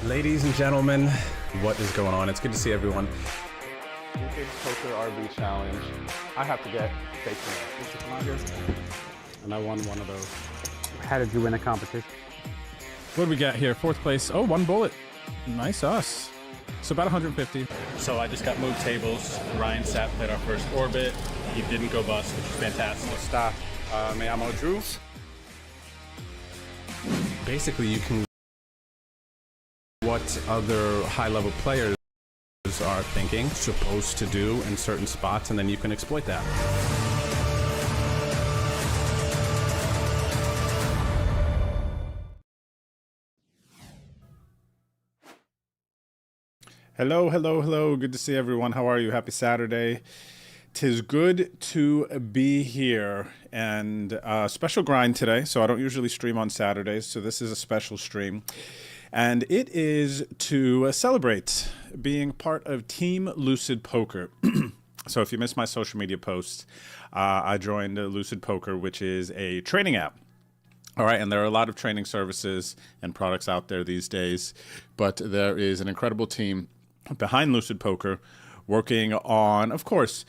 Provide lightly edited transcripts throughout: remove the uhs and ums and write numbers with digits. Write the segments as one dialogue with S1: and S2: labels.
S1: Ladies and gentlemen, what is going on? It's good to see everyone.
S2: Lucid Poker RB Challenge. I have to get fake Mr. Commanders. And I won one of those.
S3: How did you win a competition?
S4: What do we got here? Fourth place. Oh, one bullet. Nice us. So about 150.
S5: So I just got moved tables. Ryan Sapp played our first orbit. He didn't go bust, which is fantastic.
S2: Stop. Me llamo Drew.
S1: Basically, you can what other high-level players are thinking, supposed to do in certain spots, and then you can exploit that.
S4: Hello, hello, hello. Good to see everyone. How are you? Happy Saturday. 'Tis good to be here, and special grind today. So I don't usually stream on Saturdays, so this is a special stream. And it is to celebrate being part of Team Lucid Poker. So if you missed my social media posts, I joined Lucid Poker, which is a training app. All right, and there are a lot of training services and products out there these days, but there is an incredible team behind Lucid Poker working on, of course,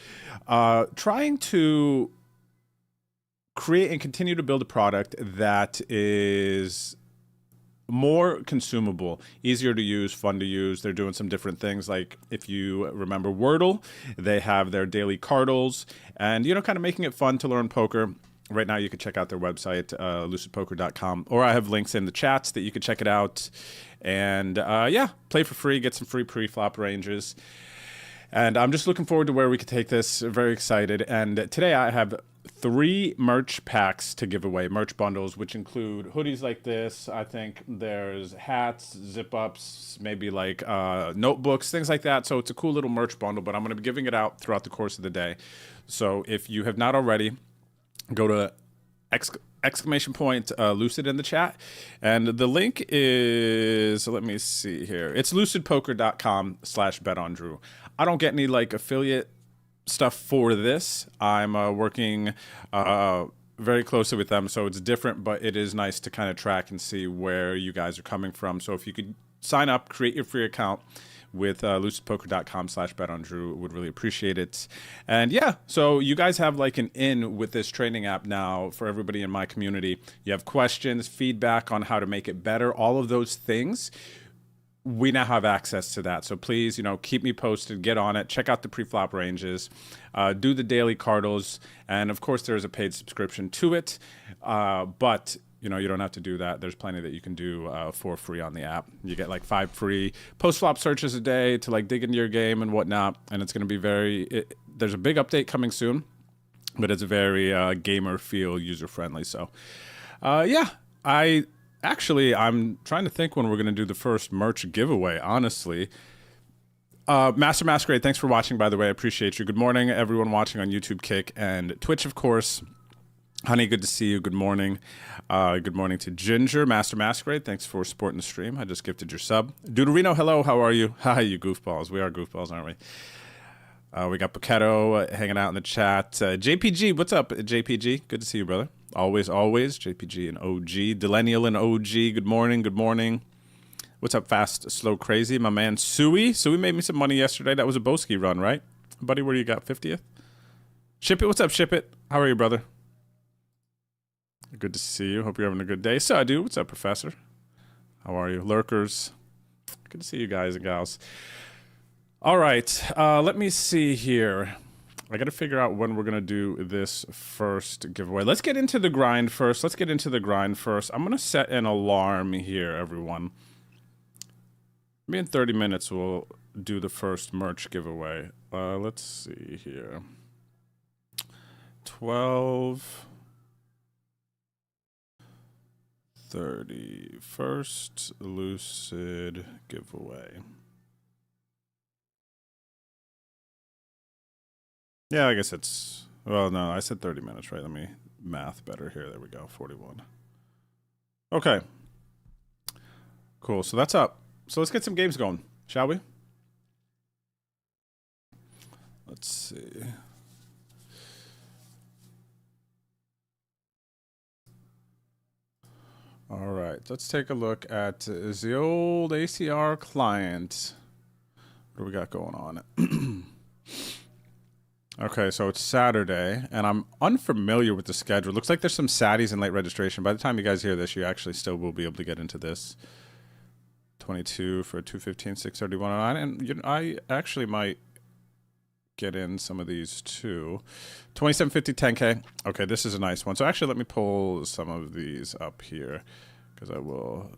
S4: trying to create and continue to build a product that is more consumable, easier to use, fun to use. They're doing some different things, like if you remember Wordle, they have their daily cardles, and kind of making it fun to learn poker. Right now you can check out their website, lucidpoker.com, or I have links in the chats that you can check it out. And yeah, play for free, get some free pre-flop ranges. And I'm just looking forward to where we can take this. Very excited. And today I have 3 merch packs to give away, merch bundles, which include hoodies like this. I think there's hats, zip-ups, maybe like notebooks, things like that. So it's a cool little merch bundle, but I'm going to be giving it out throughout the course of the day. So if you have not already, go to exclamation point Lucid in the chat. And the link is, let me see here. It's lucidpoker.com/betondrew. I don't get any like affiliate stuff for this. I'm working very closely with them, so it's different, but it is nice to kind of track and see where you guys are coming from. So if you could sign up, create your free account with lucidpoker.com/betondrew, would really appreciate it. And yeah, so you guys have like an in with this training app now for everybody in my community. You have questions, feedback on how to make it better, all of those things. We now have access to that. So please, keep me posted, get on it, check out the pre-flop ranges, do the daily cardles, and of course there's a paid subscription to it. But you don't have to do that. There's plenty that you can do for free on the app. You get like 5 free post-flop searches a day to like dig into your game and whatnot. And it's going to be there's a big update coming soon, but it's very gamer feel, user-friendly. So yeah, I'm trying to think when we're going to do the first merch giveaway, honestly. Master Masquerade, thanks for watching, by the way. I appreciate you. Good morning, everyone watching on YouTube, Kick, and Twitch, of course. Honey, good to see you. Good morning. Good morning to Ginger. Master Masquerade, thanks for supporting the stream. I just gifted your sub. Deuterino, hello. How are you? Hi, you goofballs. We are goofballs, aren't we? We got Paquetto hanging out in the chat. JPG, what's up, JPG? Good to see you, brother. Always, always. JPG and OG. Delenial and OG, good morning, good morning. What's up, Fast, Slow, Crazy? My man, Sui. Sui made me some money yesterday. That was a Boski run, right? Buddy, where you got 50th? Ship It, what's up, Ship It? How are you, brother? Good to see you. Hope you're having a good day. So I do. What's up, Professor? How are you? Lurkers. Good to see you guys and gals. All right. Let me see here. I got to figure out when we're going to do this first giveaway. Let's get into the grind first. I'm going to set an alarm here, everyone. Maybe in 30 minutes we'll do the first merch giveaway. Let's see here. 12:30 first Lucid giveaway. Yeah, I guess it's, well, no, I said 30 minutes, right? Let me math better here. There we go, 41. Okay. Cool, so that's up. So let's get some games going, shall we? Let's see. All right, let's take a look at the old ACR client. What do we got going on? Okay, so it's Saturday, and I'm unfamiliar with the schedule. Looks like there's some Saddies in late registration. By the time you guys hear this, you actually still will be able to get into this. 22 for 215, 631, and you know, I actually might get in some of these too. 2750, 10K. Okay, this is a nice one. So actually, let me pull some of these up here because I will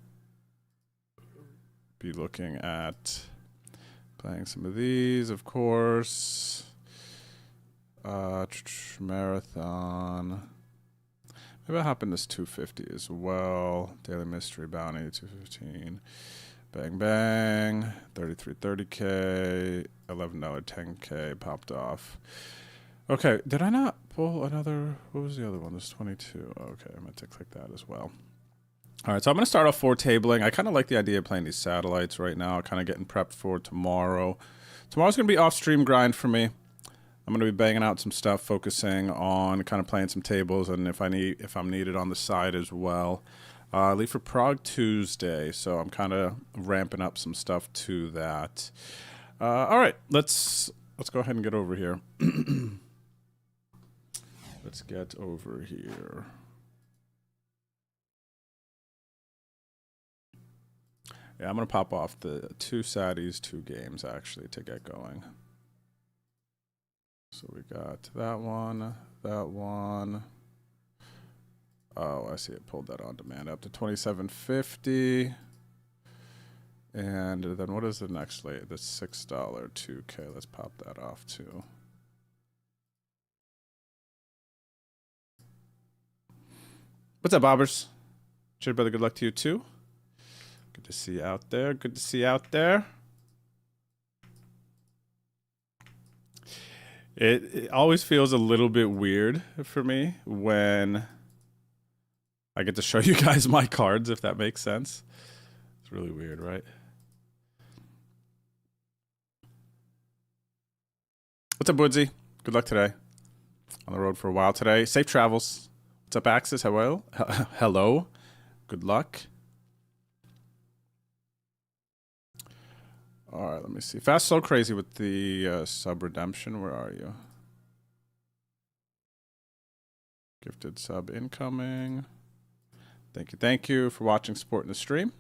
S4: be looking at playing some of these, of course. Marathon. Maybe I'll hop in this 250 as well. Daily Mystery Bounty, 215. Bang Bang, 3330K, $11 10K popped off. Okay, did I not pull another? What was the other one? This 22. Okay, I meant to click that as well. All right, so I'm going to start off 4 tabling. I kind of like the idea of playing these satellites right now, kind of getting prepped for tomorrow. Tomorrow's going to be off-stream grind for me. I'm going to be banging out some stuff, focusing on kind of playing some tables, and if I'm needed on the side as well. I leave for Prague Tuesday, so I'm kind of ramping up some stuff to that. All right, let's go ahead and get over here. Let's get over here. Yeah, I'm gonna pop off the 2 Saddies, 2 games actually to get going. So we got that one, that one. Oh, I see it pulled that on demand up to 2750. And then what is the next late? The $6 2K. Let's pop that off too. What's up, Bobbers? Cheers, brother. Good luck to you too. Good to see you out there. Good to see you out there. It always feels a little bit weird for me when I get to show you guys my cards, if that makes sense. It's really weird, right? What's up, Woodsy? Good luck today. On the road for a while today. Safe travels. What's up, Axis? Hello? Hello. Good luck. All right, let me see. Fast, slow, crazy with the sub redemption. Where are you? Gifted sub incoming. Thank you for watching, supporting the stream.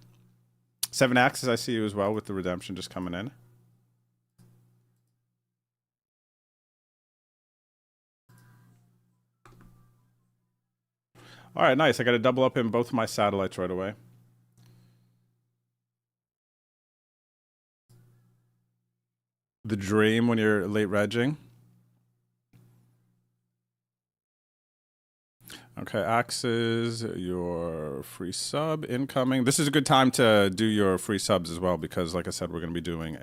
S4: 7 Axis, I see you as well with the redemption just coming in. All right, nice. I got to double up in both of my satellites right away. The dream when you're late regging. Okay, Axes, your free sub incoming. This is a good time to do your free subs as well because, like I said, we're going to be doing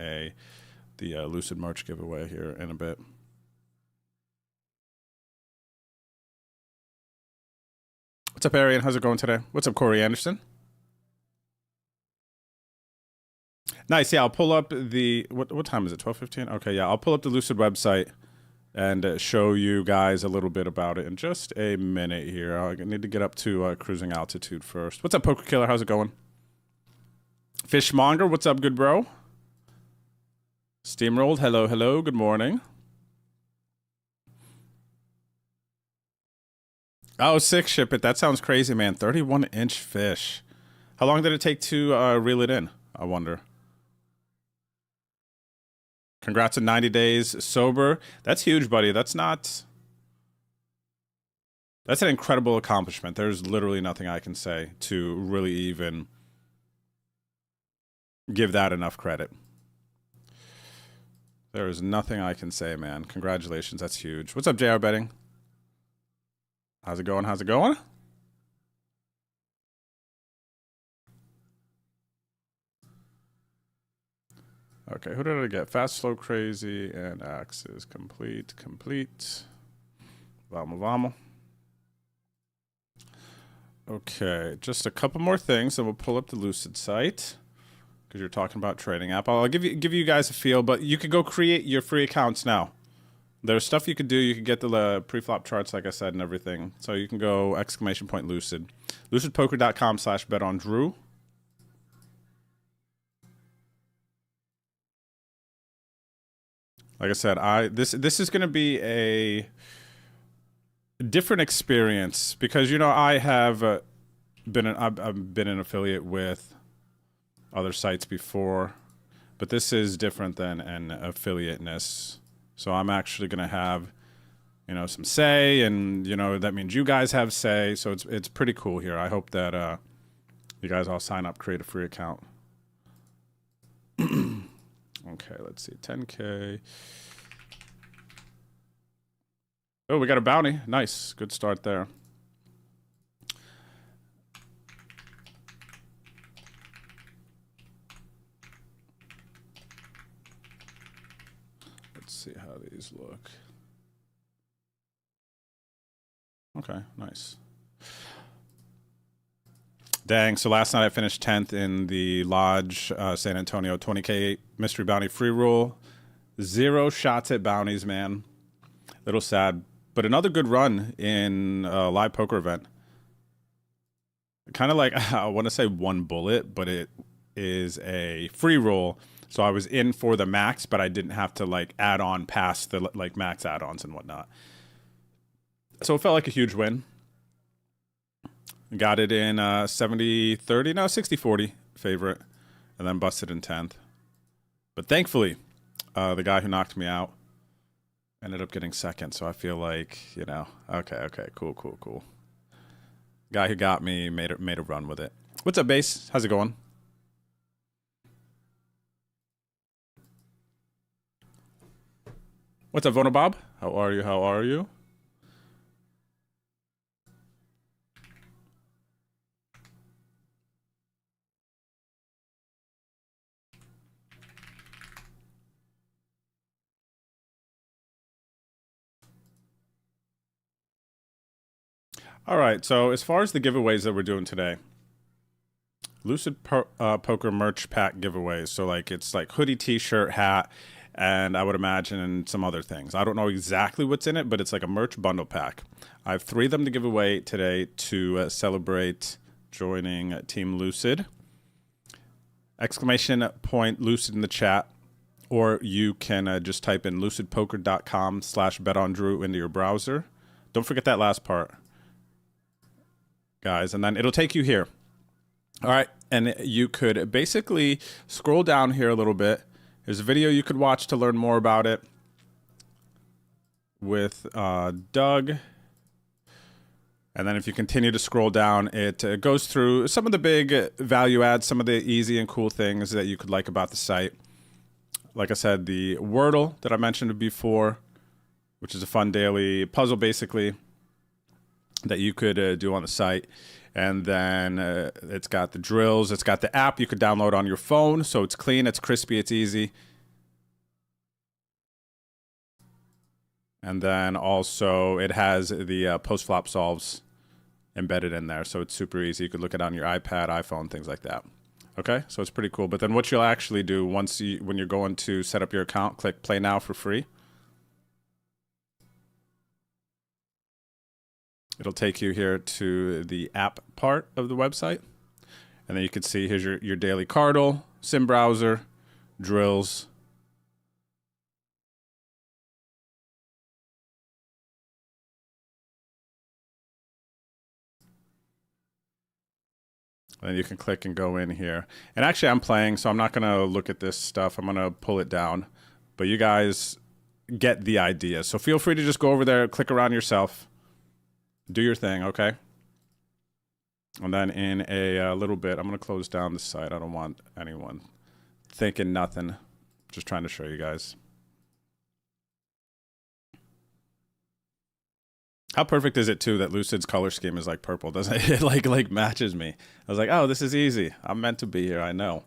S4: the Lucid March giveaway here in a bit. What's up, Arian? How's it going today? What's up, Corey Anderson? Nice. Yeah, I'll pull up the what time is it? 12:15. Okay, yeah, I'll pull up the Lucid website and show you guys a little bit about it in just a minute here. I need to get up to cruising altitude first. What's up, Poker Killer? How's it going? Fishmonger, what's up, good bro? Steamrolled, hello, hello, good morning. Oh, 6 ship it. That sounds crazy, man. 31-inch fish. How long did it take to reel it in? I wonder. Congrats on 90 days sober. That's huge, buddy. That's an incredible accomplishment. There's literally nothing I can say to really even give that enough credit. There is nothing I can say, man. Congratulations. That's huge. What's up, JR Betting? How's it going? How's it going? Okay, who did I get? Fast, slow, crazy, and Axes. Complete. Vamos. Okay, just a couple more things, and we'll pull up the Lucid site because you're talking about trading app. I'll give you guys a feel, but you could go create your free accounts now. There's stuff you could do. You could get the pre-flop charts, like I said, and everything. So you can go !Lucid. LucidPoker.com/betondrew. Like I said, this is going to be a different experience because, you know, I have I've been an affiliate with other sites before, but this is different than an affiliateness. So I'm actually going to have, you know, some say, and, you know, that means you guys have say. So it's pretty cool here. I hope that you guys all sign up, create a free account. Okay, let's see, 10K. Oh, we got a bounty. Nice, good start there. Let's see how these look. Okay, nice. Dang, so last night I finished 10th in the Lodge San Antonio 20K Mystery Bounty Free Roll. 0 shots at bounties, man. Little sad, but another good run in a live poker event. Kind of like, I want to say 1 bullet, but it is a free roll. So I was in for the max, but I didn't have to like add on past the like max add-ons and whatnot. So it felt like a huge win. Got it in 70-30, no, 60-40 favorite, and then busted in 10th. But thankfully, the guy who knocked me out ended up getting second. So I feel like, you know, okay, cool. Guy who got me made a run with it. What's up, Base? How's it going? What's up, Vono Bob? How are you? All right, so as far as the giveaways that we're doing today, Lucid Poker merch pack giveaways. So like it's like hoodie, t-shirt, hat, and I would imagine some other things. I don't know exactly what's in it, but it's like a merch bundle pack. I have 3 of them to give away today to celebrate joining Team Lucid. Exclamation point Lucid in the chat, or you can just type in lucidpoker.com/betondrew into your browser. Don't forget that last part, guys, and then it'll take you here. All right, and you could basically scroll down here a little bit. There's a video you could watch to learn more about it with Doug. And then if you continue to scroll down, it goes through some of the big value adds, some of the easy and cool things that you could like about the site. Like I said, the Wordle that I mentioned before, which is a fun daily puzzle basically that you could do on the site. And then it's got the drills. It's got the app you could download on your phone. So it's clean, it's crispy, it's easy. And then also it has the post-flop solves embedded in there. So it's super easy. You could look at it on your iPad, iPhone, things like that. Okay, so it's pretty cool. But then what you'll actually do when you're going to set up your account, click Play Now for free. It'll take you here to the app part of the website. And then you can see here's your daily cardle, sim browser, drills. And you can click and go in here. And actually I'm playing, so I'm not gonna look at this stuff. I'm gonna pull it down. But you guys get the idea. So feel free to just go over there, click around yourself. Do your thing, okay? And then in a little bit, I'm going to close down the site. I don't want anyone thinking nothing. Just trying to show you guys. How perfect is it, too, that Lucid's color scheme is like purple? Doesn't it? It like matches me. I was like, oh, this is easy. I'm meant to be here. I know.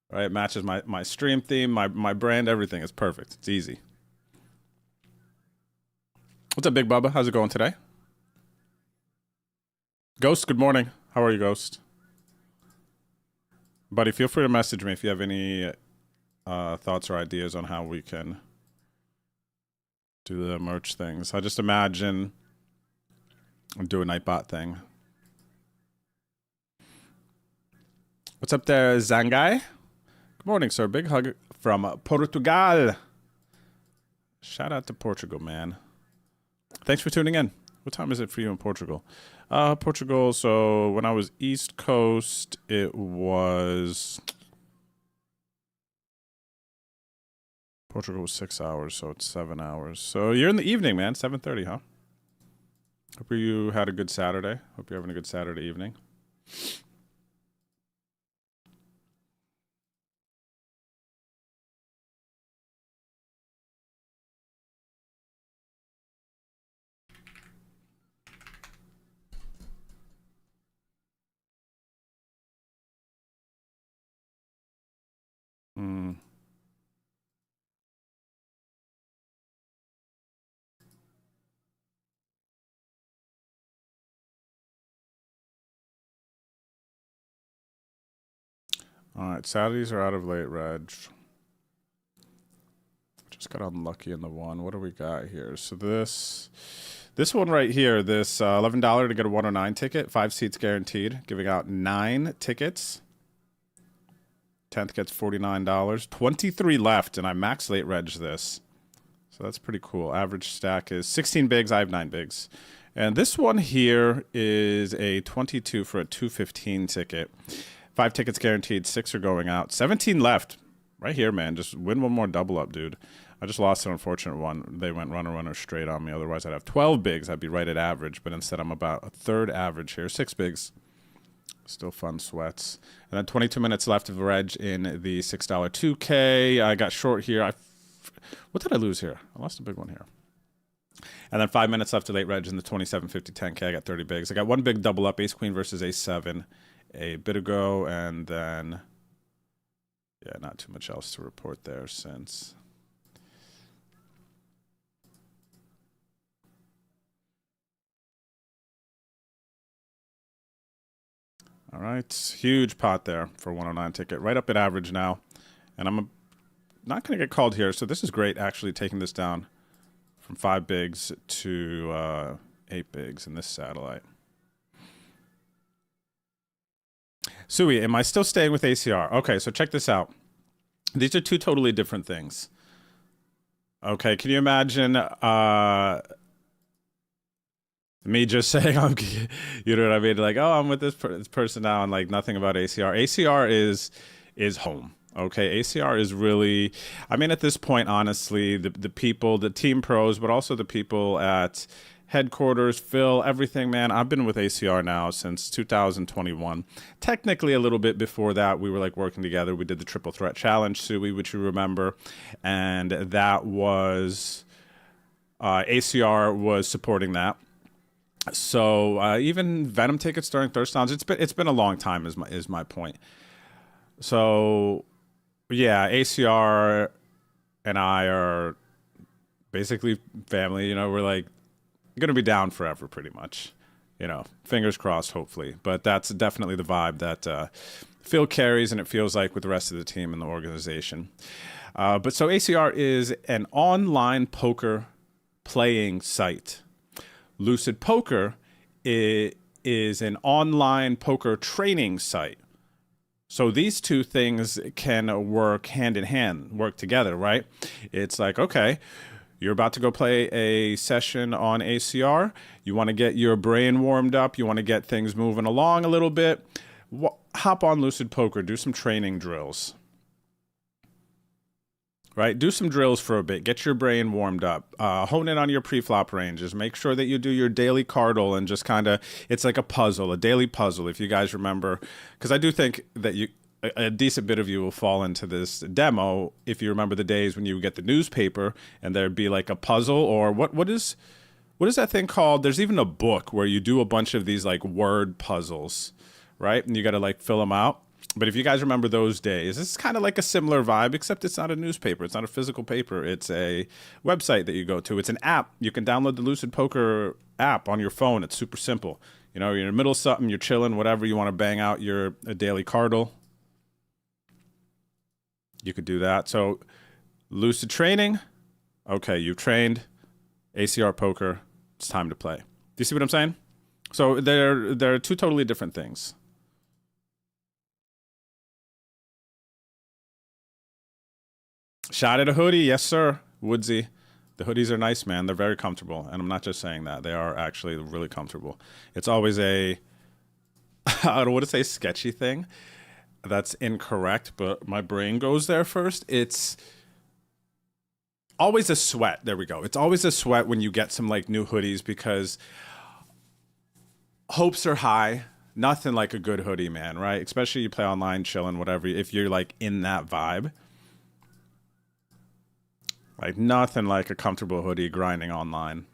S4: Right? It matches my stream theme, my brand, everything. It's perfect. It's easy. What's up, Big Bubba? How's it going today? Ghost, good morning. How are you, Ghost? Buddy, feel free to message me if you have any thoughts or ideas on how we can do the merch things. I just imagine do a Nightbot thing. What's up there, Zangai? Good morning, sir. Big hug from Portugal. Shout out to Portugal, man. Thanks for tuning in. What time is it for you in Portugal? Portugal, so when I was East Coast, it was... Portugal was 6 hours, so it's 7 hours. So you're in the evening, man. 7:30, huh? Hope you had a good Saturday. Hope you're having a good Saturday evening. Hmm. All right, Saturdays are out of late, Reg. Just got unlucky in the one. What do we got here? So this one right here, this $11 to get a 109 ticket, 5 seats guaranteed, giving out 9 tickets. 10th gets $49. 23 left, and I max late reg this. So that's pretty cool. Average stack is 16 bigs. I have 9 bigs. And this one here is a 22 for a 215 ticket. 5 tickets guaranteed. 6 are going out. 17 left. Right here, man. Just win one more double up, dude. I just lost an unfortunate one. They went runner straight on me. Otherwise, I'd have 12 bigs. I'd be right at average. But instead, I'm about a third average here. 6 bigs. Still fun sweats. And then 22 minutes left of reg in the $6 2K. I got short here. What did I lose here? I lost a big one here. And then 5 minutes left to late reg in the 27.50 10K. I got 30 bigs. I got one big double up. Ace Queen versus Ace 7 a bit ago. And then, yeah, not too much else to report there since. All right, huge pot there for 109 ticket. Right up at average now. And I'm not going to get called here. So this is great, actually, taking this down from 5 bigs to 8 bigs in this satellite. Sui, am I still staying with ACR? Okay, so check this out. These are 2 totally different things. Okay, can you imagine me just saying, you know what I mean? Like, oh, I'm with this person now, and like nothing about ACR. ACR is home. Okay, ACR is really, I mean, at this point, honestly, the people, the team pros, but also the people at headquarters, Phil, everything, man. I've been with ACR now since 2021. Technically, a little bit before that, we were like working together. We did the Triple Threat Challenge, Sui, which you remember, and that was ACR was supporting that. So even Venom tickets during Thirst Downs, it's been a long time is my point. So yeah, ACR and I are basically family. You know, we're like gonna be down forever, pretty much. You know, fingers crossed, hopefully. But that's definitely the vibe that Phil carries, and it feels like with the rest of the team and the organization. But so ACR is an online poker playing site. Lucid Poker is an online poker training site. So these 2 things can work hand in hand, work together, right? It's like, okay, you're about to go play a session on ACR. You want to get your brain warmed up. You want to get things moving along a little bit. Hop on Lucid Poker, do some training drills. Right? Do some drills for a bit. Get your brain warmed up. Hone in on your pre-flop ranges. Make sure that you do your daily cardle and just kind of, it's like a puzzle, a daily puzzle, if you guys remember. Because I do think that a decent bit of you will fall into this demo if you remember the days when you would get the newspaper and there'd be like a puzzle, or what is that thing called? There's even a book where you do a bunch of these like word puzzles, right? And you got to like fill them out. But if you guys remember those days, this is kind of like a similar vibe, except it's not a newspaper. It's not a physical paper. It's a website that you go to. It's an app. You can download the Lucid Poker app on your phone. It's super simple. You know, you're in the middle of something, you're chilling, whatever, you want to bang out a daily cardle. You could do that. So Lucid training. Okay, you've trained. ACR Poker. It's time to play. Do you see what I'm saying? So they're 2 totally different things. Shot at a hoodie. Yes, sir. Woodsy. The hoodies are nice, man. They're very comfortable. And I'm not just saying that. They are actually really comfortable. It's always a, I don't want to say sketchy thing. That's incorrect, but my brain goes there first. It's always a sweat. There we go. It's always a sweat when you get some like new hoodies because hopes are high. Nothing like a good hoodie, man, right? Especially you play online, chilling, whatever. If you're like in that vibe. Like nothing like a comfortable hoodie grinding online.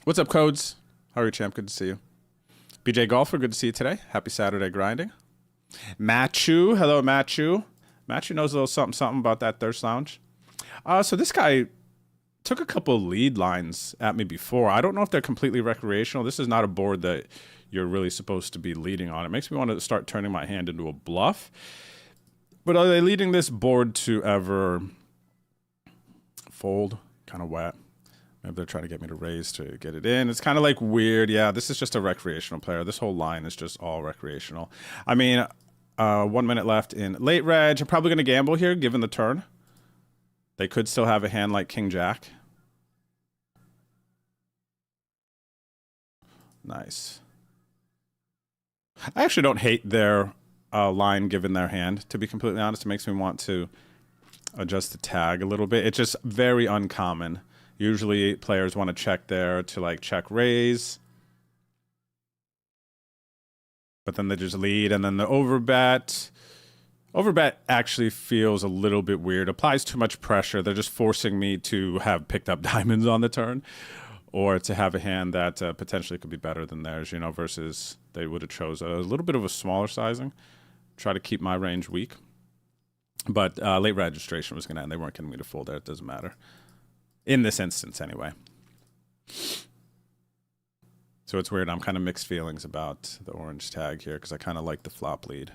S4: What's up, Codes? How are you, champ? Good to see you. BJ Golfer, good to see you today. Happy Saturday grinding. Matchu, hello, Matchu. Matchu knows a little something about that Thirst Lounge. So this guy took a couple lead lines at me before. I don't know if they're completely recreational. This is not a board that you're really supposed to be leading on. It makes me want to start turning my hand into a bluff. But are they leading this board to ever fold? Kind of wet. Maybe they're trying to get me to raise to get it in. It's kind of like weird. Yeah, this is just a recreational player. This whole line is just all recreational. I mean, 1 minute left in late reg. I'm probably going to gamble here, given the turn. They could still have a hand like King Jack. Nice. I actually don't hate their line given their hand, to be completely honest. It makes me want to adjust the tag a little bit. It's just very uncommon. Usually players want to check there to like check raise. But then they just lead and then the overbet. Overbet actually feels a little bit weird. Applies too much pressure. They're just forcing me to have picked up diamonds on the turn. Or to have a hand that potentially could be better than theirs, you know, versus they would have chose a little bit of a smaller sizing. Try to keep my range weak. But late registration was going to end. They weren't getting me to fold there. It doesn't matter. In this instance, anyway. So it's weird. I'm kind of mixed feelings about the orange tag here because I kind of like the flop lead.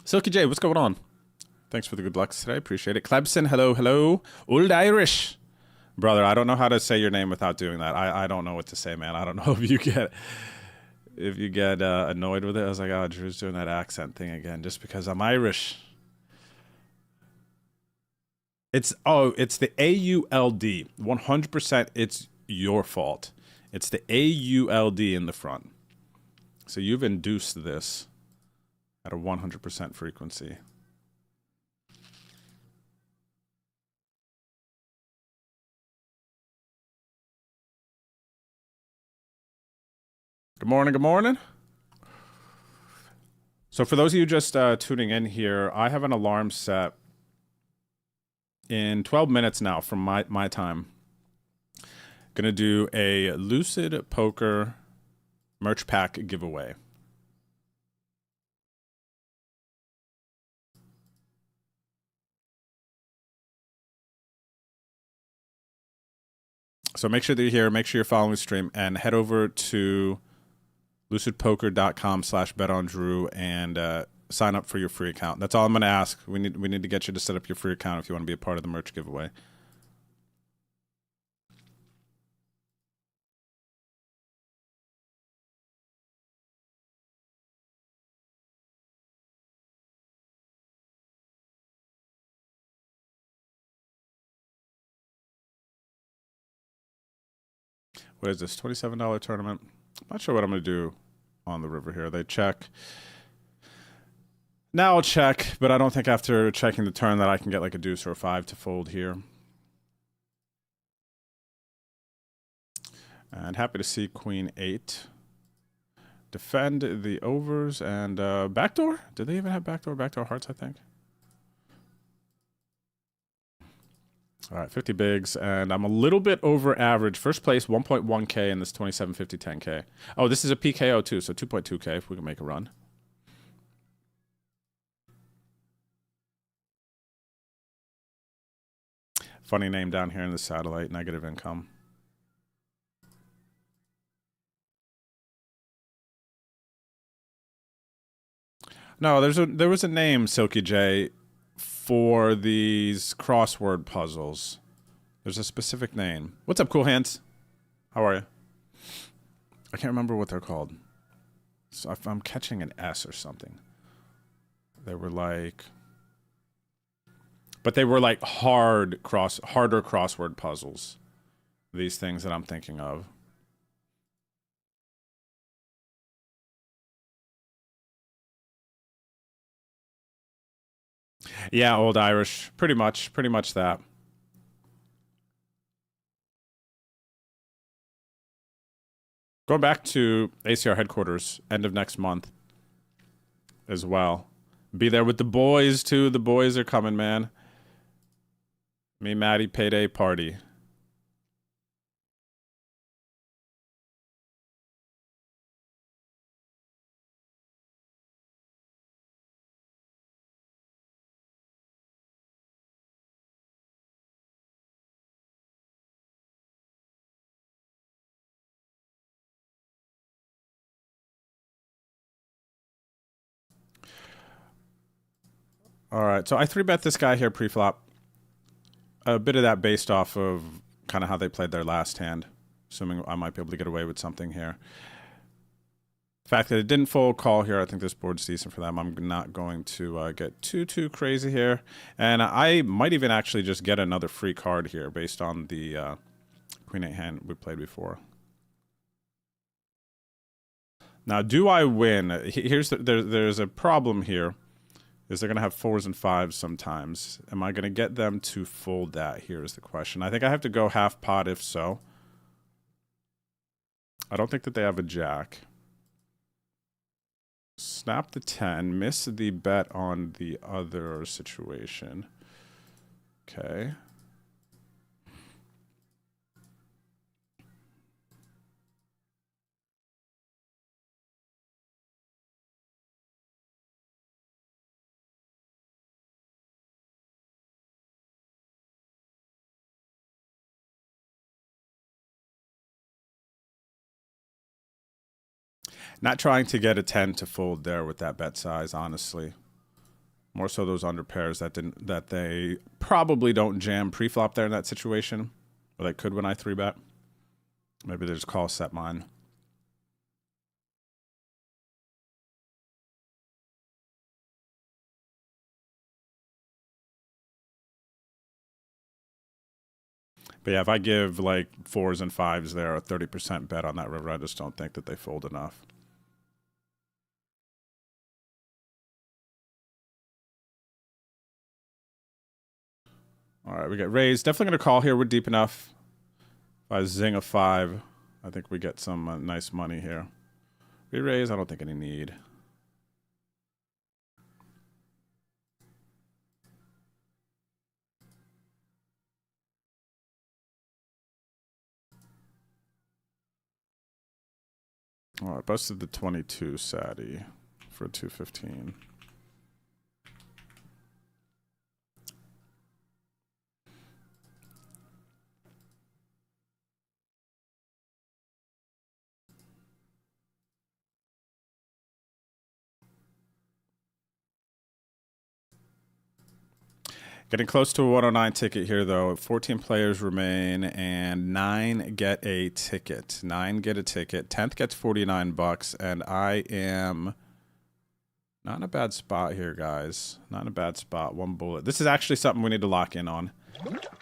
S4: Silky J, what's going on? Thanks for the good lucks today. Appreciate it. Clebson, hello, hello. Old Irish. Brother, I don't know how to say your name without doing that. I don't know what to say, man. I don't know if you get annoyed with it. I was like, oh, Drew's doing that accent thing again just because I'm Irish. It's the AULD. 100% it's your fault. It's the AULD in the front. So you've induced this at a 100% frequency. Good morning, good morning. So for those of you just tuning in here, I have an alarm set in 12 minutes now from my time. Gonna do a Lucid Poker merch pack giveaway. So make sure that you're here, make sure you're following the stream, and head over to lucidpoker.com/betondrew and sign up for your free account. That's all I'm going to ask. We need to get you to set up your free account if you want to be a part of the merch giveaway. What is this, $27 tournament? I'm not sure what I'm going to do on the river here. They check. Now I'll check, but I don't think after checking the turn that I can get like a deuce or a 5 to fold here. And happy to see Queen 8 defend the overs and backdoor. Did they even have backdoor hearts, I think? All right, 50 bigs, and I'm a little bit over average. First place, 1.1K in this 2750 10K. Oh, this is a PKO too, so 2.2K if we can make a run. Funny name down here in the satellite, negative income. No, there was a name, Silky J, for these crossword puzzles. There's a specific name. What's up, Cool Hands? How are you? I can't remember what they're called. So if I'm catching an S or something. They were like, but they were like harder crossword puzzles. These things that I'm thinking of. Yeah, Old Irish. Pretty much that. Going back to ACR headquarters, end of next month as well. Be there with the boys, too. The boys are coming, man. Me, Maddie, payday party. All right, so I 3-bet this guy here pre-flop. A bit of that based off of kind of how they played their last hand. Assuming I might be able to get away with something here. The fact that it didn't fold call here, I think this board's decent for them. I'm not going to get too crazy here. And I might even actually just get another free card here based on the Queen-8 hand we played before. Now, do I win? There's a problem here. Is they're going to have 4s and 5s sometimes. Am I going to get them to fold that? Here's the question. I think I have to go half pot if so. I don't think that they have a jack. Snap the 10. Miss the bet on the other situation. Okay. Not trying to get a 10 to fold there with that bet size, honestly. More so those under pairs that they probably don't jam pre-flop there in that situation. Or they could when I 3-bet. Maybe they just call set mine. But yeah, if I give like 4s and 5s there, a 30% bet on that river, I just don't think that they fold enough. All right, we get raised. Definitely going to call here. We're deep enough. If I zing a 5, I think we get some nice money here. We raise. I don't think any need. All right, busted the 22 Sadie for 215. Getting close to a 109 ticket here, though. 14 players remain, and 9 get a ticket. 9 get a ticket. 10th gets 49 bucks, and I am not in a bad spot here, guys. Not in a bad spot. 1 bullet. This is actually something we need to lock in on.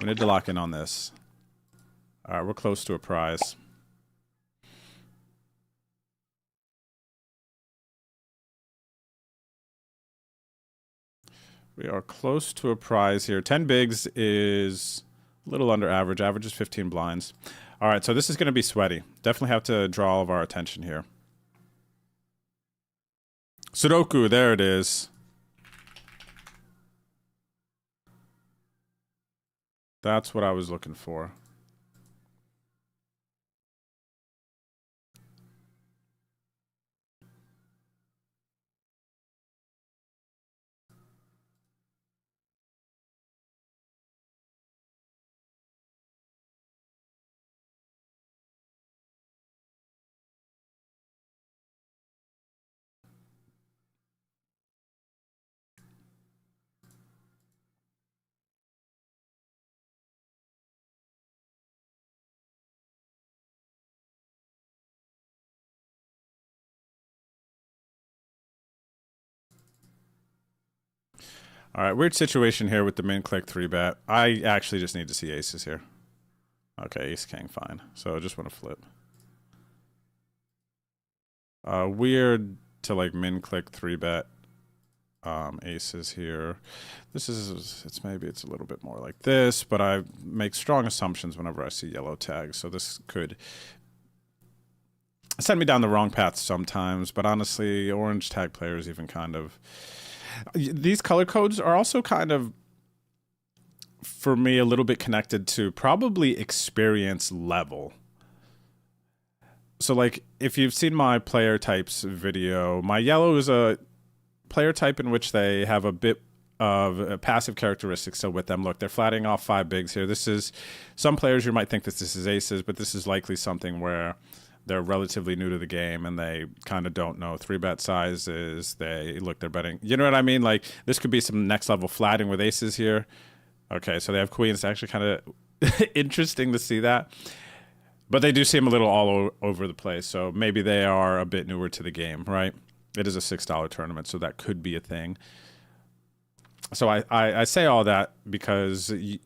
S4: We need to lock in on this. All right, we're close to a prize. We are close to a prize here. 10 bigs is a little under average. Average is 15 blinds. All right, so this is going to be sweaty. Definitely have to draw all of our attention here. Sudoku, there it is. That's what I was looking for. All right, weird situation here with the min click 3-bet. I actually just need to see aces here. Okay, ace king, fine. So I just want to flip. Weird to like min click 3-bet aces here. This is, maybe it's a little bit more like this, but I make strong assumptions whenever I see yellow tags. So this could send me down the wrong path sometimes, but honestly, orange tag players even kind of... These color codes are also kind of, for me, a little bit connected to probably experience level. So like, if you've seen my player types video, my yellow is a player type in which they have a bit of passive characteristics still with them. Look, they're flattening off 5 bigs here. This is, some players you might think that this is aces, but this is likely something where they're relatively new to the game and they kind of don't know 3-bet sizes. They're betting. You know what I mean? Like, this could be some next level flatting with aces here. Okay, so they have queens. It's actually kind of interesting to see that. But they do seem a little all over the place. So maybe they are a bit newer to the game, right? It is a $6 tournament, so that could be a thing. So I say all that because I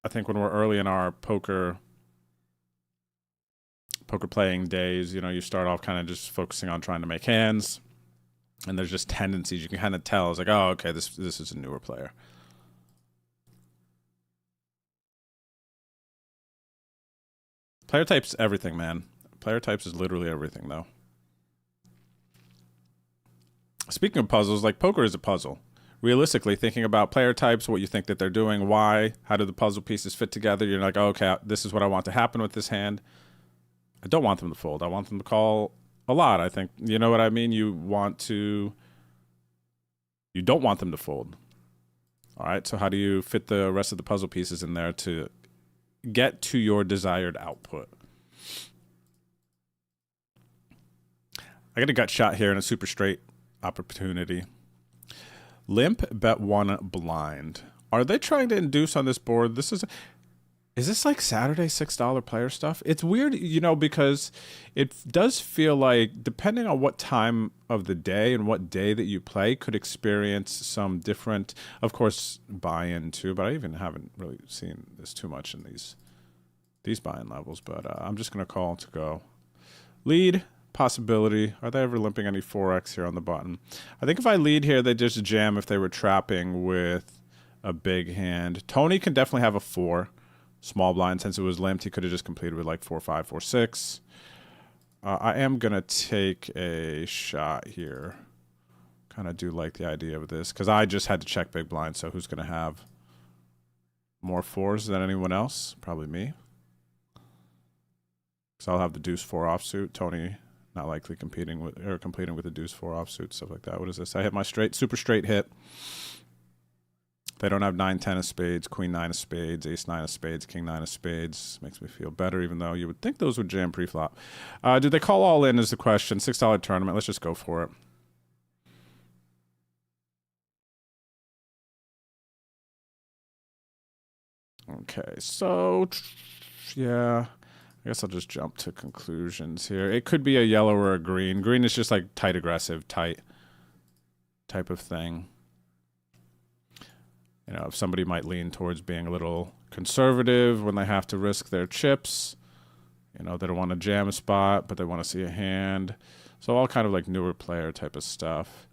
S4: think when we're early in our poker playing days, you know, you start off kind of just focusing on trying to make hands, and there's just tendencies you can kind of tell. It's like, oh, okay, this is a newer player. Player type's everything, man. Player types is literally everything, though. Speaking of puzzles, like, poker is a puzzle. Realistically, thinking about player types, what you think that they're doing, why, how do the puzzle pieces fit together, you're like, oh, okay, this is what I want to happen with this hand. I don't want them to fold. I want them to call a lot, I think. You know what I mean? You don't want them to fold. All right, so how do you fit the rest of the puzzle pieces in there to get to your desired output? I got a gut shot here in a super straight opportunity. Limp bet 1 blind. Are they trying to induce on this board? Is this like Saturday $6 player stuff? It's weird, you know, because it does feel like, depending on what time of the day and what day that you play, could experience some different, of course, buy-in too, but I even haven't really seen this too much in these buy-in levels, but I'm just going to call to go. Lead, possibility. Are they ever limping any 4x here on the button? I think if I lead here, they just jam if they were trapping with a big hand. Tony can definitely have a 4. Small blind, since it was limped, he could have just completed with like 4-5, 4-6. I am gonna take a shot here. Kind of do like the idea of this because I just had to check big blind. So who's gonna have more 4s than anyone else? Probably me. So I'll have the deuce 4 offsuit. Tony not likely completing with the deuce 4 offsuit, stuff like that. What is this? I hit my super straight hit. They don't have 9-10 of spades, queen 9 of spades, ace 9 of spades, king 9 of spades. Makes me feel better, even though you would think those would jam pre-flop. Do they call all in is the question. $6 tournament. Let's just go for it. Okay, so yeah, I guess I'll just jump to conclusions here. It could be a yellow or a green. Green is just like tight aggressive, tight type of thing. You know, if somebody might lean towards being a little conservative when they have to risk their chips. You know, they don't want to jam a spot, but they want to see a hand. So all kind of like newer player type of stuff.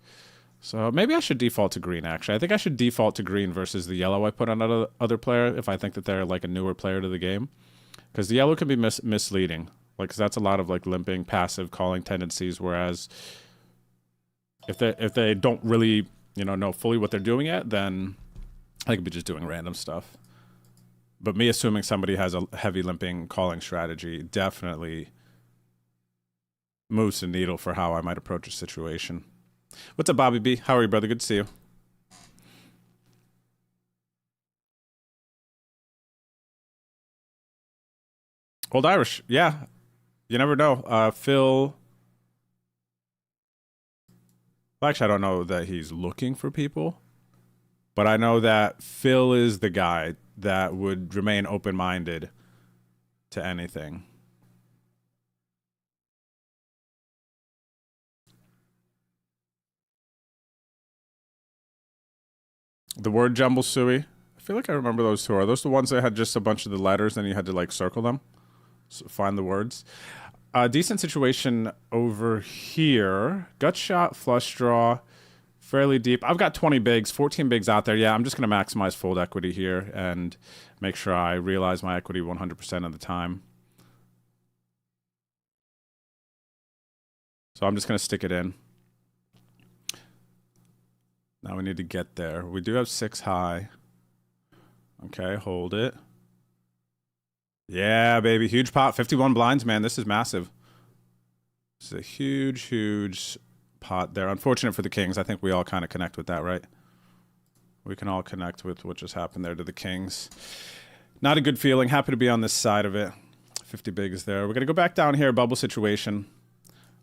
S4: So maybe I should default to green, actually. I think I should default to green versus the yellow I put on other player if I think that they're like a newer player to the game. Because the yellow can be misleading. Like, 'cause that's a lot of like limping, passive calling tendencies, whereas if they don't really, you know fully what they're doing yet, then I could be just doing random stuff. But me assuming somebody has a heavy limping calling strategy definitely moves the needle for how I might approach a situation. What's up, Bobby B? How are you, brother? Good to see you. Old Irish. Yeah. You never know. Phil. Well, actually, I don't know that he's looking for people. But I know that Phil is the guy that would remain open-minded to anything. The word jumble suey. I feel like I remember those two. Are those the ones that had just a bunch of the letters and you had to like circle them? So find the words. Decent situation over here. Gut shot, flush draw, fairly deep. I've got 20 bigs, 14 bigs out there. Yeah, I'm just going to maximize fold equity here and make sure I realize my equity 100% of the time. So I'm just going to stick it in. Now we need to get there. We do have 6 high. Okay, hold it. Yeah, baby. Huge pot. 51 blinds, man. This is massive. This is a huge, huge pot there. Unfortunate for the kings. I think we all kind of connect with that, right? We can all connect with what just happened there to the kings. Not a good feeling. Happy to be on this side of it. 50 bigs there. We're going to go back down here. Bubble situation.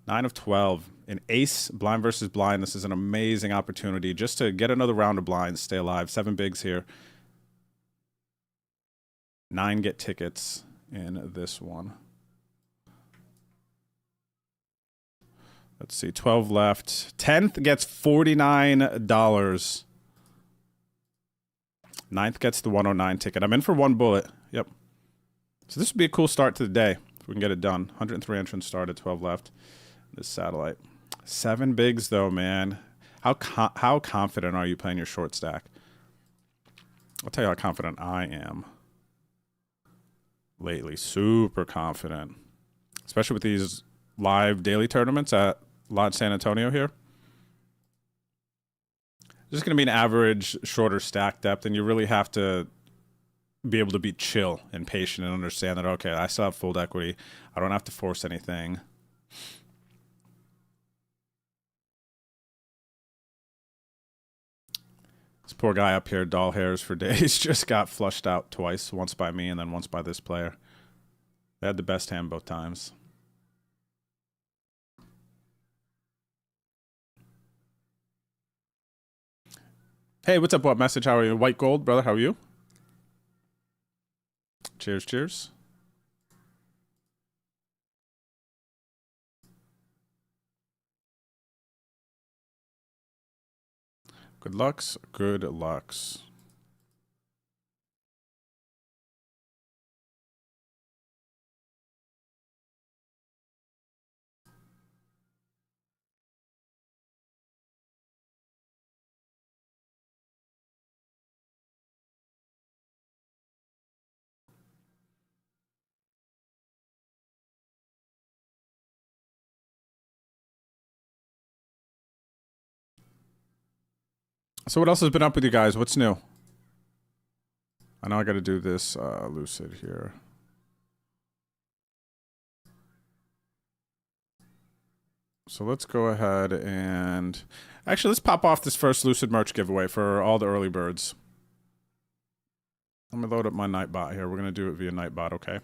S4: 9 of 12. An ace, blind versus blind. This is an amazing opportunity just to get another round of blinds, stay alive. 7 bigs here. 9 get tickets in this one. Let's see, 12 left. 10th gets $49. 9th gets the 109 ticket. I'm in for 1 bullet. Yep. So this would be a cool start to the day if we can get it done. 103 entrants started, 12 left. This satellite. 7 bigs though, man. How confident are you playing your short stack? I'll tell you how confident I am. Lately, super confident. Especially with these live daily tournaments at Lodge San Antonio here. There's going to be an average shorter stack depth, and you really have to be able to be chill and patient and understand that, okay, I still have fold equity. I don't have to force anything. This poor guy up here, doll hairs for days, just got flushed out twice. Once by me and then once by this player. They had the best hand both times. Hey, what's up? What message? How are you? White gold, brother. How are you? Cheers, cheers. Good lucks. Good lucks. So what else has been up with you guys? What's new? I know I got to do this Lucid here. So let's go ahead and... Actually, let's pop off this first Lucid merch giveaway for all the early birds. Let me load up my Nightbot here. We're going to do it via Nightbot, okay?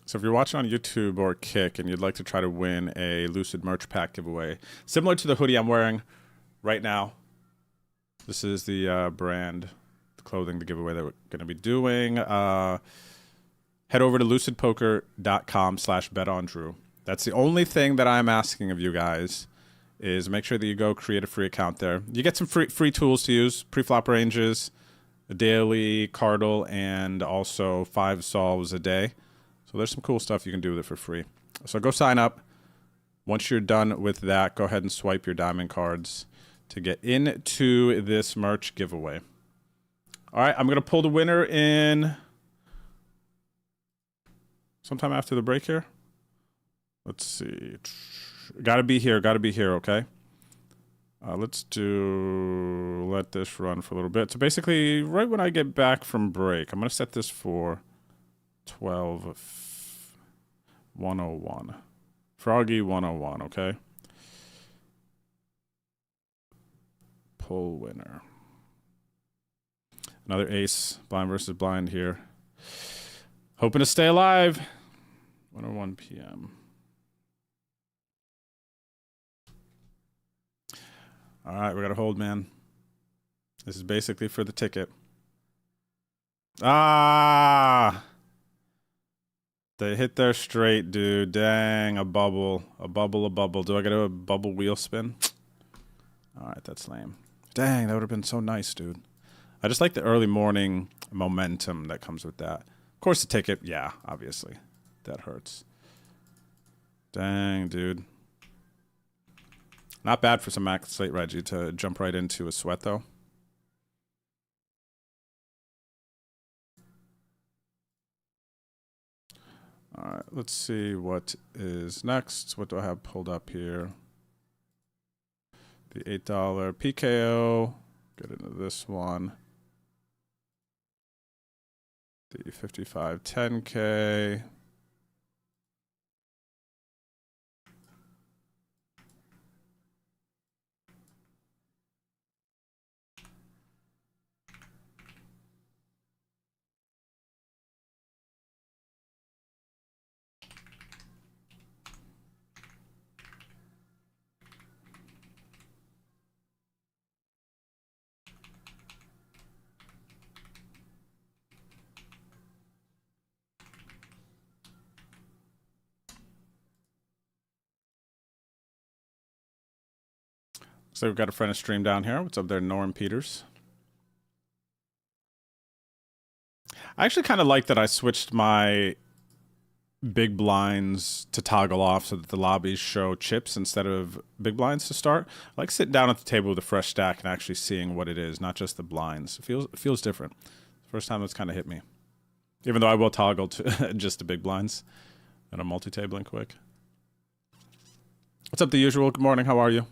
S4: So if you're watching on YouTube or Kick and you'd like to try to win a Lucid merch pack giveaway, similar to the hoodie I'm wearing right now, this is the brand, the clothing, the giveaway that we're going to be doing. Head over to lucidpoker.com/betondrew. That's the only thing that I'm asking of you guys is make sure that you go create a free account there. You get some free tools to use, pre-flop ranges, a daily cardle, and also 5 solves a day. So there's some cool stuff you can do with it for free. So go sign up. Once you're done with that, go ahead and swipe your diamond cards to get into this merch giveaway. All right, I'm going to pull the winner in sometime after the break here. Let's see. Gotta be here, okay? Let this run for a little bit. So basically, right when I get back from break, I'm going to set this for 12-101. Froggy 101, okay? Pull winner. Another ace, blind versus blind here. Hoping to stay alive. 1:01 p.m. All right, we got to hold, man. This is basically for the ticket. Ah! They hit their straight, dude. Dang, a bubble. A bubble, a bubble. Do I get a bubble wheel spin? Alright, that's lame. Dang, that would have been so nice, dude. I just like the early morning momentum that comes with that. Of course, the ticket, yeah, obviously. That hurts. Dang, dude. Not bad for some Max Slate Reggie to jump right into a sweat, though. Alright, let's see what is next. What do I have pulled up here? The $8 PKO. Get into this one. The 55 10K. So we've got a friend of stream down here. What's up there, Norm Peters? I actually kind of like that I switched my big blinds to toggle off so that the lobbies show chips instead of big blinds to start. I like sitting down at the table with a fresh stack and actually seeing what it is, not just the blinds. It feels different. First time that's kind of hit me. Even though I will toggle to just the big blinds and I'm multi-tabling quick. What's up, the usual? Good morning. How are you?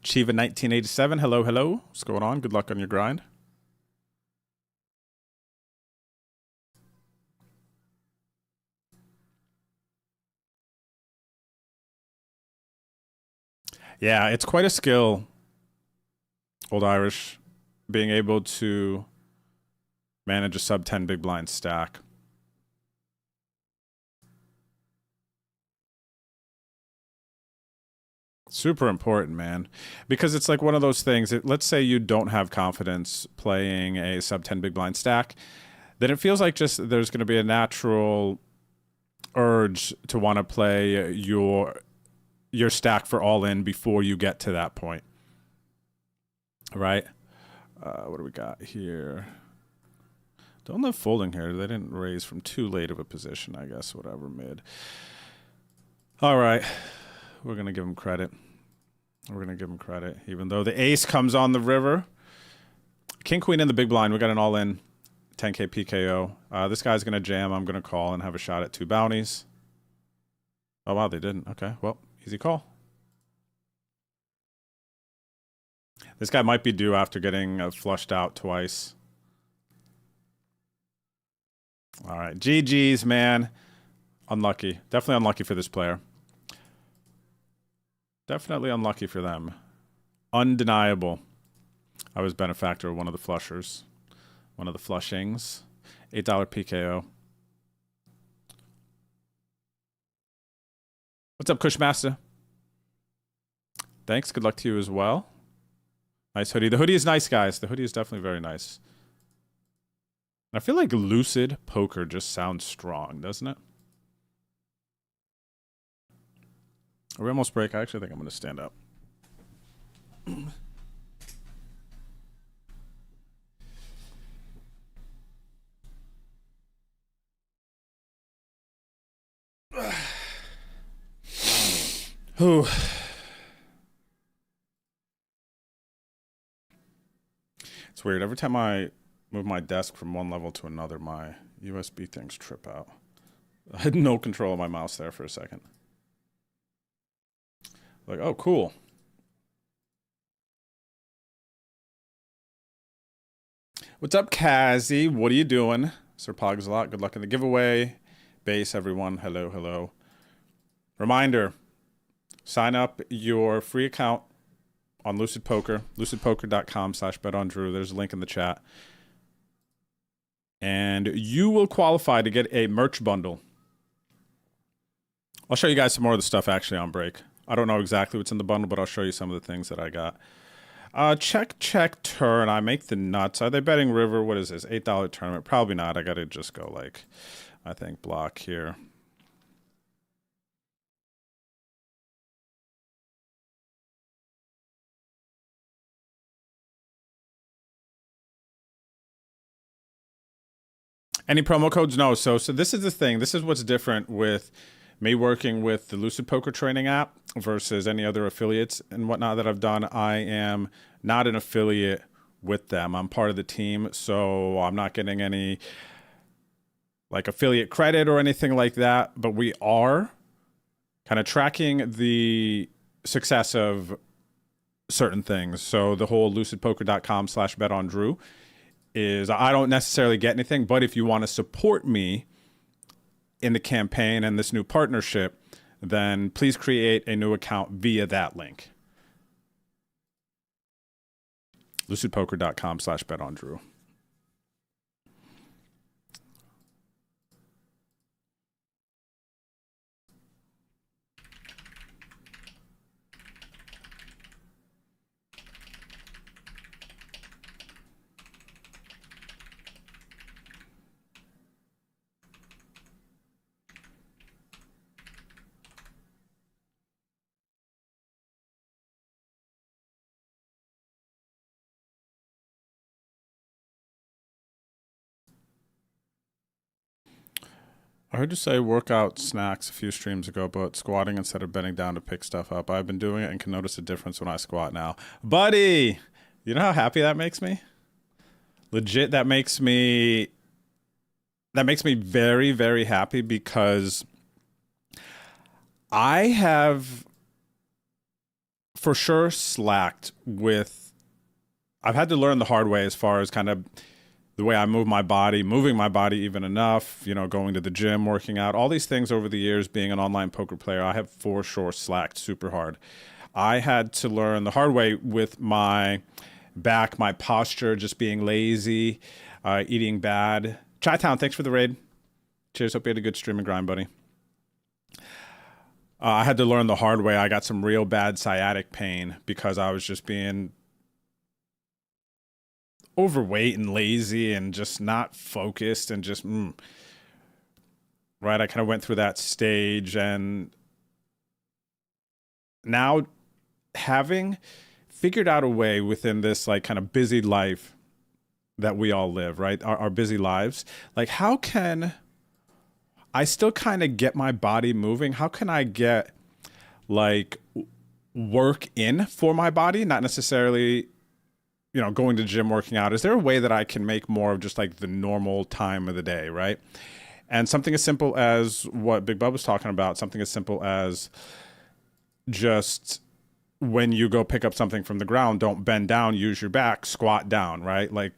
S4: Chiva 1987. Hello, hello. What's going on? Good luck on your grind. Yeah, it's quite a skill, Old Irish, being able to manage a sub 10 big blind stack. Super important, man, because it's like one of those things. Let's say you don't have confidence playing a sub 10 big blind stack, then it feels like just there's going to be a natural urge to want to play your stack for all in before you get to that point, right? What do we got here? Don't love folding here. They didn't raise from too late of a position, I guess. Whatever, mid. All right. We're going to give him credit. We're going to give him credit. Even though the ace comes on the river. King, queen in the big blind. We got an all-in 10K PKO. This guy's going to jam. I'm going to call and have a shot at 2 bounties. Oh, wow, they didn't. Okay, well, easy call. This guy might be due after getting flushed out twice. All right, GG's, man. Unlucky. Definitely unlucky for this player. Definitely unlucky for them. Undeniable. I was benefactor of one of the flushers. One of the flushings. $8 PKO. What's up, Cushmaster? Thanks. Good luck to you as well. Nice hoodie. The hoodie is nice, guys. The hoodie is definitely very nice. I feel like Lucid Poker just sounds strong, doesn't it? Are we almost break? I actually think I'm going to stand up. Ooh. It's weird. Every time I move my desk from one level to another, my USB things trip out. I had no control of my mouse there for a second. Like, oh, cool. What's up, Kazi? What are you doing? Sir Pogslot, good luck in the giveaway. Base, everyone. Hello, hello. Reminder, sign up your free account on Lucid Poker, lucidpoker.com/betondrew. There's a link in the chat. And you will qualify to get a merch bundle. I'll show you guys some more of the stuff actually on break. I don't know exactly what's in the bundle, but I'll show you some of the things that I got. Check, turn. I make the nuts. Are they betting river? What is this? $8 tournament? Probably not. I gotta just go like, I think block here. Any promo codes? No. So this is the thing. This is what's different with me working with the Lucid Poker Training app versus any other affiliates and whatnot that I've done. I am not an affiliate with them. I'm part of the team, so I'm not getting any like affiliate credit or anything like that. But we are kind of tracking the success of certain things. So the whole lucidpoker.com/betondrew is, I don't necessarily get anything, but if you want to support me in the campaign and this new partnership, then please create a new account via that link. lucidpoker.com/betondrew. I heard you say workout snacks a few streams ago, but squatting instead of bending down to pick stuff up. I've been doing it and can notice a difference when I squat now. Buddy, you know how happy that makes me? Legit, that makes me very, very happy, because I have for sure slacked with, I've had to learn the hard way as far as kind of the way I move my body, moving my body even enough, you know, going to the gym, working out, all these things over the years, being an online poker player, I have for sure slacked super hard. I had to learn the hard way with my back, my posture, just being lazy, eating bad. Chi-Town, thanks for the raid. Cheers, hope you had a good stream and grind, buddy. I had to learn the hard way. I got some real bad sciatic pain because I was just being overweight and lazy and just not focused and just right. I kind of went through that stage, and now having figured out a way within this like kind of busy life that we all live, right? Our busy lives, like how can I still kind of get my body moving? How can I get like work in for my body, not necessarily, you know, going to the gym, working out? Is there a way that I can make more of just like the normal time of the day, right? And something as simple as what Big Bub was talking about, something as simple as just when you go pick up something from the ground, don't bend down, use your back, squat down, right? Like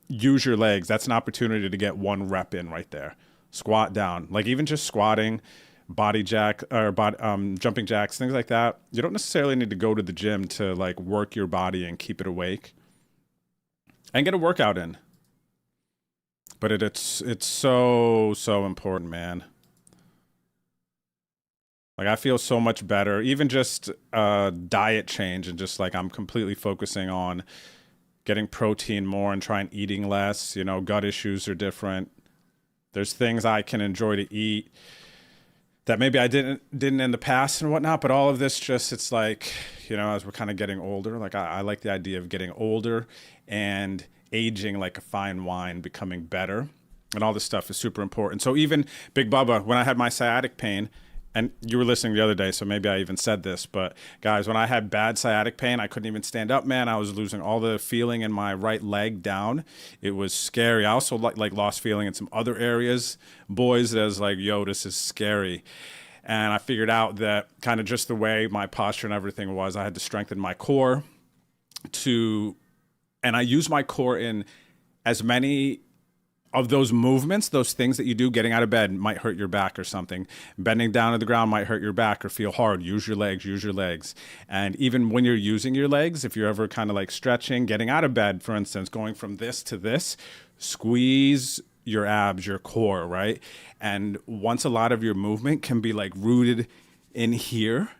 S4: use your legs. That's an opportunity to get one rep in right there. Squat down. Like even just squatting, body jack or jumping jacks, things like that. You don't necessarily need to go to the gym to like work your body and keep it awake and get a workout in. But it's so important, man. Like I feel so much better, even just diet change, and just like I'm completely focusing on getting protein more and trying eating less. You know, gut issues are different. There's things I can enjoy to eat that maybe I didn't in the past and whatnot, but all of this just, it's like, you know, as we're kind of getting older, like I like the idea of getting older and aging like a fine wine, becoming better, and all this stuff is super important. So even Big Bubba, when I had my sciatic pain, and you were listening the other day, so maybe I even said this, but guys, when I had bad sciatic pain, I couldn't even stand up, man. I was losing all the feeling in my right leg down. It was scary. I also like lost feeling in some other areas. Boys, I was like, yo, this is scary. And I figured out that kind of just the way my posture and everything was, I had to strengthen my core and I use my core in as many of those movements, those things that you do. Getting out of bed might hurt your back or something. Bending down to the ground might hurt your back or feel hard. Use your legs. And even when you're using your legs, if you're ever kind of like stretching, getting out of bed, for instance, going from this to this, squeeze your abs, your core, right? And once a lot of your movement can be like rooted in here,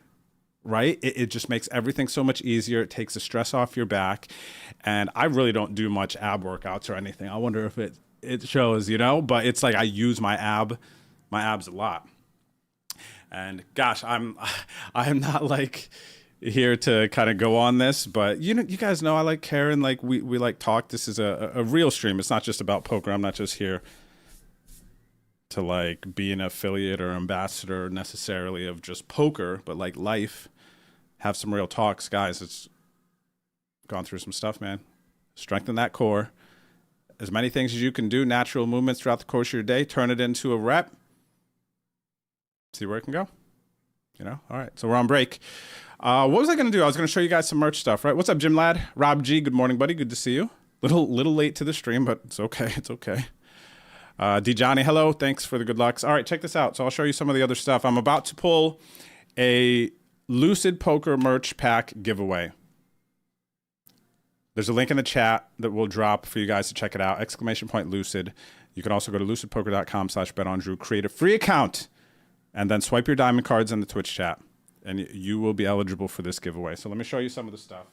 S4: right? It just makes everything so much easier. It takes the stress off your back. And I really don't do much ab workouts or anything. I wonder if it shows, you know, but it's like I use my abs a lot. And gosh, I'm not like here to kind of go on this, but you guys know I like Karen, like we like talk. This is a real stream. It's not just about poker. I'm not just here to like be an affiliate or ambassador necessarily of just poker, but like life, have some real talks. Guys, it's gone through some stuff, man. Strengthen that core. As many things as you can do, natural movements throughout the course of your day, turn it into a rep. See where it can go. You know? All right. So we're on break. What was I going to do? I was going to show you guys some merch stuff, right? What's up, Jim Lad? Rob G, good morning, buddy. Good to see you. Little late to the stream, but it's okay. It's okay. D Johnny, hello. Thanks for the good lucks. All right, check this out. So I'll show you some of the other stuff. I'm about to pull a Lucid Poker merch pack giveaway. There's a link in the chat that will drop for you guys to check it out. !Lucid. You can also go to lucidpoker.com/betondrew, create a free account, and then swipe your diamond cards in the Twitch chat, and you will be eligible for this giveaway. So let me show you some of the stuff.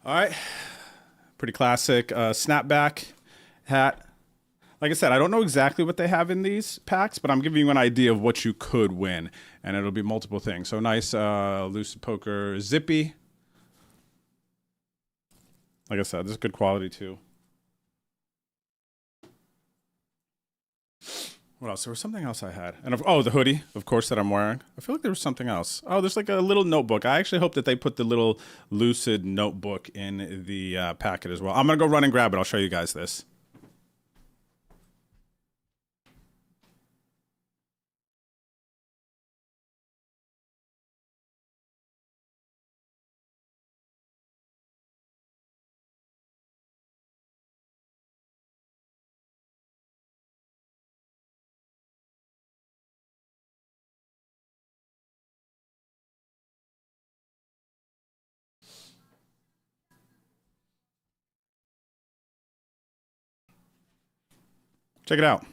S4: All right. Pretty classic snapback hat. Like I said, I don't know exactly what they have in these packs, but I'm giving you an idea of what you could win, and it'll be multiple things. So nice Lucid Poker zippy. Like I said, this is good quality too. What else? There was something else I had. And the hoodie, of course, that I'm wearing. I feel like there was something else. Oh, there's like a little notebook. I actually hope that they put the little Lucid notebook in the packet as well. I'm going to go run and grab it. I'll show you guys this. Check it out.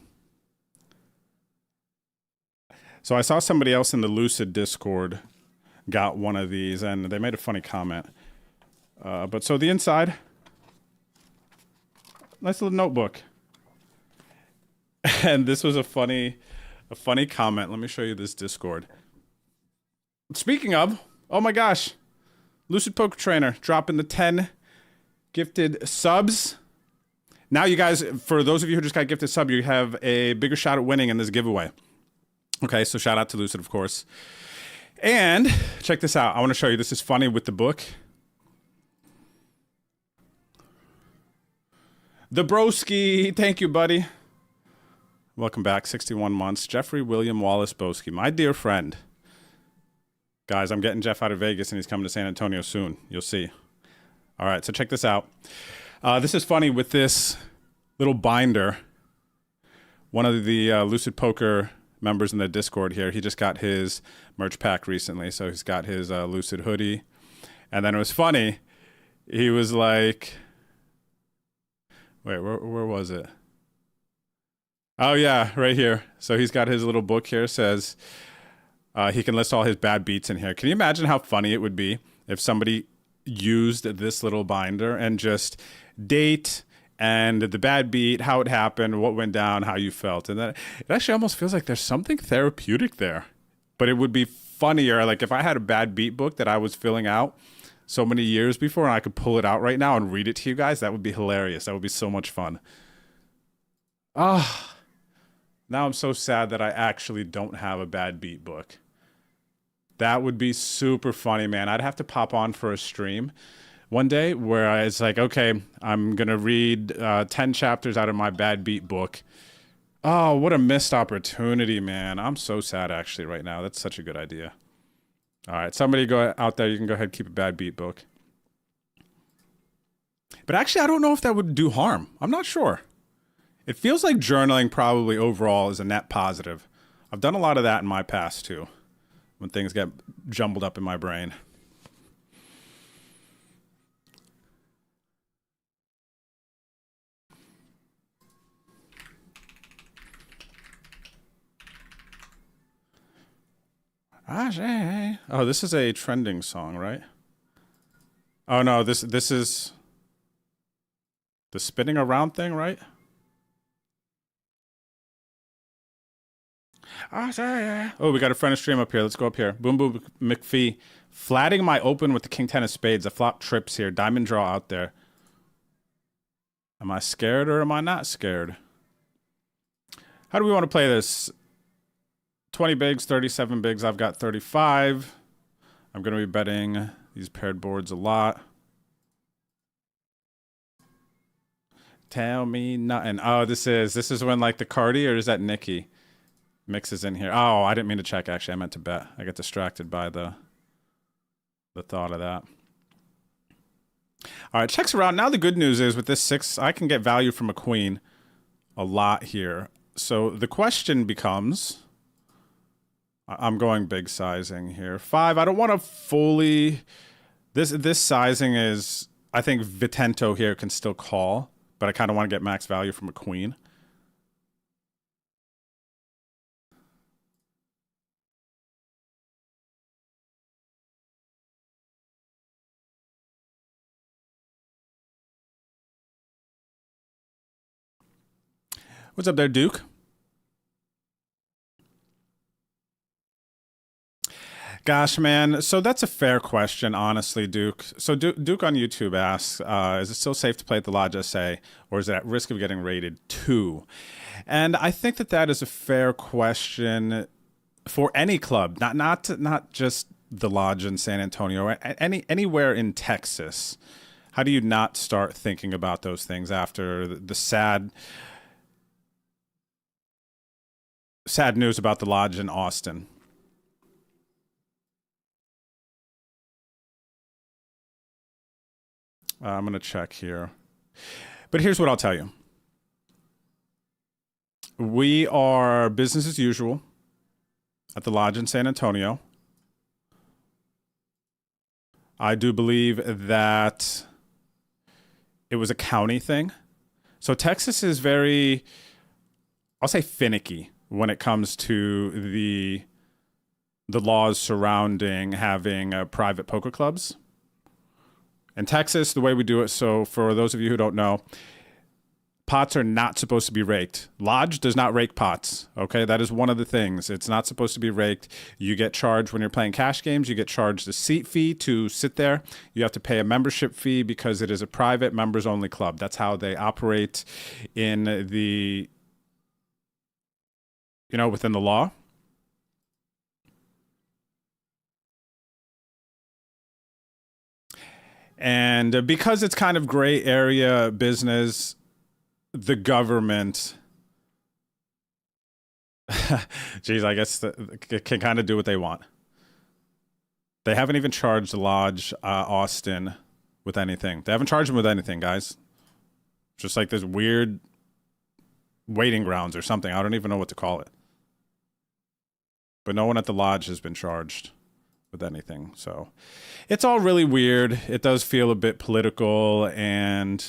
S4: So I saw somebody else in the Lucid Discord got one of these, and they made a funny comment. But so the inside, nice little notebook. And this was a funny comment. Let me show you this Discord. Speaking of, oh my gosh, Lucid Poker Trainer dropping the 10 gifted subs. Now you guys, for those of you who just got gifted sub, you have a bigger shot at winning in this giveaway. Okay, so shout out to Lucid, of course. And check this out. I want to show you. This is funny with the book. The Broski. Thank you, buddy. Welcome back. 61 months. Jeffrey William Wallace Broski. My dear friend. Guys, I'm getting Jeff out of Vegas, and he's coming to San Antonio soon. You'll see. All right, so check this out. This is funny with this little binder. One of the Lucid Poker members in the Discord here, he just got his merch pack recently. So he's got his Lucid hoodie. And then it was funny. He was like, wait, where was it? Oh, yeah, right here. So he's got his little book here. Says he can list all his bad beats in here. Can you imagine how funny it would be if somebody used this little binder and just date and the bad beat, how it happened, what went down, how you felt. And then it actually almost feels like there's something therapeutic there. But it would be funnier, like if I had a bad beat book that I was filling out so many years before and I could pull it out right now and read it to you guys, that would be hilarious. That would be so much fun. Now I'm so sad that I actually don't have a bad beat book. That would be super funny, man. I'd have to pop on for a stream one day where it's like, okay, I'm going to read 10 chapters out of my bad beat book. Oh, what a missed opportunity, man. I'm so sad actually right now. That's such a good idea. All right, somebody go out there. You can go ahead and keep a bad beat book. But actually, I don't know if that would do harm. I'm not sure. It feels like journaling probably overall is a net positive. I've done a lot of that in my past too, when things get jumbled up in my brain. Oh, this is a trending song, right? Oh no, this is the spinning around thing, right? Oh, we got a friend of stream up here. Let's go up here. Boom Boom McPhee. Flatting my open with the king 10 of spades. A flop trips here. Diamond draw out there. Am I scared or am I not scared? How do we want to play this? 20 bigs, 37 bigs. I've got 35. I'm going to be betting these paired boards a lot. Tell me nothing. Oh, this is when like the Cardi, or is that Nikki mixes in here? Oh, I didn't mean to check. Actually, I meant to bet. I got distracted by the thought of that. All right, checks around. Now the good news is with this 6, I can get value from a queen a lot here. So the question becomes, I'm going big sizing here. 5, I don't want to fully, this sizing is, I think Vitento here can still call, but I kind of want to get max value from a queen. What's up there, Duke? Gosh, man. So that's a fair question, honestly, Duke. So Duke on YouTube asks, is it still safe to play at the Lodge SA, or is it at risk of getting rated 2? And I think that is a fair question for any club, not just the Lodge in San Antonio, or anywhere in Texas. How do you not start thinking about those things after the sad news about the Lodge in Austin? I'm going to check here. But here's what I'll tell you. We are business as usual at the Lodge in San Antonio. I do believe that it was a county thing. So Texas is very, I'll say, finicky when it comes to the laws surrounding having private poker clubs. In Texas, the way we do it, so for those of you who don't know, pots are not supposed to be raked. Lodge does not rake pots, okay? That is one of the things. It's not supposed to be raked. You get charged when you're playing cash games. You get charged a seat fee to sit there. You have to pay a membership fee because it is a private members-only club. That's how they operate in the, within the law. And because it's kind of gray area business, the government, geez, I guess can kind of do what they want. They haven't even charged Lodge Austin with anything. They haven't charged them with anything, guys. Just like this weird waiting grounds or something. I don't even know what to call it. But no one at the Lodge has been charged with anything. So it's all really weird. It does feel a bit political, and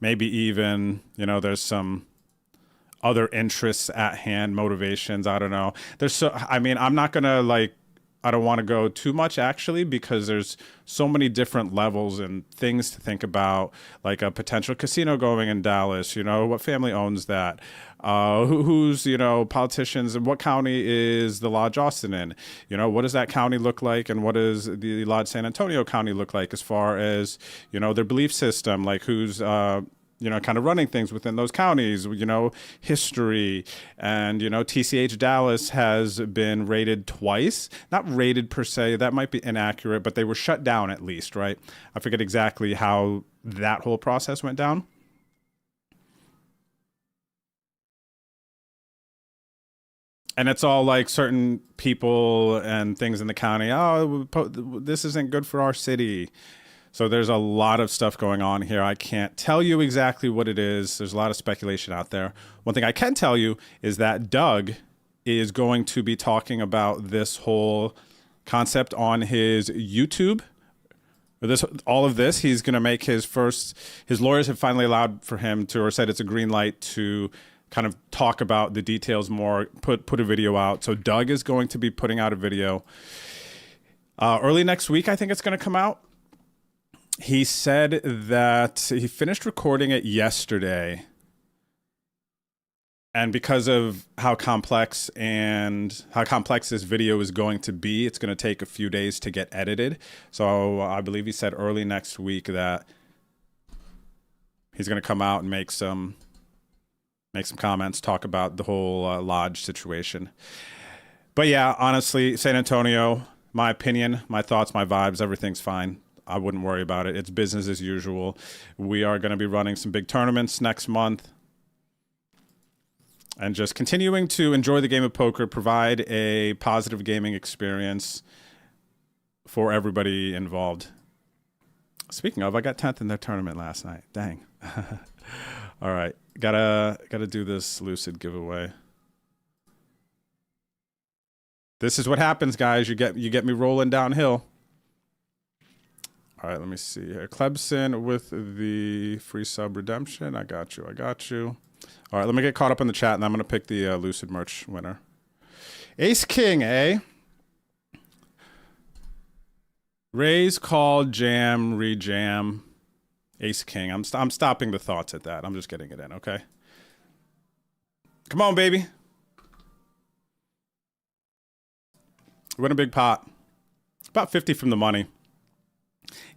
S4: maybe even, there's some other interests at hand, motivations. I don't know. I'm not going to I don't want to go too much actually, because there's so many different levels and things to think about, like a potential casino going in Dallas, what family owns that? Who's, politicians, and what county is the Lodge Austin in? What does that county look like, and what does the Lodge San Antonio County look like as far as, their belief system, like who's, kind of running things within those counties, history. And, TCH Dallas has been rated twice. Not rated per se, that might be inaccurate, but they were shut down at least, right? I forget exactly how that whole process went down. And it's all like certain people and things in the county, this isn't good for our city. So there's a lot of stuff going on here. I can't tell you exactly what it is. There's a lot of speculation out there. One thing I can tell you is that Doug is going to be talking about this whole concept on his YouTube. All of this, he's going to make his lawyers have finally allowed for him to, or said it's a green light to kind of talk about the details more, put a video out. So Doug is going to be putting out a video early next week. I think it's going to come out. He said that he finished recording it yesterday. And because of how complex this video is going to be, it's going to take a few days to get edited. So I believe he said early next week that he's going to come out and make some comments, talk about the whole lodge situation. But yeah, honestly, San Antonio, my opinion, my thoughts, my vibes, everything's fine. I wouldn't worry about it. It's business as usual. We are going to be running some big tournaments next month. And just continuing to enjoy the game of poker, provide a positive gaming experience for everybody involved. Speaking of, I got 10th in their tournament last night. Dang. All right. Gotta do this Lucid giveaway. This is what happens, guys. You get me rolling downhill. All right, let me see here. Clebson with the free sub redemption. I got you. All right, let me get caught up in the chat, and I'm going to pick the Lucid merch winner. Ace King, eh? Raise, call, jam, rejam. Ace King. I'm stopping the thoughts at that. I'm just getting it in, okay? Come on, baby. Win a big pot. About 50 from the money.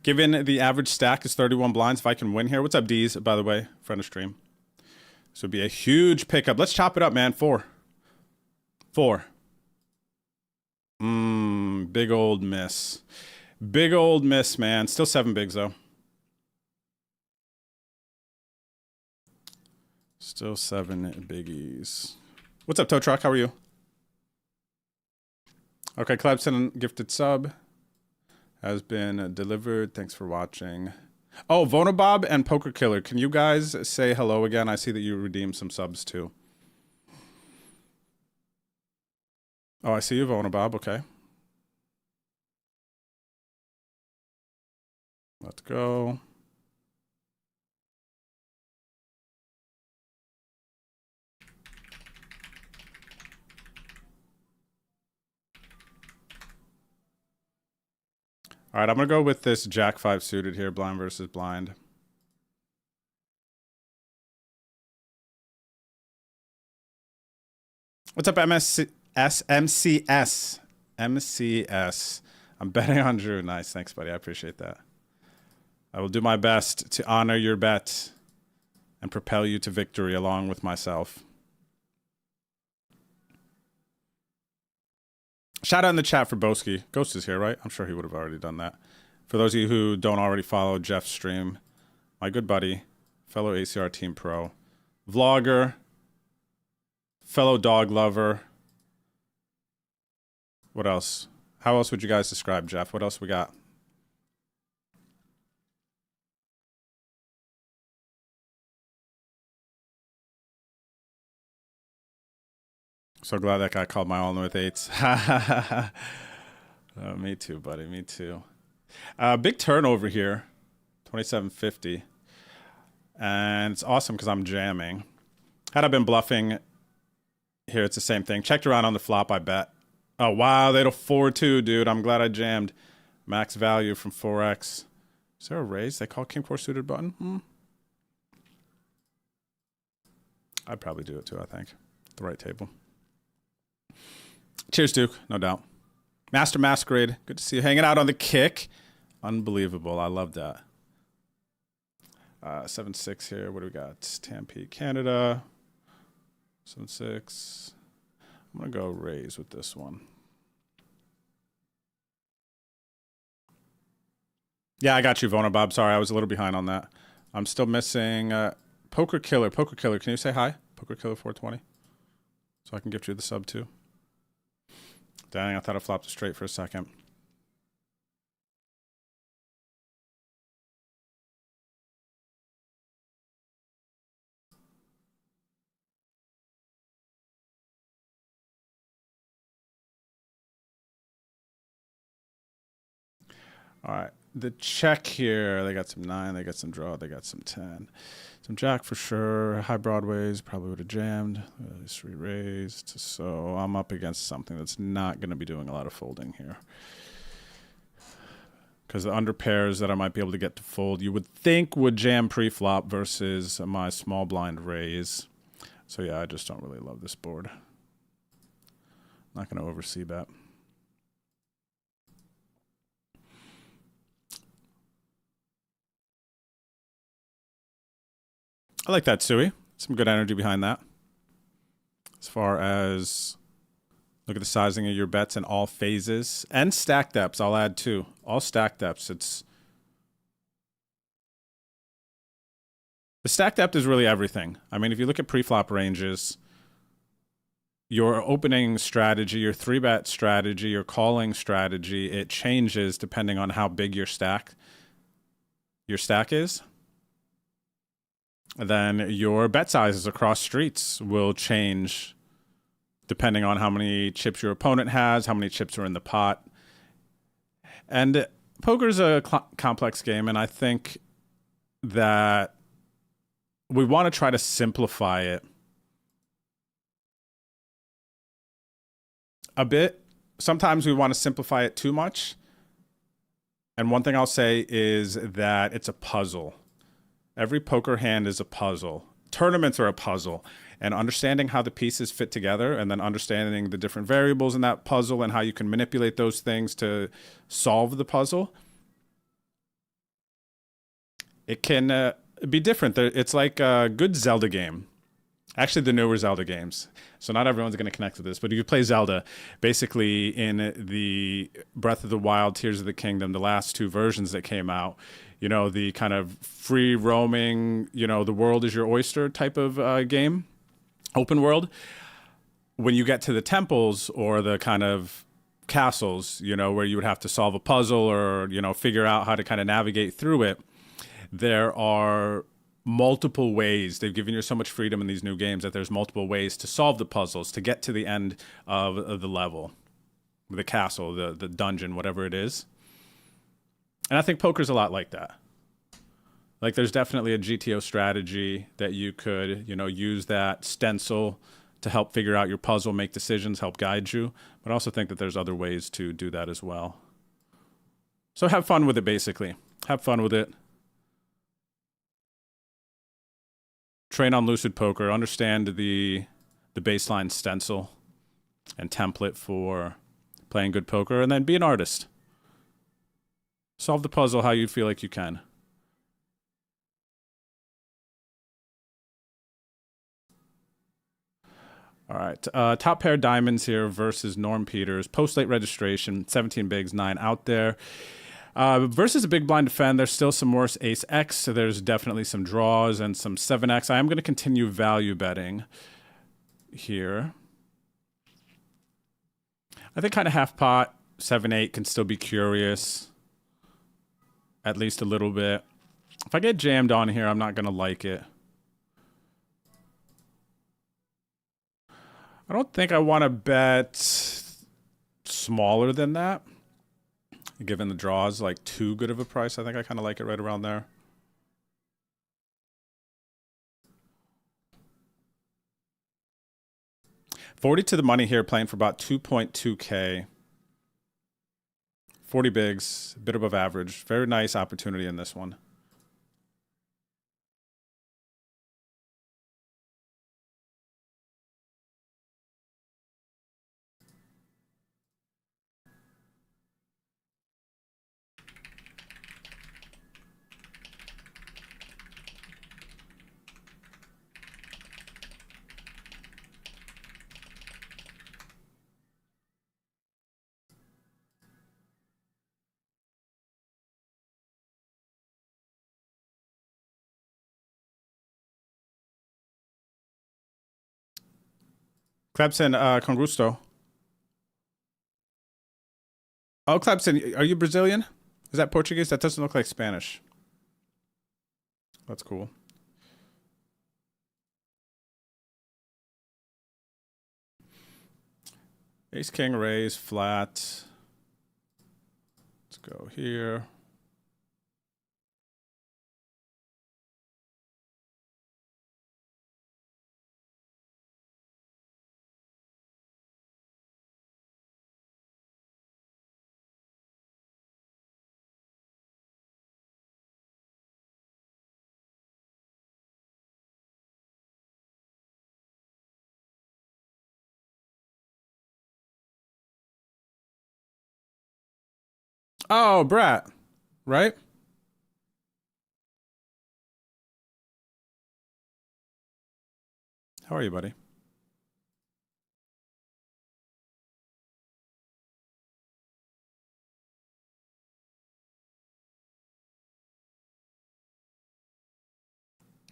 S4: Given the average stack is 31 blinds, if I can win here. What's up, D's, by the way? Friend of stream. This would be a huge pickup. Let's chop it up, man. 4. Big old miss. Big old miss, man. Still 7 bigs, though. Still 7 biggies. What's up, Tow Truck? How are you? Okay, Clebson gifted sub has been delivered. Thanks for watching. Oh, Vonabob and Poker Killer, can you guys say hello again? I see that you redeemed some subs too. Oh, I see you, Vonabob. Okay. Let's go. All right, I'm going to go with this Jack 5 suited here, blind versus blind. What's up, MCS? MCS. I'm betting on Drew. Nice. Thanks, buddy. I appreciate that. I will do my best to honor your bet and propel you to victory along with myself. Shout out in the chat for Boski. Ghost is here, right? I'm sure he would have already done that. For those of you who don't already follow Jeff's stream, my good buddy, fellow ACR Team Pro, vlogger, fellow dog lover. What else? How else would you guys describe Jeff? What else we got? So glad that guy called my all-in with 8s. Me too, buddy. Me too. Big turnover here. 2750. And it's awesome because I'm jamming. Had I been bluffing here, it's the same thing. Checked around on the flop, I bet. Oh, wow. They had a 4-2, dude. I'm glad I jammed. Max value from 4x. Is there a raise? They call King 4 suited button? I'd probably do it too, I think. The right table. Cheers, Duke. No doubt. Master Masquerade. Good to see you hanging out on the kick. Unbelievable. I love that. 7-6 here. What do we got? Stampede Canada. 7-6. I'm going to go raise with this one. Yeah, I got you, Vona Bob. Sorry, I was a little behind on that. I'm still missing Poker Killer. Poker Killer, can you say hi? Poker Killer 420. So I can gift you the sub too. Dang, I thought I flopped it straight for a second. All right, the check here. They got some 9, they got some draw, they got some 10. Some jack for sure. High broadways probably would have jammed. Just re-raised. So I'm up against something that's not going to be doing a lot of folding here. Because the under pairs that I might be able to get to fold, you would think would jam pre-flop versus my small blind raise. So yeah, I just don't really love this board. Not going to oversee bet. I like that, Sui. Some good energy behind that. As far as look at the sizing of your bets in all phases and stack depths. I'll add too. All stack depths. The stack depth is really everything. I mean, if you look at pre-flop ranges, your opening strategy, your 3-bet strategy, your calling strategy, it changes depending on how big your stack is. Then your bet sizes across streets will change depending on how many chips your opponent has, how many chips are in the pot. And poker is a complex game, and I think that we want to try to simplify it a bit. Sometimes we want to simplify it too much. And one thing I'll say is that it's a puzzle. Every poker hand is a puzzle. Tournaments are a puzzle. And understanding how the pieces fit together and then understanding the different variables in that puzzle and how you can manipulate those things to solve the puzzle, it can be different. It's like a good Zelda game. Actually, the newer Zelda games. So not everyone's going to connect to this, but if you play Zelda, basically in the Breath of the Wild, Tears of the Kingdom, the last 2 versions that came out, you know, the kind of free roaming, you know, the world is your oyster type of game, open world. When you get to the temples or the kind of castles, you know, where you would have to solve a puzzle or, you know, figure out how to kind of navigate through it, there are multiple ways. They've given you so much freedom in these new games that there's multiple ways to solve the puzzles, to get to the end of the level, the castle, the dungeon, whatever it is. And I think poker's a lot like that. Like there's definitely a GTO strategy that you could, you know, use that stencil to help figure out your puzzle, make decisions, help guide you. But I also think that there's other ways to do that as well. So have fun with it, basically. Have fun with it. Train on Lucid Poker. Understand the baseline stencil and template for playing good poker. And then be an artist. Solve the puzzle how you feel like you can. All right. Top pair diamonds here versus Norm Peters. Post-late registration, 17 bigs, 9 out there. Versus a big blind defend, there's still some worse ace X, so there's definitely some draws and some 7X. I am going to continue value betting here. I think kind of half pot, 7-8 can still be curious. At least a little bit. If I get jammed on here, I'm not going to like it. I don't think I want to bet smaller than that. Given the draw is like too good of a price, I think I kind of like it right around there. $40 to the money here, playing for about 2.2K. 40 bigs, a bit above average. Very nice opportunity in this one. Clebson, con gusto. Oh, Clebson, are you Brazilian? Is that Portuguese? That doesn't look like Spanish. That's cool. Ace, king, raise, flat. Let's go here. Oh, Brat, right? How are you, buddy?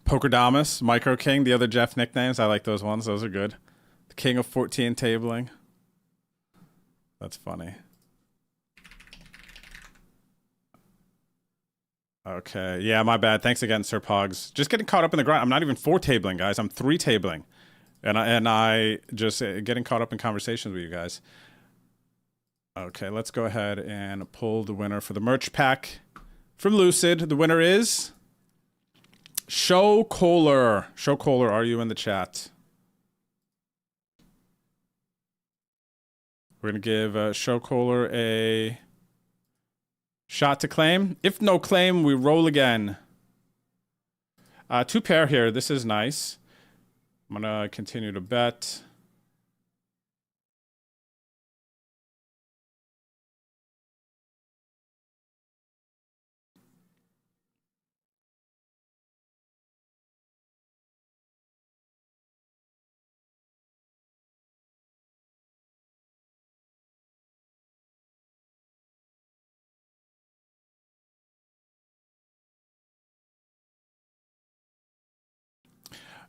S4: Pokerdamus, Micro King, the other Jeff nicknames. I like those ones. Those are good. The King of 14 tabling. That's funny. Okay. Yeah, my bad. Thanks again, Sir Pogs. Just getting caught up in the grind. I'm not even 4 tabling, guys. I'm 3 tabling. And I just getting caught up in conversations with you guys. Okay, let's go ahead and pull the winner for the merch pack from Lucid. The winner is Show Kohler. Show Kohler, are you in the chat? We're going to give Show Kohler a shot to claim. If no claim, we roll again. 2 pair here. This is nice. I'm going to continue to bet.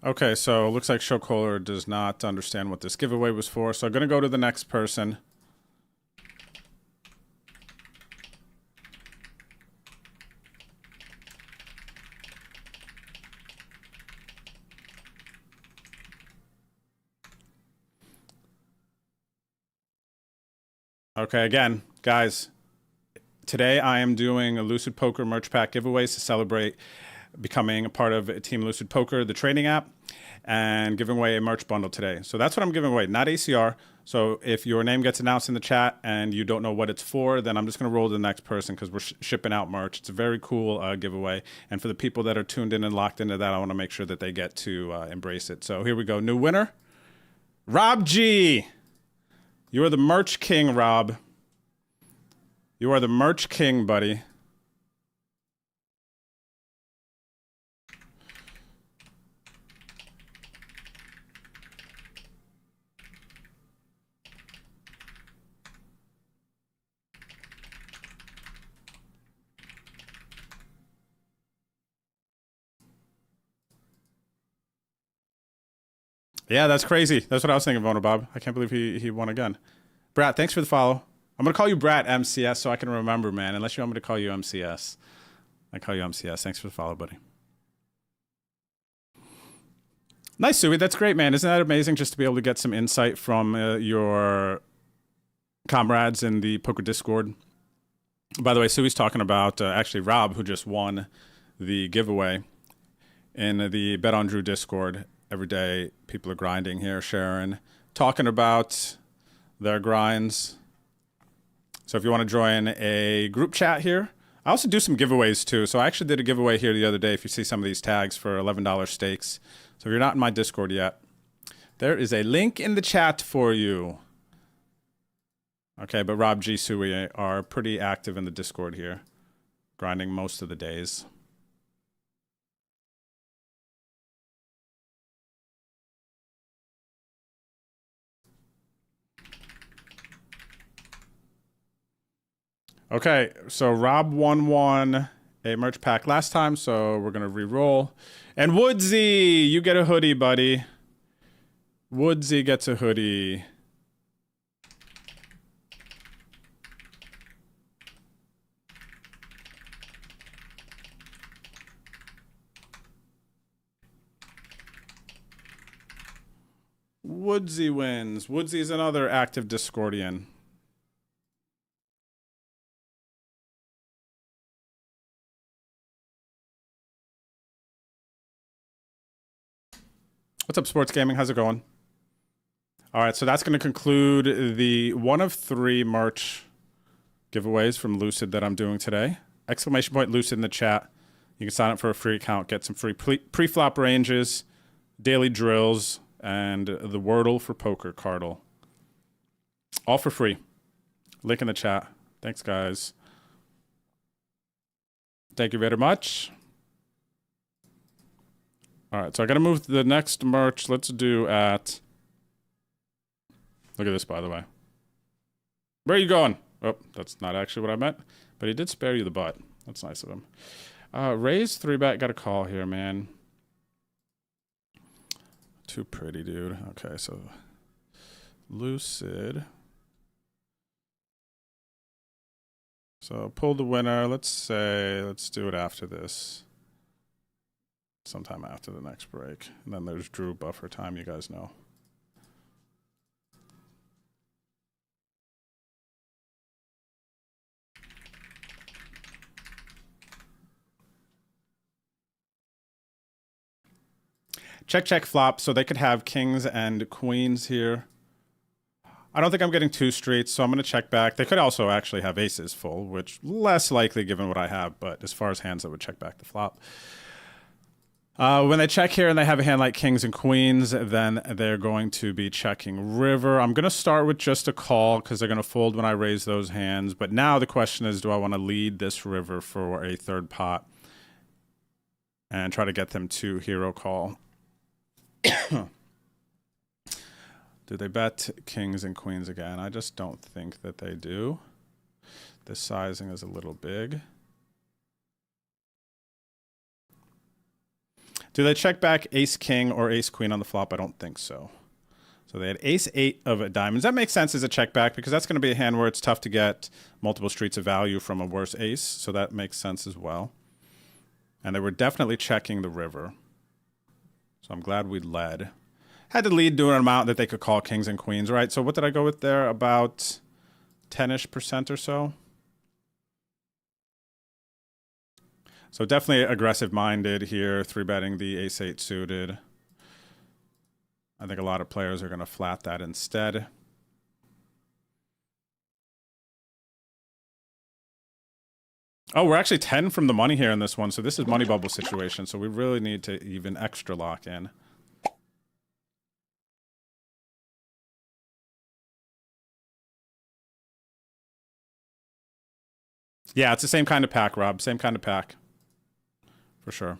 S4: Okay, so looks like Show Kohler does not understand what this giveaway was for. So I'm going to go to the next person. Okay, again, guys, today I am doing a Lucid Poker merch pack giveaways to celebrate becoming a part of Team Lucid Poker, the trading app, and giving away a merch bundle today. So that's what I'm giving away, not ACR. So if your name gets announced in the chat and you don't know what it's for, then I'm just going to roll to the next person because we're shipping out merch. It's a very cool giveaway. And for the people that are tuned in and locked into that, I want to make sure that they get to embrace it. So here we go. New winner, Rob G. You are the merch king, Rob. You are the merch king, buddy. Yeah, that's crazy. That's what I was thinking, Vona Bob. I can't believe he won again. Brat, thanks for the follow. I'm going to call you Brat MCS so I can remember, man. Unless you want me to call you MCS. I call you MCS. Thanks for the follow, buddy. Nice, Sui. That's great, man. Isn't that amazing just to be able to get some insight from your comrades in the Poker Discord? By the way, Sui's talking about actually Rob, who just won the giveaway in the Bet on Drew Discord. Every day, people are grinding here, sharing, talking about their grinds. So if you want to join a group chat here, I also do some giveaways too. So I actually did a giveaway here the other day. If you see some of these tags for $11 stakes. So if you're not in my Discord yet, there is a link in the chat for you. Okay, but Rob G. Sui are pretty active in the Discord here, grinding most of the days. Okay, so Rob won a merch pack last time, so we're going to re-roll. And Woodsy, you get a hoodie, buddy. Woodsy gets a hoodie. Woodsy wins. Woodsy's another active Discordian. What's up, Sports Gaming? How's it going? All right, so that's going to conclude the 1 of 3 merch giveaways from Lucid that I'm doing today. Exclamation point Lucid in the chat. You can sign up for a free account, get some free pre-flop ranges, daily drills, and the Wordle for poker cardle. All for free. Link in the chat. Thanks, guys. Thank you very much. All right, so I got to move the next merch. Let's do at... Look at this, by the way. Where are you going? Oh, that's not actually what I meant. But he did spare you the butt. That's nice of him. Raise 3-bet. Got a call here, man. Too pretty, dude. Okay, so... Lucid. So pull the winner. Let's do it after this. Sometime after the next break. And then there's Drew buffer time, you guys know. Check, check, flop. So they could have kings and queens here. I don't think I'm getting 2 streets, so I'm going to check back. They could also actually have aces full, which less likely given what I have, but as far as hands that would check back the flop. When they check here and they have a hand like kings and queens, then they're going to be checking river. I'm going to start with just a call because they're going to fold when I raise those hands. But now the question is, do I want to lead this river for a 3rd pot and try to get them to hero call? Do they bet kings and queens again? I just don't think that they do. The sizing is a little big. Do they check back ace king or ace queen on the flop? I don't think so. So they had ace 8 of diamonds. That makes sense as a check back because that's going to be a hand where it's tough to get multiple streets of value from a worse ace. So that makes sense as well. And they were definitely checking the river. So I'm glad we led. Had to lead to an amount that they could call kings and queens, right? So what did I go with there? About 10-ish% or so. So definitely aggressive-minded here, 3-betting the ace-8 suited. I think a lot of players are going to flat that instead. Oh, we're actually 10 from the money here in this one, so this is money bubble situation, so we really need to even extra lock in. Yeah, it's the same kind of pack, Rob. Same kind of pack. For sure.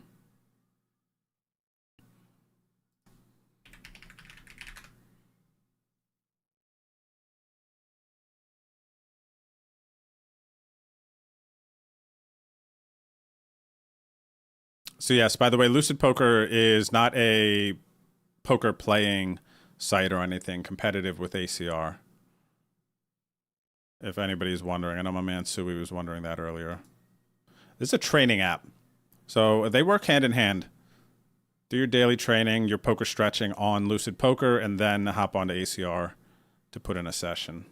S4: So yes, by the way, Lucid Poker is not a poker playing site or anything competitive with ACR. If anybody's wondering, I know my man Sui was wondering that earlier. This is a training app. So they work hand in hand. Do your daily training, your poker stretching on Lucid Poker, and then hop onto ACR to put in a session.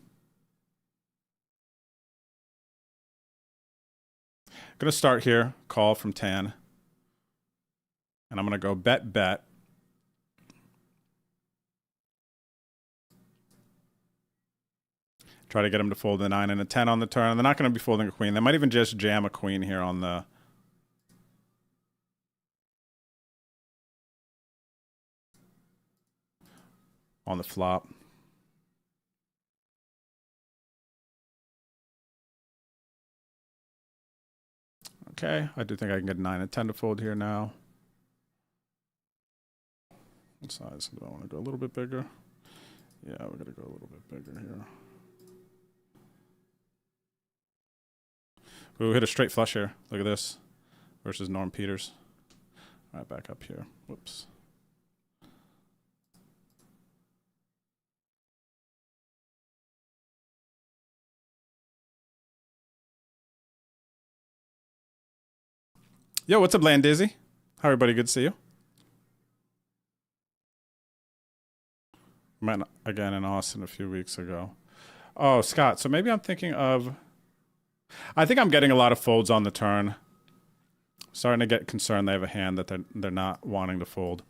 S4: I'm going to start here, call from Tan. And I'm going to go bet, bet. Try to get them to fold a 9 and a 10 on the turn. They're not going to be folding a queen. They might even just jam a queen here on the... flop. Okay, I do think I can get 9 and 10 to fold here now. What size? Do I want to go a little bit bigger? Yeah, we're going to go a little bit bigger here. Ooh, hit a straight flush here. Look at this. Versus Norm Peters. All right, back up here. Whoops. Yo, what's up, Land Dizzy? How everybody? Good to see you. Met again in Austin a few weeks ago. Oh, Scott. So maybe I'm thinking of... I think I'm getting a lot of folds on the turn. Starting to get concerned they have a hand that they're not wanting to fold.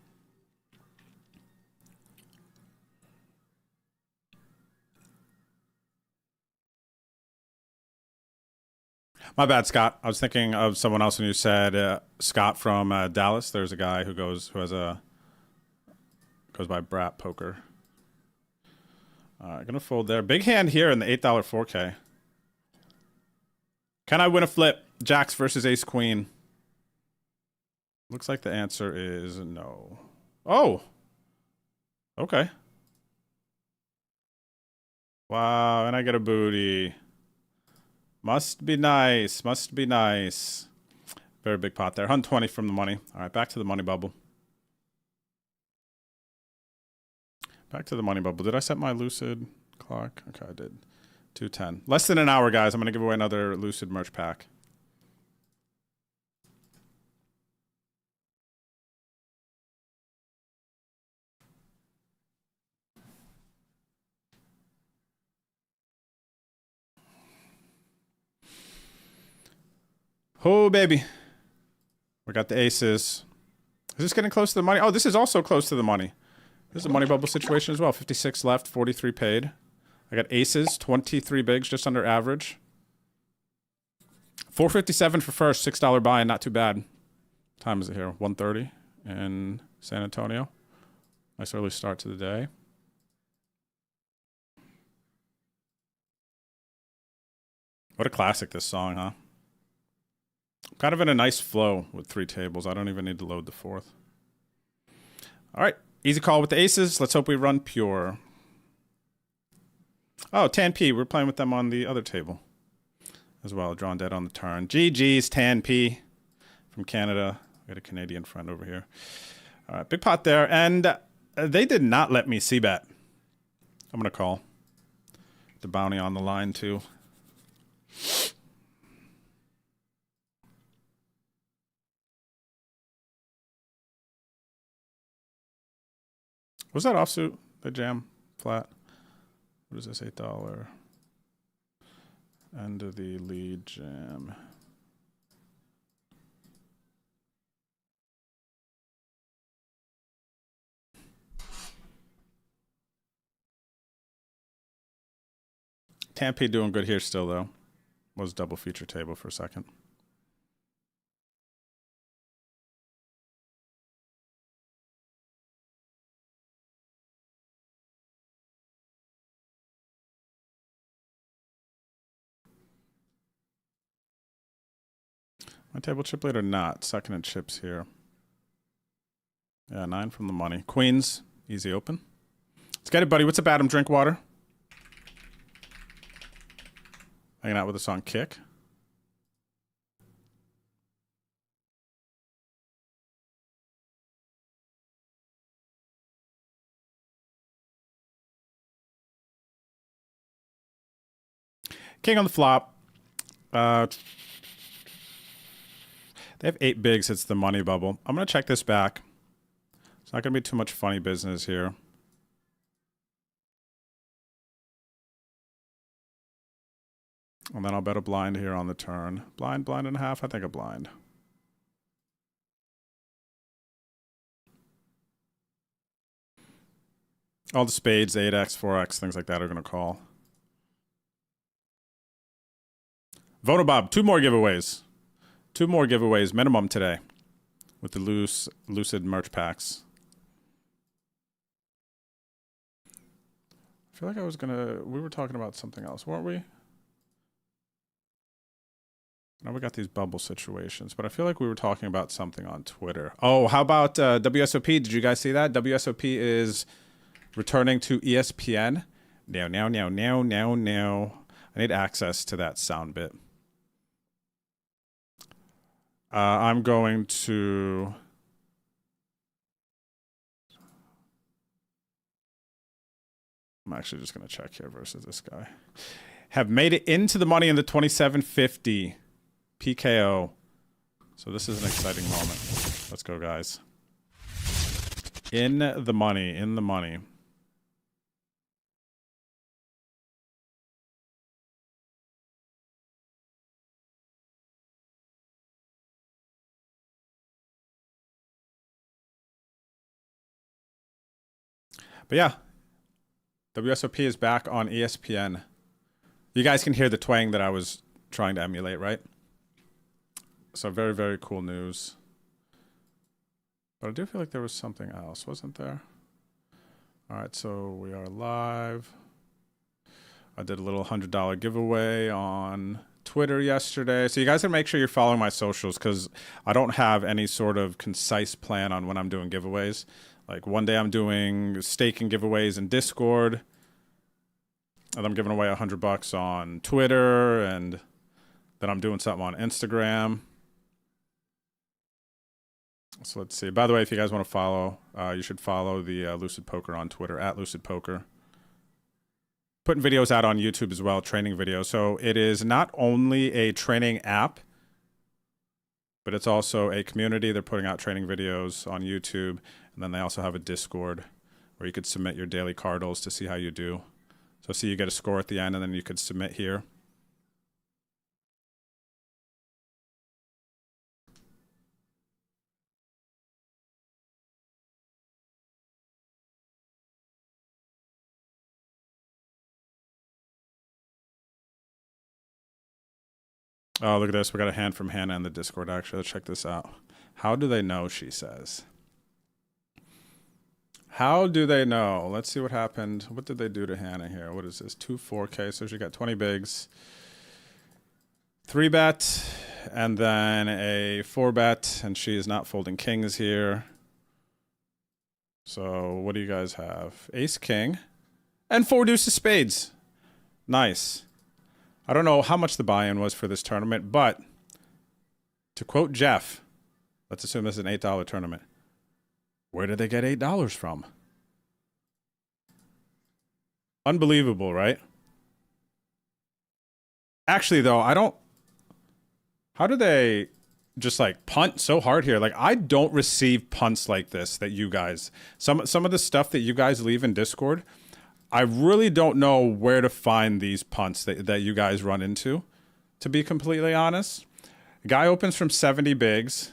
S4: My bad, Scott. I was thinking of someone else when you said Scott from Dallas. There's a guy who goes by Brat Poker. Gonna fold there. Big hand here in the $8 4K. Can I win a flip? Jacks versus Ace Queen. Looks like the answer is no. Oh. Okay. Wow, and I get a booty. Must be nice. Must be nice. Very big pot there. 120 from the money. All right, back to the money bubble. Back to the money bubble. Did I set my Lucid clock? Okay, I did. 2:10. Less than an hour, guys. I'm going to give away another Lucid merch pack. Oh, baby. We got the aces. Is this getting close to the money? Oh, this is also close to the money. This is a money bubble situation as well. 56 left, 43 paid. I got aces, 23 bigs, just under average. 457 for first, $6 buy, not too bad. Time is it here? 1:30 in San Antonio. Nice early start to the day. What a classic, this song, huh? Kind of in a nice flow with 3 tables. I don't even need to load the 4th. All right, easy call with the aces. Let's hope we run pure. Oh, Tan P. We're playing with them on the other table as well. Drawn dead on the turn. GG's, Tan P from Canada. We got a Canadian friend over here. All right, big pot there. And they did not let me c-bet. I'm going to call. The bounty on the line, too. Was that offsuit? The jam flat? What is this? $8. End of the lead jam. Tampa doing good here still, though. Was double feature table for a second. My table chip lead or not. Second in chips here. Yeah, 9 from the money. Queens, easy open. Let's get it, buddy. What's up, Adam? Drink water. Hanging out with us on Kick. King on the flop. They have 8 bigs. It's the money bubble. I'm going to check this back. It's not going to be too much funny business here. And then I'll bet a blind here on the turn. Blind, blind and a half. I think a blind. All the spades, 8x, 4x, things like that are going to call. Votobob, 2 more giveaways. 2 more giveaways minimum today with the Lucid merch packs. I feel like I was gonna. We were talking about something else, weren't we? Now we got these bubble situations, but I feel like we were talking about something on Twitter. Oh, how about WSOP? Did you guys see that? WSOP is returning to ESPN. Now. I need access to that sound bit. I'm going to... I'm actually just going to check here versus this guy. Have made it into the money in the 2750 PKO. So this is an exciting moment. Let's go, guys. In the money, in the money. But yeah, WSOP is back on ESPN. You guys can hear the twang that I was trying to emulate, right? So very, very cool news. But I do feel like there was something else, wasn't there? All right, so we are live. I did a little $100 giveaway on Twitter yesterday. So you guys gotta make sure you're following my socials because I don't have any sort of concise plan on when I'm doing giveaways. Like one day I'm doing staking giveaways in Discord, and I'm giving away $100 on Twitter, and then I'm doing something on Instagram. So let's see. By the way, if you guys want to follow, you should follow the Lucid Poker on Twitter, at Lucid Poker. Putting videos out on YouTube as well, training videos. So it is not only a training app, but it's also a community. They're putting out training videos on YouTube. And then they also have a Discord where you could submit your daily cardles to see how you do. So see, you get a score at the end, and then you could submit here. Oh, look at this. We got a hand from Hannah in the Discord, actually. Let's check this out. How do they know, she says. How do they know? Let's see what happened. What did they do to Hannah here? What is this? 2-4K. So she got 20 bigs. 3-bet. And then a 4-bet. And she is not folding kings here. So what do you guys have? Ace, king. And 4 deuces spades. Nice. I don't know how much the buy-in was for this tournament, but to quote Jeff, let's assume this is an $8 tournament. Where did they get $8 from? Unbelievable, right? Actually, though, I don't... How do they just, like, punt so hard here? Like, I don't receive punts like this that you guys... Some of the stuff that you guys leave in Discord, I really don't know where to find these punts that you guys run into, to be completely honest. Guy opens from 70 bigs.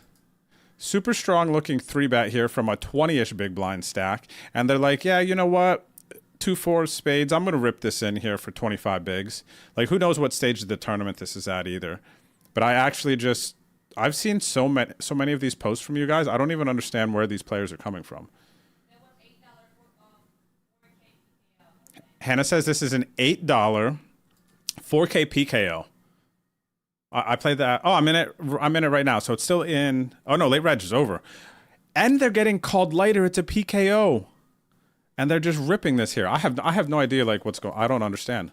S4: Super strong looking 3-bet here from a 20-ish big blind stack. And they're like, yeah, you know what? 2-4 spades. I'm going to rip this in here for 25 bigs. Like, who knows what stage of the tournament this is at either. But I actually just... I've seen so many of these posts from you guys. I don't even understand where these players are coming from. Hannah says this is an $8 4K PKO. I played that. Oh, I'm in it right now. So it's still in. Oh no, late reg is over. And they're getting called lighter. It's a PKO. And they're just ripping this here. I have no idea like what's going. I don't understand.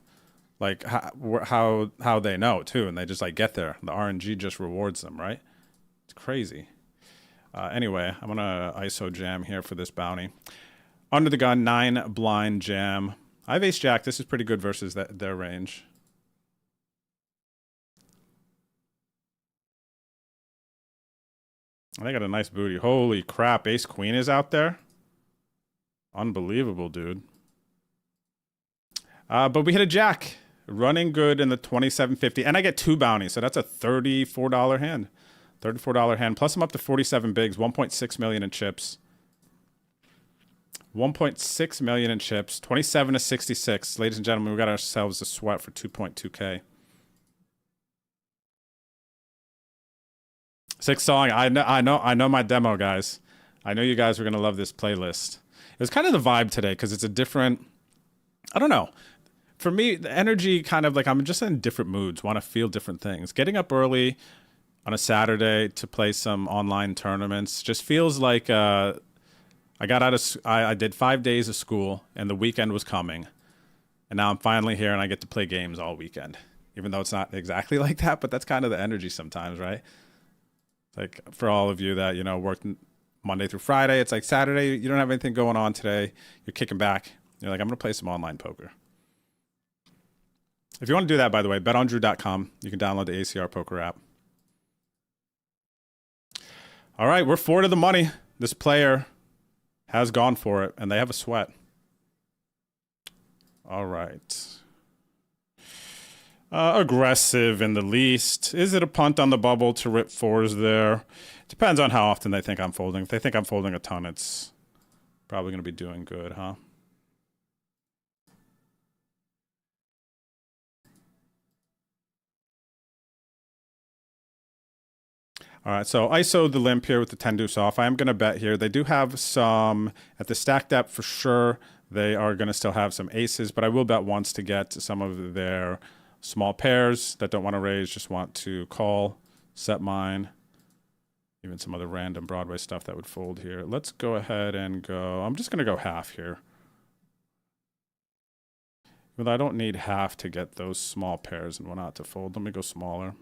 S4: Like how they know too, and they just like get there. The RNG just rewards them, right? It's crazy. Anyway, I'm gonna ISO jam here for this bounty. Under the gun, 9 blind jam. I have ace jack. This is pretty good versus their range. They got a nice booty. Holy crap, ace queen is out there. Unbelievable, dude. But we hit a jack. Running good in the 27.50. And I get 2 bounties, so that's a $34 hand. $34 hand. Plus I'm up to 47 bigs. 1.6 million in chips. 1.6 million in chips. 27 to 66. Ladies and gentlemen, we got ourselves a sweat for 2.2K. 6 song. I know my demo, guys. I know you guys are gonna love this playlist. It was kind of the vibe today because it's a different. I don't know. For me, the energy kind of like I'm just in different moods. Want to feel different things. Getting up early on a Saturday to play some online tournaments just feels like I got out of. I did 5 days of school and the weekend was coming, and now I'm finally here and I get to play games all weekend. Even though it's not exactly like that, but that's kind of the energy sometimes, right? Like for all of you that, you know, worked Monday through Friday, it's like Saturday, you don't have anything going on today. You're kicking back. You're like, I'm going to play some online poker. If you want to do that, by the way, betondrew.com. You can download the ACR poker app. All right, we're 4 to the money. This player has gone for it, and they have a sweat. All right. Aggressive in the least. Is it a punt on the bubble to rip 4s there? Depends on how often they think I'm folding. If they think I'm folding a ton, it's probably going to be doing good, huh? All right, so ISO the limp here with the 10 deuce off. I am going to bet here. They do have some at the stack depth for sure. They are going to still have some aces, but I will bet once to get some of their small pairs that don't want to raise, just want to call, set mine. Even some other random Broadway stuff that would fold here. Let's go ahead and go. I'm just going to go half here. But I don't need half to get those small pairs and whatnot to fold. Let me go smaller.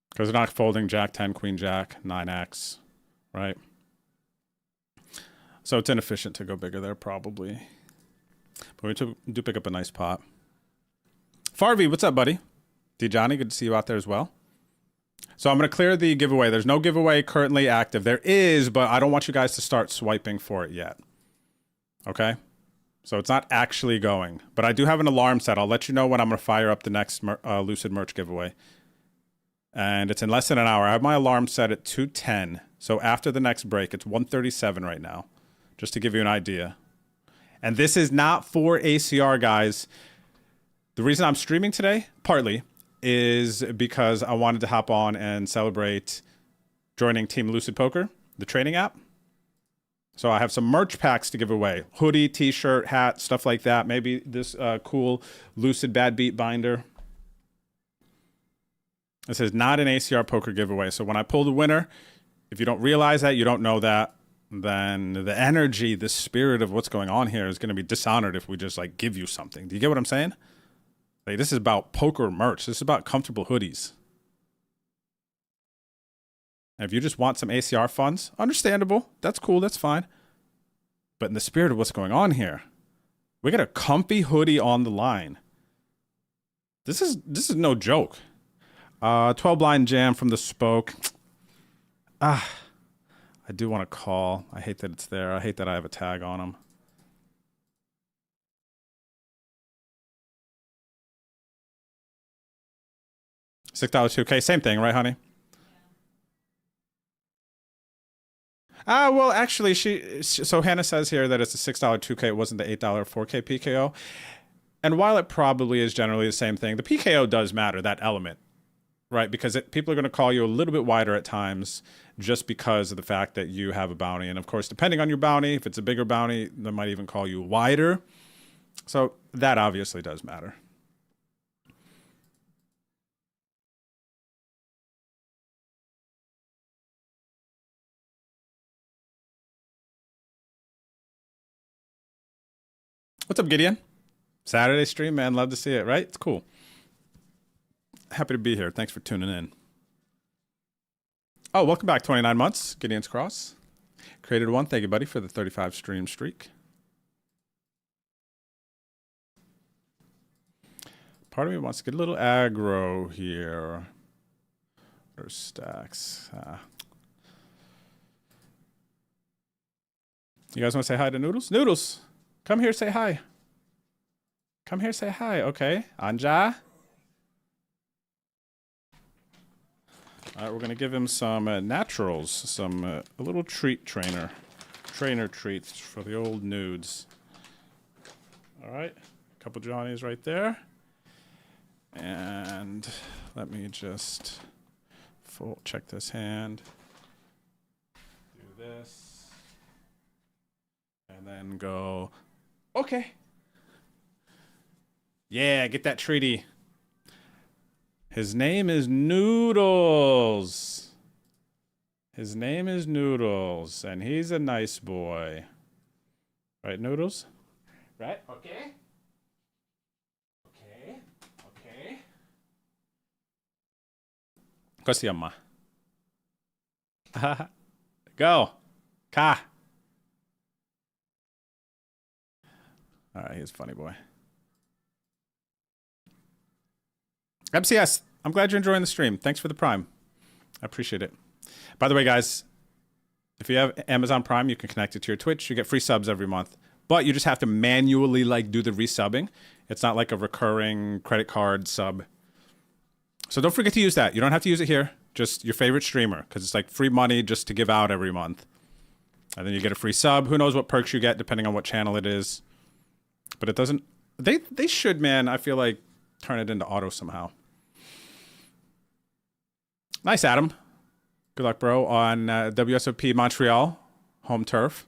S4: Because they're not folding Jack 10, Queen Jack, 9x, right? So it's inefficient to go bigger there probably. But we do pick up a nice pot. Farvey, what's up, buddy? D. Johnny, good to see you out there as well. So I'm going to clear the giveaway. There's no giveaway currently active. There is, but I don't want you guys to start swiping for it yet. Okay? So it's not actually going. But I do have an alarm set. I'll let you know when I'm going to fire up the next Lucid merch giveaway. And it's in less than an hour. I have my alarm set at 2:10. So after the next break, it's 1:37 right now. Just to give you an idea. And this is not for ACR, guys. The reason I'm streaming today, partly, is because I wanted to hop on and celebrate joining Team Lucid Poker, the training app. So I have some merch packs to give away. Hoodie, t-shirt, hat, stuff like that. Maybe this cool Lucid Bad Beat binder. This is not an ACR poker giveaway. So when I pull the winner, if you don't realize that, you don't know that, then the energy, the spirit of what's going on here is going to be dishonored if we just like give you something. Do you get what I'm saying? Like, this is about poker merch. This is about comfortable hoodies. And if you just want some ACR funds, understandable. That's cool. That's fine. But in the spirit of what's going on here, we got a comfy hoodie on the line. This is no joke. 12 blind jam from the spoke. I do want to call. I hate that it's there. I hate that I have a tag on them. $6 2K, same thing, right, honey? Well, actually, so Hannah says here that it's a $6 2K. It wasn't the $8 4K PKO. And while it probably is generally the same thing, the PKO does matter, that element, right? Because people are going to call you a little bit wider at times just because of the fact that you have a bounty. And of course, depending on your bounty, if it's a bigger bounty, they might even call you wider. So that obviously does matter. What's up, Gideon? Saturday stream, man. Love to see it, right? It's cool. Happy to be here. Thanks for tuning in. Oh, welcome back. 29 months. Gideon's Cross. Created one. Thank you, buddy, for the 35 stream streak. Part of me wants to get a little aggro here. Or stacks. You guys want to say hi to Noodles? Noodles! Come here, say hi. Come here, say hi. Okay. Anja. All right, we're going to give him some naturals, a little treat trainer treats for the old nudes. All right, a couple Johnnies right there. And let me just check this hand. Do this. And then go, okay. Yeah, get that treaty. His name is Noodles. His name is Noodles, and he's a nice boy. Right, Noodles? Right? Okay. Okay. Okay. Kosiyama. Go. Ka. All right, he's a funny boy. MCS, I'm glad you're enjoying the stream. Thanks for the Prime. I appreciate it. By the way, guys, if you have Amazon Prime, you can connect it to your Twitch. You get free subs every month. But you just have to manually do the resubbing. It's not like a recurring credit card sub. So don't forget to use that. You don't have to use it here. Just your favorite streamer, because it's like free money just to give out every month. And then you get a free sub. Who knows what perks you get depending on what channel it is. But it doesn't... They should, man, I feel like, turn it into auto somehow. Nice, Adam. Good luck, bro, on WSOP Montreal, home turf.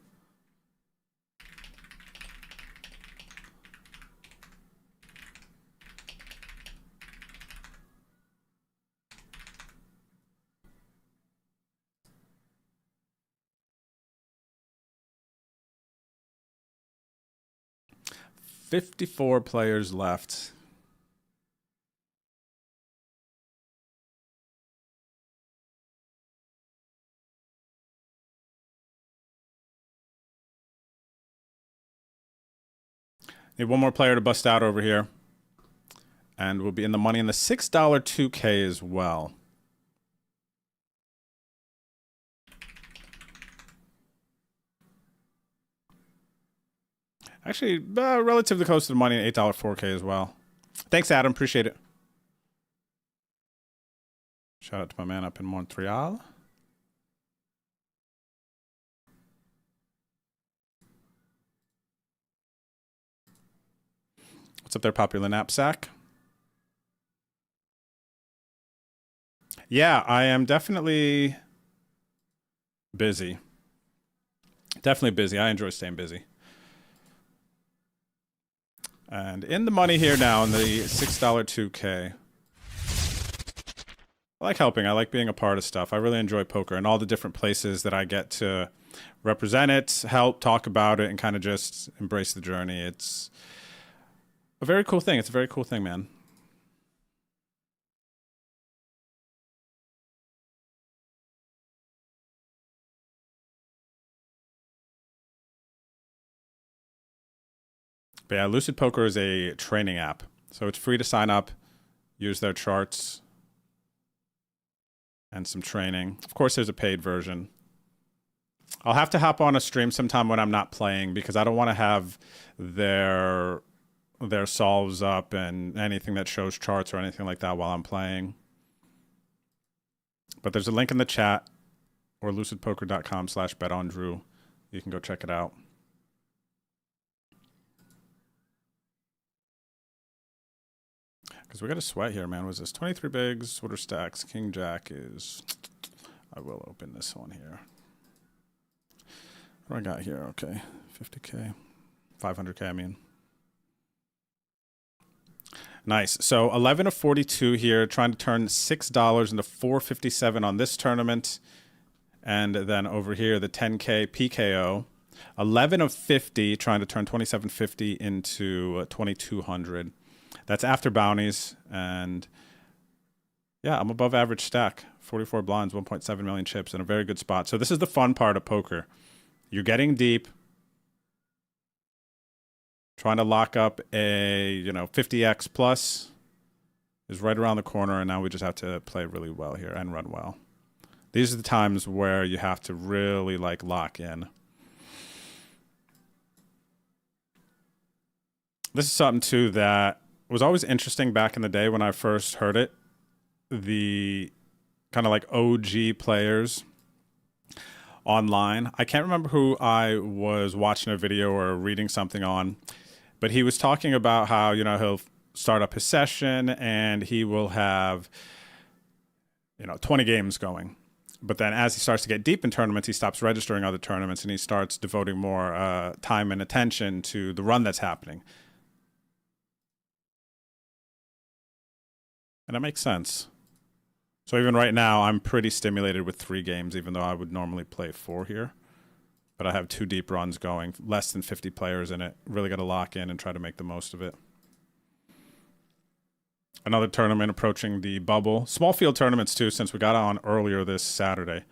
S4: 54 players left. Need one more player to bust out over here. And we'll be in the money in the $6 2K as well. Actually, relatively close to the money, $8 4K as well. Thanks, Adam. Appreciate it. Shout out to my man up in Montreal. What's up there, Popular Knapsack? Yeah, I am definitely busy. Definitely busy. I enjoy staying busy. And in the money here now in the $6 2K. I like helping. I like being a part of stuff. I really enjoy poker and all the different places that I get to represent it, help, talk about it, and kind of just embrace the journey. It's a very cool thing. It's a very cool thing, man. But yeah, Lucid Poker is a training app. So it's free to sign up, use their charts, and some training. Of course, there's a paid version. I'll have to hop on a stream sometime when I'm not playing because I don't want to have their solves up and anything that shows charts or anything like that while I'm playing. But there's a link in the chat or lucidpoker.com/betondrew. You can go check it out. Because we got a sweat here, man. Was this 23 bigs? What are stacks? King Jack is... I will open this one here. What do I got here? Okay. 50K. 500K, I mean. Nice. So 11 of 42 here. Trying to turn $6 into $4.57 on this tournament. And then over here, the 10K PKO. 11 of 50. Trying to turn 2750 into 2200. That's after bounties, and yeah, I'm above average stack. 44 blinds, 1.7 million chips, in a very good spot. So this is the fun part of poker. You're getting deep, trying to lock up a 50x plus is right around the corner, and now we just have to play really well here and run well. These are the times where you have to really lock in. This is something too that was always interesting back in the day when I first heard it. The kind of OG players online. I can't remember who I was watching a video or reading something on, but he was talking about how, he'll start up his session and he will have, 20 games going. But then as he starts to get deep in tournaments, he stops registering other tournaments and he starts devoting more time and attention to the run that's happening. And that makes sense. So even right now, I'm pretty stimulated with 3 games, even though I would normally play 4 here. But I have 2 deep runs going, less than 50 players in it. Really got to lock in and try to make the most of it. Another tournament approaching the bubble. Small field tournaments too, since we got on earlier this Saturday.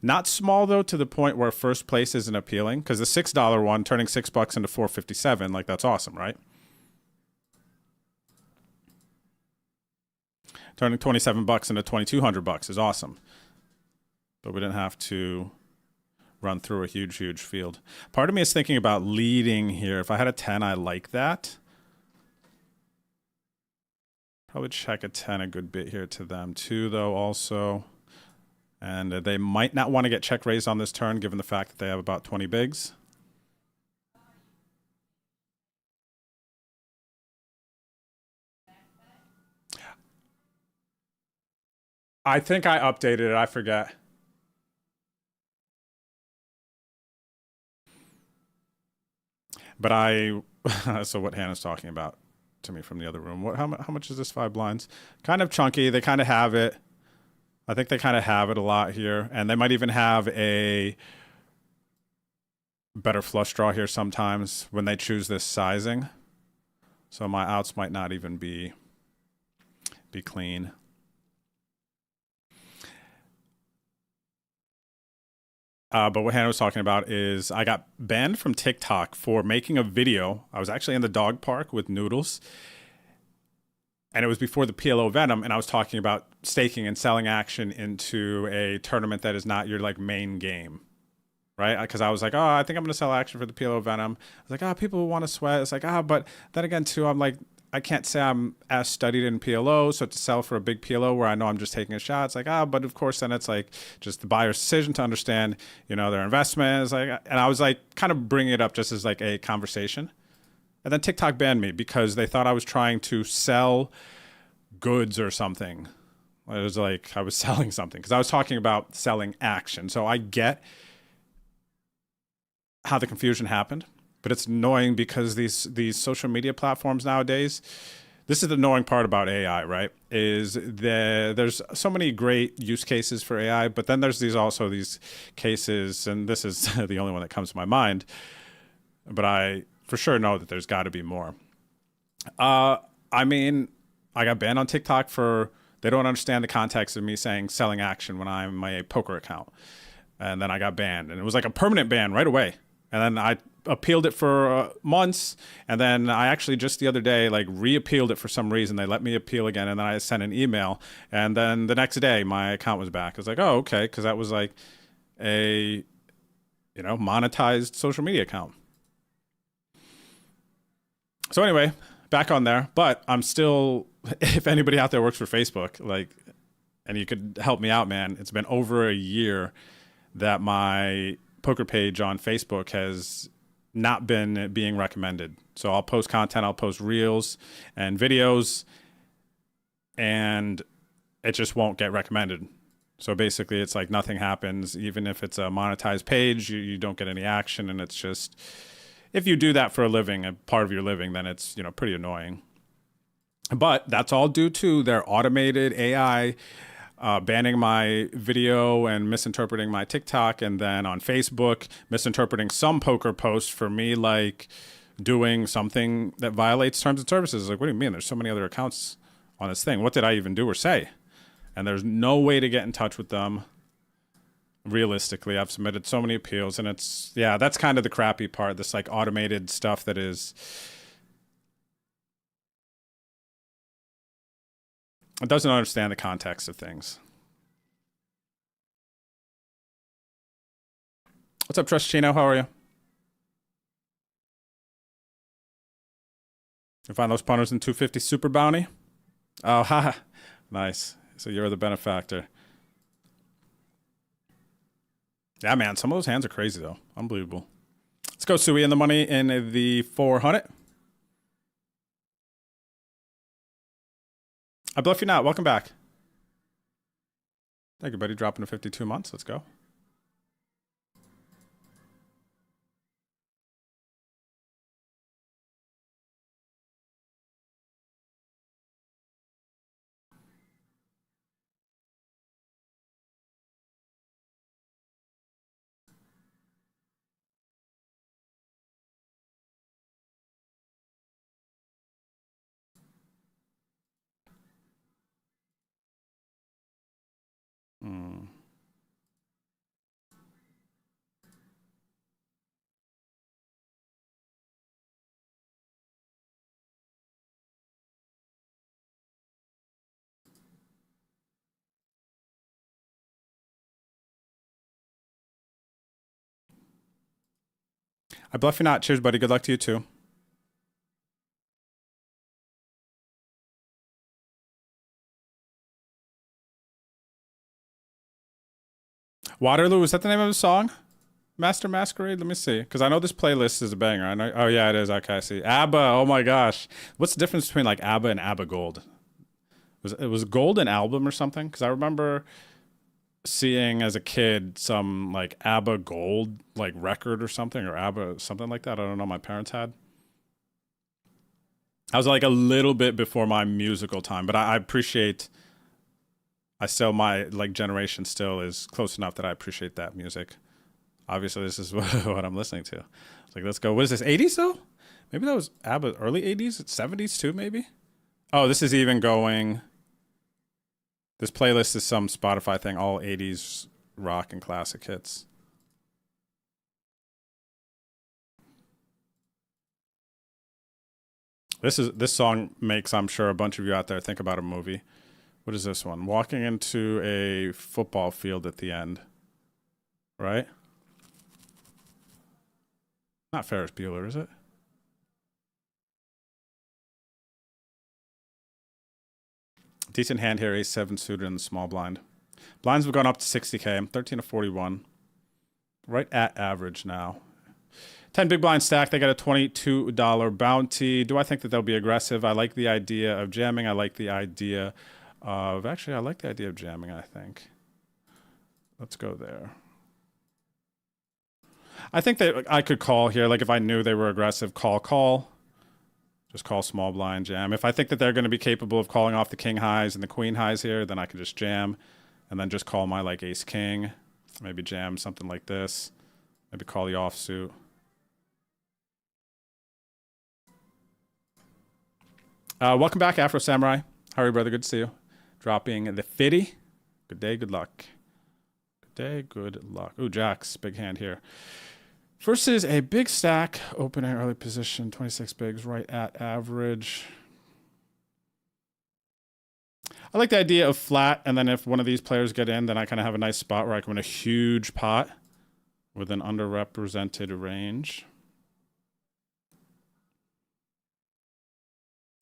S4: Not small though, to the point where first place isn't appealing, because the $6 one, turning $6 into $4.57, that's awesome, right? Turning $27 into $2,200 is awesome. But we didn't have to run through a huge, huge field. Part of me is thinking about leading here. If I had a 10, I like that. Probably check a 10 a good bit here to them too, though, also. And they might not want to get check raised on this turn, given the fact that they have about 20 bigs. I think I updated it. I forget. But so what Hannah's talking about to me from the other room. How much is this 5 blinds? Kind of chunky. They kind of have it. I think they kind of have it a lot here. And they might even have a better flush draw here sometimes when they choose this sizing. So my outs might not even be clean. But what Hannah was talking about is I got banned from TikTok for making a video. I was actually in the dog park with Noodles, and it was before the PLO Venom, and I was talking about staking and selling action into a tournament that is not your like main game, right? Because I was like, oh, I think I'm going to sell action for the PLO Venom. I was like, oh, people want to sweat. It's like, but then again, too, I'm like, I can't say I'm as studied in PLO, so to sell for a big PLO where I know I'm just taking a shot, it's like, but of course then it's like just the buyer's decision to understand, their investment. It's like, and I was like kind of bringing it up just as like a conversation. And then TikTok banned me because they thought I was trying to sell goods or something. It was like I was selling something because I was talking about selling action. So I get how the confusion happened. But it's annoying because these social media platforms nowadays, this is the annoying part about AI, right? There's so many great use cases for AI, but then there's these cases, and this is the only one that comes to my mind, but I for sure know that there's got to be more. I got banned on TikTok they don't understand the context of me saying selling action when I'm a poker account. And then I got banned, and it was like a permanent ban right away. And then I appealed it for months, and then I actually just the other day like reappealed it for some reason. They let me appeal again, and then I sent an email, and then the next day my account was back. I was like, oh, okay, because that was like a monetized social media account. So anyway, back on there, but I'm still, if anybody out there works for Facebook, like, and you could help me out, man, it's been over a year that my poker page on Facebook has not been being recommended. So I'll post content, I'll post reels and videos, and it just won't get recommended. So basically it's like nothing happens. Even if it's a monetized page, you don't get any action, and it's just, if you do that for a living, a part of your living, then it's, pretty annoying. But that's all due to their automated AI banning my video and misinterpreting my TikTok, and then on Facebook misinterpreting some poker posts for me like doing something that violates terms and services. Like, what do you mean? There's so many other accounts on this thing. What did I even do or say? And there's no way to get in touch with them. Realistically, I've submitted so many appeals, and that's kind of the crappy part. This like automated stuff that is, it doesn't understand the context of things. What's up, Trustino? How are you? You find those punters in 250 Super Bounty? Oh, haha. Nice. So you're the benefactor. Yeah, man. Some of those hands are crazy, though. Unbelievable. Let's go, Sui, in the money in the 400. I bluff you not. Welcome back. Thank you, buddy. Dropping to 52 months. Let's go. I bluff you not. Cheers, buddy. Good luck to you, too. Waterloo, is that the name of the song? Master Masquerade? Let me see. Because I know this playlist is a banger. I know. Oh, yeah, it is. Okay, I see. ABBA. Oh, my gosh. What's the difference between like ABBA and ABBA Gold? It was Gold an album or something? Because I remember seeing as a kid some like ABBA Gold like record or something, or ABBA something like that. I don't know. My parents had. I was like a little bit before my musical time, but I appreciate. My like generation still is close enough that I appreciate that music. Obviously, this is what I'm listening to. It's like, let's go. What is this? 80s though? Maybe that was ABBA early 80s, 70s too, maybe? Oh, this is even going... This playlist is some Spotify thing, all 80s rock and classic hits. This song makes, I'm sure, a bunch of you out there think about a movie. What is this one? Walking into a football field at the end. Right? Not Ferris Bueller, is it? Decent hand here, ace 7 suited in the small blind. Blinds have gone up to 60K. I'm 13 to 41. Right at average now. 10 big blind stack. They got a $22 bounty. Do I think that they'll be aggressive? I like the idea of jamming. I like the idea of... Actually, I like the idea of jamming, I think. Let's go there. I think that I could call here. Like if I knew they were aggressive, call. Just call small blind, jam. If I think that they're going to be capable of calling off the king highs and the queen highs here, then I could just jam. And then just call my like ace king. Maybe jam something like this. Maybe call the offsuit. Welcome back, Afro Samurai. How are you, brother? Good to see you. Dropping the 50. Good day, good luck. Good day, good luck. Ooh, jacks. Big hand here. Versus a big stack. Opening early position. 26 bigs right at average. I like the idea of flat, and then if one of these players get in, then I kind of have a nice spot where I can win a huge pot with an underrepresented range.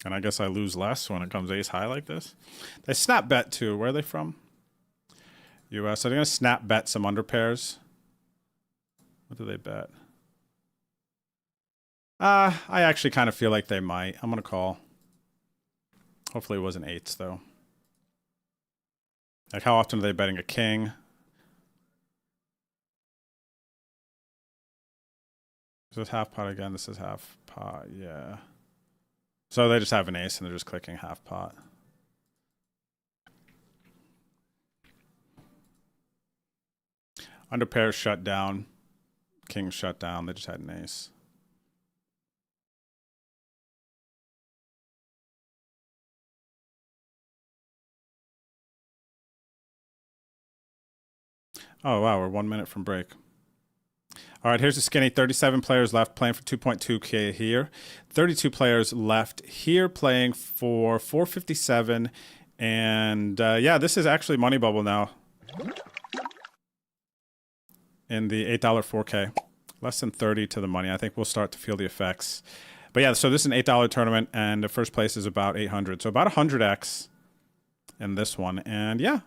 S4: And I guess I lose less when it comes ace high like this. They snap bet too. Where are they from? US. So they're going to snap bet some underpairs. What do they bet? I actually kind of feel like they might. I'm going to call. Hopefully it wasn't eights though. Like how often are they betting a king? Is this half pot again? This is half pot. Yeah. So they just have an ace and they're just clicking half pot. Under pairs shut down. King shut down. They just had an ace. Oh, wow. We're 1 minute from break. All right, here's the skinny. 37 players left playing for 2.2K here. 32 players left here playing for 457. And yeah, this is actually money bubble now. In the $8 4K. Less than 30 to the money. I think we'll start to feel the effects. But yeah, so this is an $8 tournament, and the first place is about 800. So about 100x in this one. And yeah,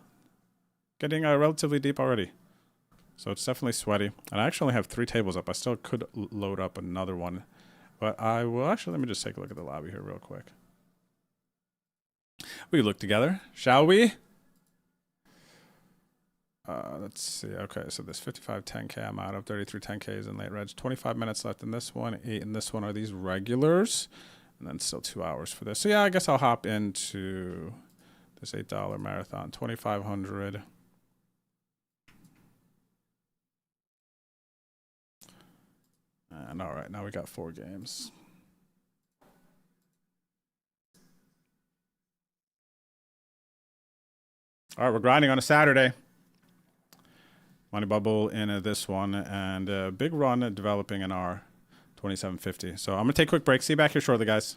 S4: getting relatively deep already. So it's definitely sweaty. And I actually only have 3 tables up. I still could load up another one. But I will actually, let me just take a look at the lobby here real quick. We look together, shall we? Let's see. Okay, so this 55 10K I'm out of. 33 10Ks in late reds. 25 minutes left in this one. 8 in this one. Are these regulars? And then still 2 hours for this. So yeah, I guess I'll hop into this $8 marathon. 2,500. And all right, now we got 4 games. All right, we're grinding on a Saturday. Money bubble in this one, and a big run developing in our 2750. So I'm going to take a quick break. See you back here shortly, guys.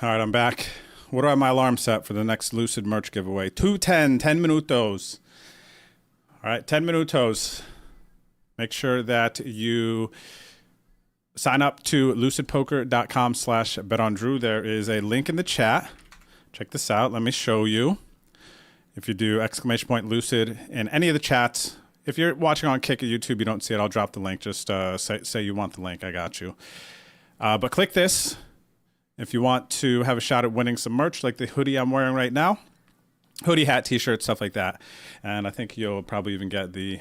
S4: All right, I'm back. What are my alarm set for the next Lucid merch giveaway? 2:10, 10 minutos. All right, 10 minutos. Make sure that you sign up to lucidpoker.com/betondrew. There is a link in the chat. Check this out. Let me show you. If you do !lucid in any of the chats, if you're watching on Kick or YouTube, you don't see it, I'll drop the link. Just say you want the link. I got you. But click this if you want to have a shot at winning some merch like the hoodie I'm wearing right now. Hoodie, hat, t-shirt, stuff like that. And I think you'll probably even get the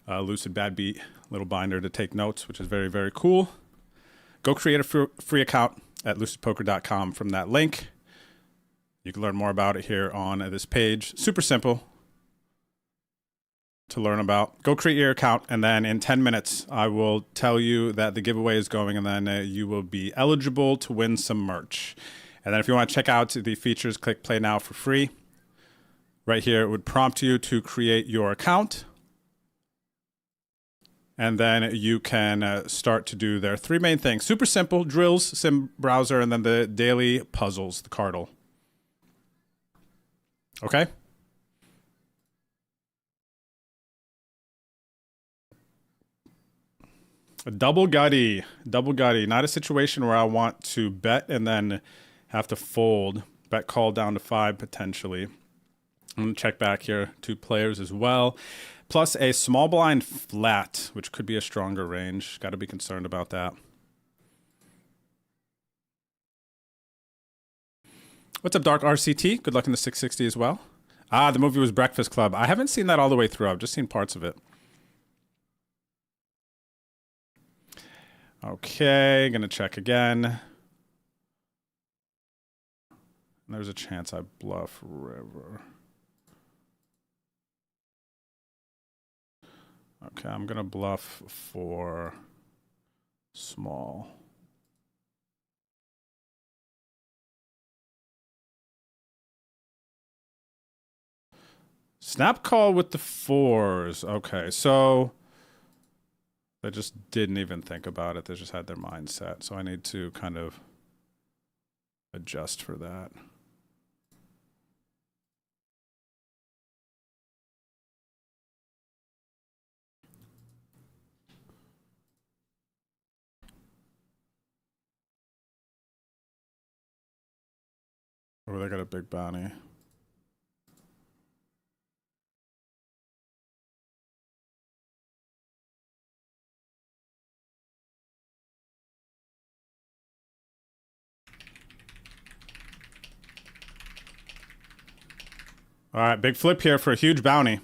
S4: Lucid Bad Beat little binder to take notes, which is very, very cool. Go create a free account at lucidpoker.com from that link. You can learn more about it here on this page. Super simple to learn about. Go create your account, and then in 10 minutes, I will tell you that the giveaway is going, and then you will be eligible to win some merch. And then if you want to check out the features, click Play Now for free. Right here, it would prompt you to create your account. And then you can start to do their 3 main things. Super simple: drills, sim browser, and then the daily puzzles, the cardle. Okay? A double gutty. Double gutty. Not a situation where I want to bet and then have to fold. Bet call down to 5 potentially. I'm going to check back here. 2 players as well. Plus a small blind flat, which could be a stronger range. Got to be concerned about that. What's up, Dark RCT? Good luck in the 660 as well. Ah, the movie was Breakfast Club. I haven't seen that all the way through. I've just seen parts of it. Okay, gonna check again. There's a chance I bluff river. Okay, I'm gonna bluff for small. Snap call with the 4s. Okay, so they just didn't even think about it. They just had their mindset. So I need to kind of adjust for that. Oh, they got a big bounty. All right, big flip here for a huge bounty.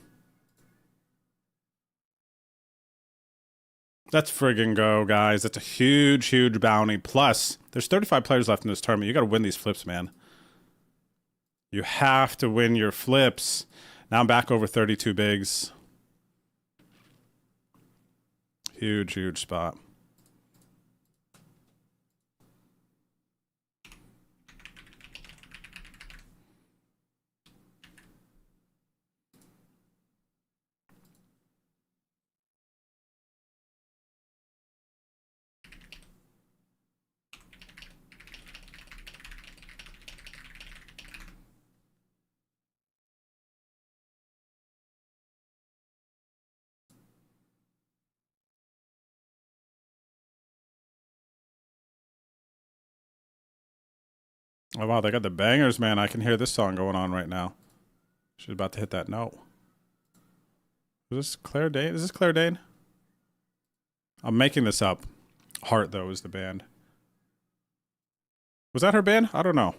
S4: Let's friggin' go, guys. That's a huge, huge bounty. Plus, there's 35 players left in this tournament. You got to win these flips, man. You have to win your flips. Now I'm back over 32 bigs. Huge, huge spot. Oh, wow, they got the bangers, man. I can hear this song going on right now. She's about to hit that note. Is this Claire Dane? Is this Claire Dane? I'm making this up. Heart, though, is the band. Was that her band? I don't know.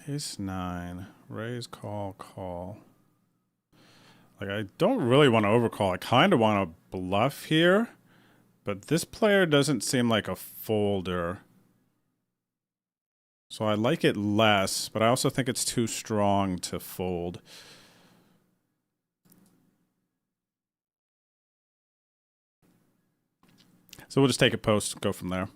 S4: Ace-9. Raise, call, call. Like, I don't really want to overcall. I kind of want to bluff here. But this player doesn't seem like a folder. So I like it less, but I also think it's too strong to fold. So we'll just take a post, go from there.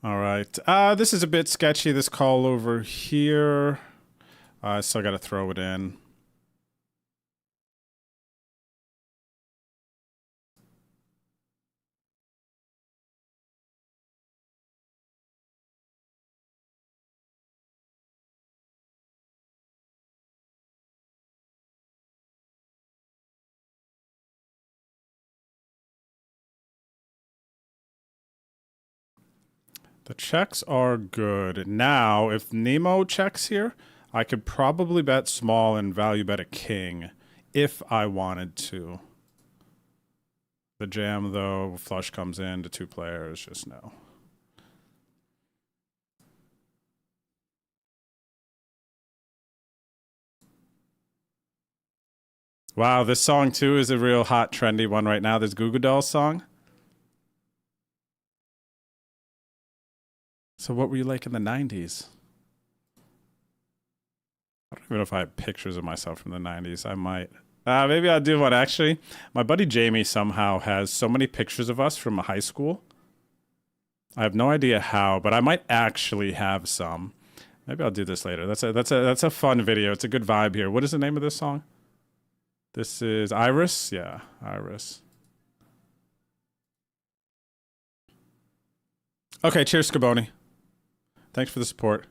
S4: All right. This is a bit sketchy, this call over here. I still got to throw it in. The checks are good. Now, if Nemo checks here, I could probably bet small and value bet a king if I wanted to. The jam, though, flush comes in to 2 players, just no. Wow, this song, too, is a real hot, trendy one right now. This Goo Goo Dolls song. So what were you like in the 90s? I don't even know if I have pictures of myself from the 90s. I might. Maybe I'll do one, actually. My buddy Jamie somehow has so many pictures of us from high school. I have no idea how, but I might actually have some. Maybe I'll do this later. That's a fun video. It's a good vibe here. What is the name of this song? This is Iris? Yeah, Iris. Okay, cheers, Scaboni. Thanks for the support.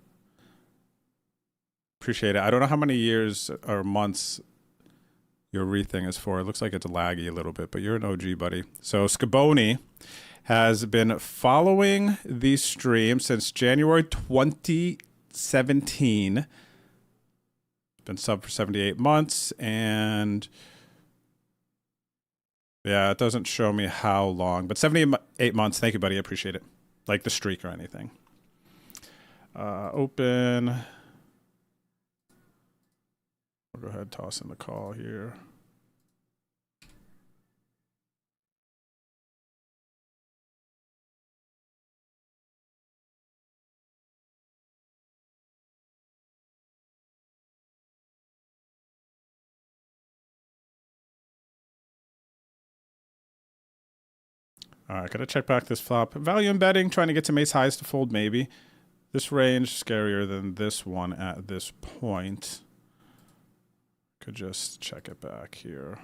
S4: Appreciate it. I don't know how many years or months your re-thing is for. It looks like it's laggy a little bit, but you're an OG, buddy. So Scaboni has been following the stream since January 2017. Been sub for 78 months, and yeah, it doesn't show me how long, but 78 months. Thank you, buddy. I appreciate it. Like the streak or anything. Open. I'll go ahead, toss in the call here. All right, gotta check back this flop. Value embedding, trying to get some ace highs to fold maybe. This range scarier than this one at this point. Could just check it back here.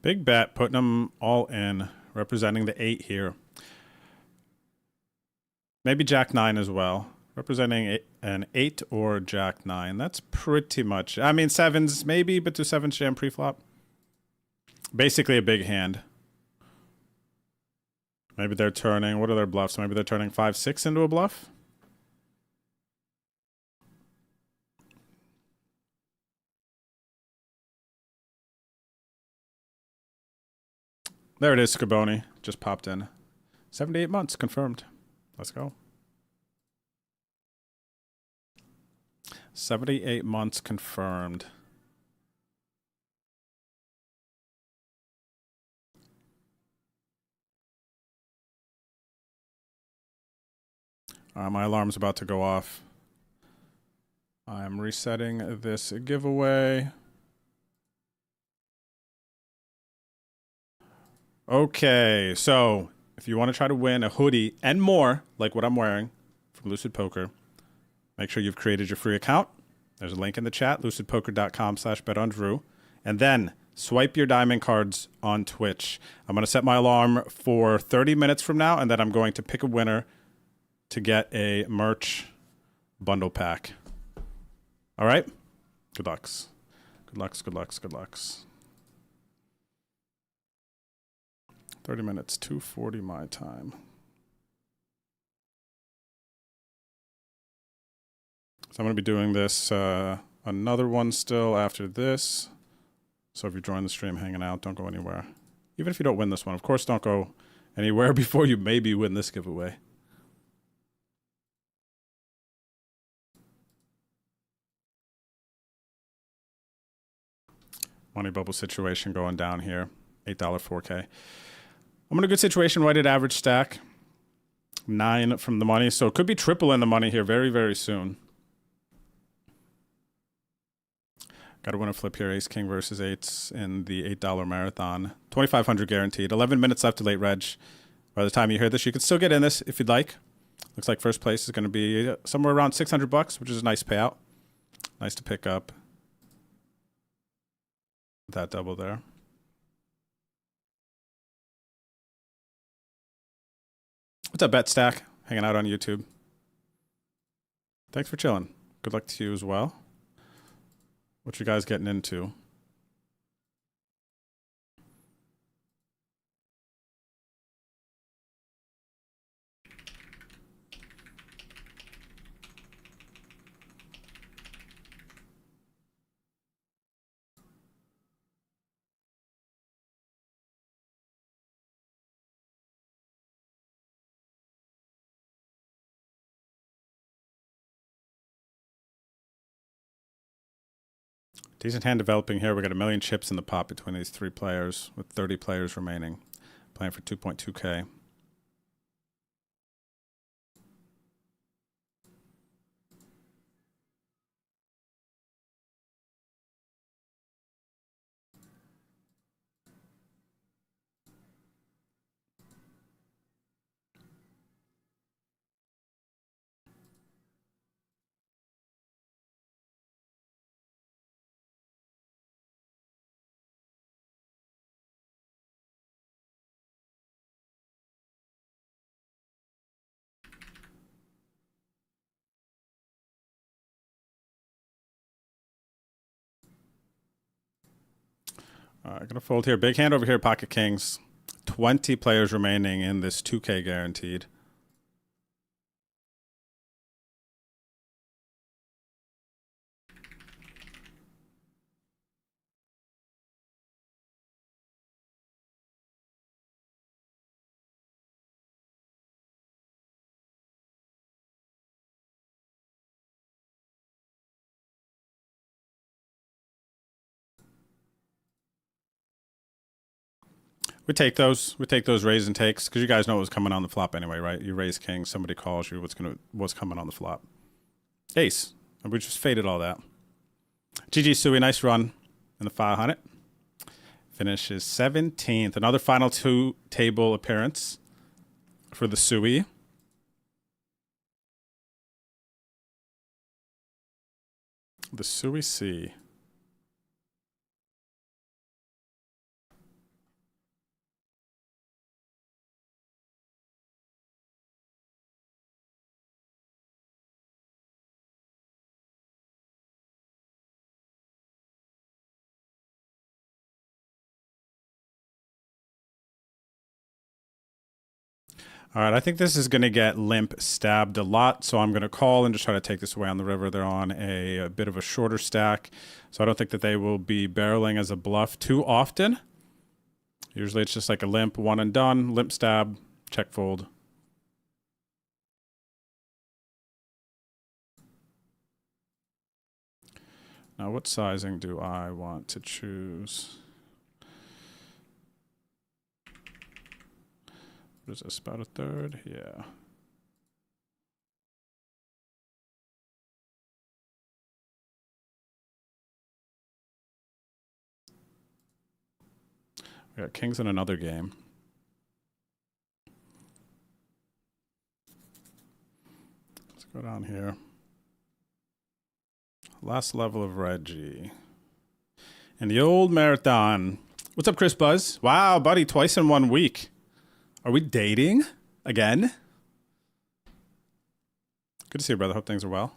S4: Big bet, putting them all in, representing the 8 here. Maybe Jack 9 as well, representing an 8 or Jack 9. That's pretty much, I mean, 7s maybe, but do 7s jam pre-flop? Basically a big hand. Maybe they're turning, what are their bluffs? Maybe they're turning 5-6 into a bluff? There it is, Scaboni. Just popped in. 78 months, confirmed. Let's go. 78 months confirmed. My alarm's about to go off. I'm resetting this giveaway. Okay, so if you want to try to win a hoodie and more, like what I'm wearing from Lucid Poker, make sure you've created your free account. There's a link in the chat, lucidpoker.com/betondrew. And then swipe your diamond cards on Twitch. I'm going to set my alarm for 30 minutes from now, and then I'm going to pick a winner to get a merch bundle pack. All right? Good lucks. Good lucks, good lucks, good lucks. 30 minutes, 2:40 my time. So I'm going to be doing this, another one still after this. So if you join the stream hanging out, don't go anywhere. Even if you don't win this one, of course, don't go anywhere before you maybe win this giveaway. money bubble situation going down here. $8 4K. I'm in a good situation. Weighted average stack. 9 from the money. So it could be triple in the money here very, very soon. Got to win a flip here. Ace King versus eights in the $8 marathon. 2,500 guaranteed. 11 minutes left to late reg. By the time you hear this, you can still get in this if you'd like. Looks like first place is going to be somewhere around $600, which is a nice payout. Nice to pick up that double there. What's up, Bet Stack? Hanging out on YouTube. Thanks for chilling. Good luck to you as well. What you guys getting into? Decent hand developing here. We got 1 million chips in the pot between these 3 players with 30 players remaining. Playing for 2.2K. Gonna fold here. Big hand over here, pocket kings. 20 players remaining in this 2K guaranteed. We take those. We take those raise and takes because you guys know what was coming on the flop anyway, right? You raise king, somebody calls you. What's coming on the flop? Ace. And we just faded all that. GG Sui, nice run in the 500. Finishes 17th. Another final 2 table appearance for the Sui. The Sui C. All right, I think this is going to get limp stabbed a lot, so I'm going to call and just try to take this away on the river. They're on a bit of a shorter stack, so I don't think that they will be barreling as a bluff too often. Usually it's just like a limp, one and done, limp stab, check fold. Now, what sizing do I want to choose? What is this, about a third? Yeah. We got kings in another game. Let's go down here. Last level of Reggie. And the old marathon. What's up, Chris Buzz? Wow, buddy, twice in 1 week. Are we dating again? Good to see you, brother. Hope things are well.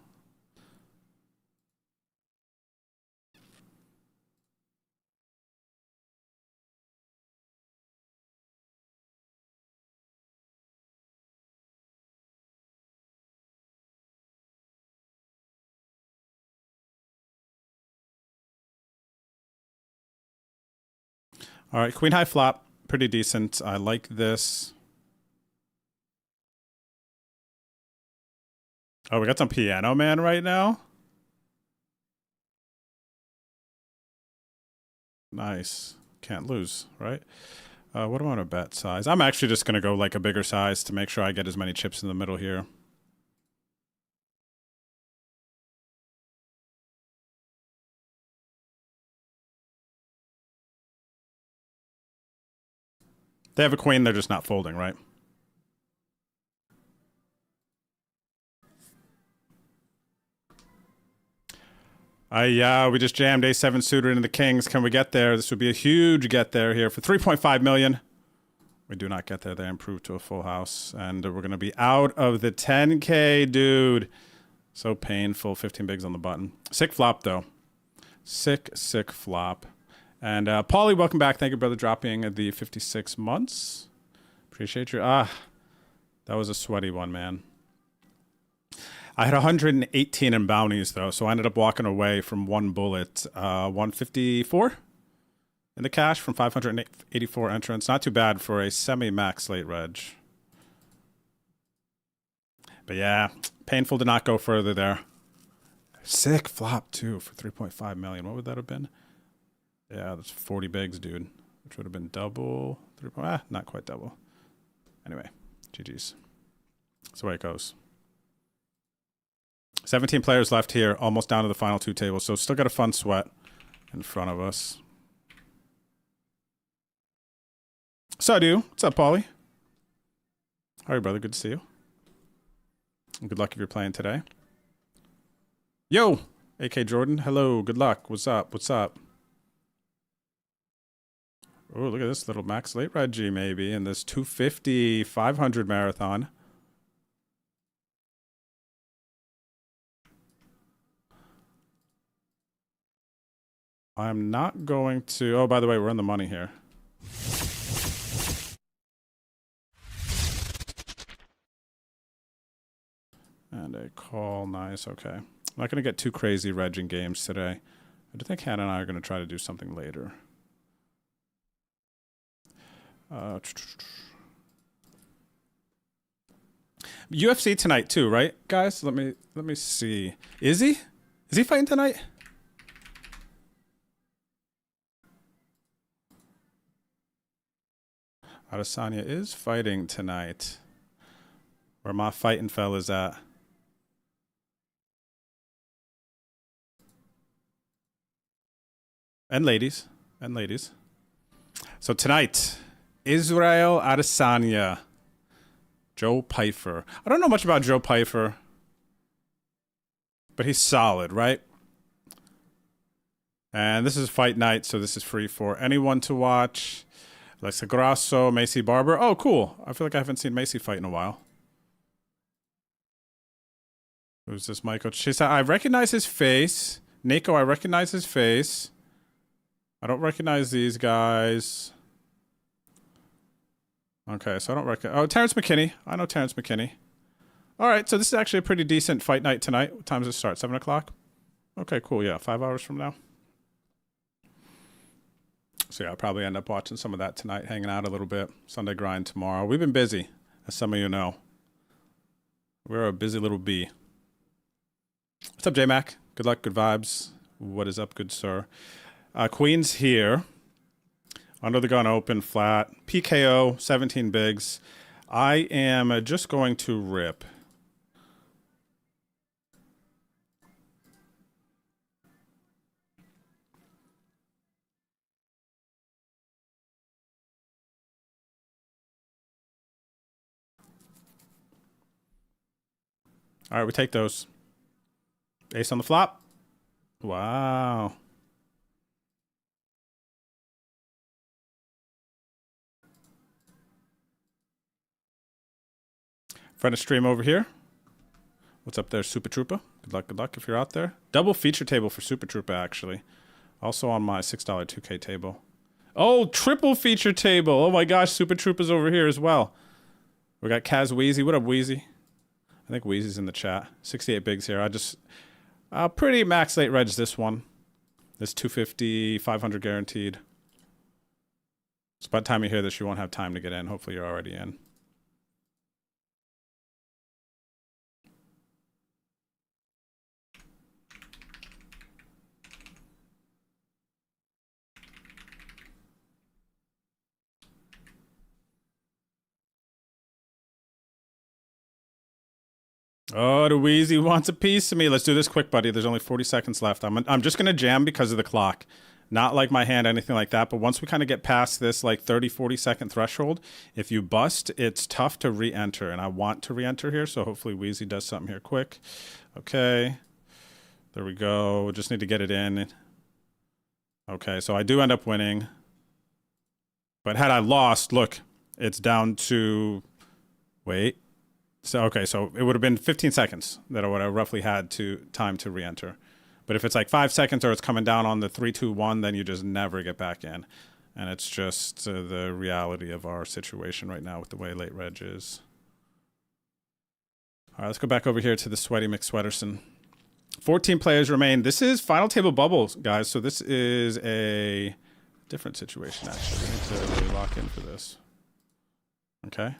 S4: All right, queen high flop. Pretty decent. I like this. Oh, we got some Piano Man right now. Nice. Can't lose, right? What do I want to bet size? I'm actually just going to go like a bigger size to make sure I get as many chips in the middle here. They have a queen, they're just not folding, right? We just jammed A7 suited into the kings. Can we get there? This would be a huge get there here for 3.5 million. We do not get there. They improved to a full house. And we're going to be out of the 10K, dude. So painful. 15 bigs on the button. Sick flop, though. Sick flop. And Paulie, welcome back. Thank you, brother, dropping the 56 months. Appreciate you. That was a sweaty one, man. I had 118 in bounties, though, so I ended up walking away from one bullet. 154 in the cash from 584 entrants. Not too bad for a semi-max late reg. But yeah, painful to not go further there. Sick flop, too, for 3.5 million. What would that have been? Yeah, that's 40 bigs, dude. Which would have been double. Not quite double. Anyway, GG's. That's the way it goes. 17 players left here, almost down to the final two tables. So still got a fun sweat in front of us. So I do. What's up, Paulie? How are you, brother? Good to see you. And good luck if you're playing today. Yo, AK Jordan. Hello. Good luck. What's up? What's up? Oh, look at this little max late regi maybe in this 250 500 marathon. I'm not going to... Oh, by the way, we're on the money here. And a call. Nice. Okay. I'm not going to get too crazy regging games today. I do think Hannah and I are going to try to do something later. UFC tonight too, right, guys? Let me see. Is he fighting tonight? Adesanya is fighting tonight. Where my fighting fella's at. And ladies. So tonight, Israel Adesanya. Joe Pyfer. I don't know much about Joe Pyfer. But he's solid, right? And this is fight night, so this is free for anyone to watch. Alexa Grasso, Macy Barber. Oh, cool. I feel like I haven't seen Macy fight in a while. Who's this, Michael? She said, I recognize his face. Nico, I recognize his face. I don't recognize these guys. Okay, so I don't recognize... Oh, Terrence McKinney. I know Terrence McKinney. All right, so this is actually a pretty decent fight night tonight. What time does it start? 7 o'clock? Okay, cool. Yeah, 5 hours from now. So yeah, I'll probably end up watching some of that tonight, hanging out a little bit. Sunday grind tomorrow. We've been busy, as some of you know. We're a busy little bee. What's up, J-Mac? Good luck, good vibes. What is up, good sir? Queen's here. Under the gun, open, flat. PKO, 17 bigs. I am just going to rip. All right, we take those. Ace on the flop. Wow. Friend of stream over here. What's up there, Super Troopa? Good luck if you're out there. Double feature table for Super Troopa, actually. Also on my $6 2K table. Oh, triple feature table. Oh my gosh, Super Troopa's over here as well. We got Kaz Wheezy. What up, Wheezy? I think Wheezy's in the chat. 68 bigs here. I just... pretty max late reg this one. This 250, 500 guaranteed. So by the time you hear this, you won't have time to get in. Hopefully you're already in. Oh, the Wheezy wants a piece of me. Let's do this quick, buddy. There's only 40 seconds left. I'm just going to jam because of the clock. Not like my hand, anything like that. But once we kind of get past this like 30, 40 second threshold, if you bust, it's tough to re-enter. And I want to re-enter here. So hopefully Wheezy does something here quick. Okay. There we go. Just need to get it in. Okay, so I do end up winning. But had I lost, look, it's down to... Wait. So, okay, so it would have been 15 seconds that I would have roughly had time to re-enter. But if it's like 5 seconds or it's coming down on the 3, 2, 1, then you just never get back in. And it's just the reality of our situation right now with the way late reg is. All right, let's go back over here to the Sweaty McSweaterson. 14 players remain. This is final table bubbles, guys. So this is a different situation, actually. We need to really lock in for this. Okay.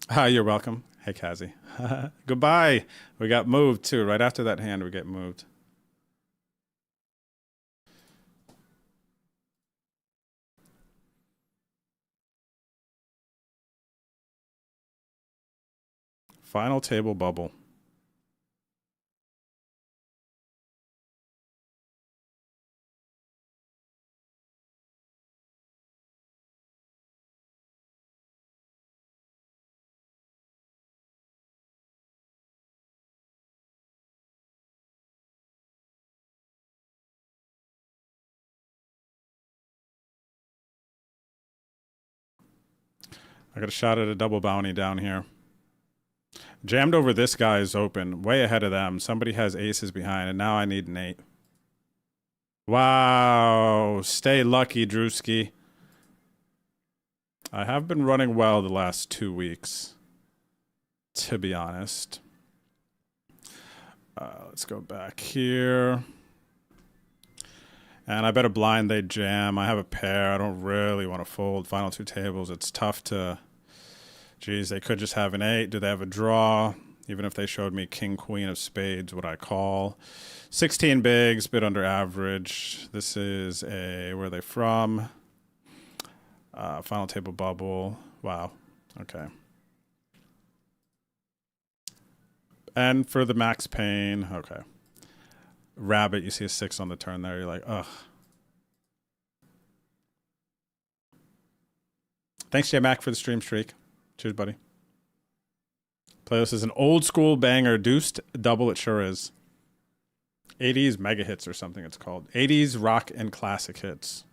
S4: Hi, you're welcome. Hey, Kazi. Goodbye. We got moved, too. Right after that hand, we get moved. Final table bubble. I got a shot at a double bounty down here. Jammed over this guy's open, way ahead of them. Somebody has aces behind, and now I need an 8. Wow. Stay lucky, Drewski. I have been running well the last 2 weeks, to be honest. Let's go back here. And I bet a blind they jam. I have a pair. I don't really want to fold. Final 2 tables. It's tough to... Geez, they could just have an 8. Do they have a draw? Even if they showed me king, queen of spades, would I call? 16 bigs, bit under average. This is a... Where are they from? Final table bubble. Wow. Okay. And for the max pain. Okay. Rabbit, you see a 6 on the turn there. You're like, ugh. Thanks, J-Mac, for the stream streak. Cheers, buddy. Playlist is an old school banger. Deuced double, it sure is. 80s mega hits or something it's called. 80s rock and classic hits.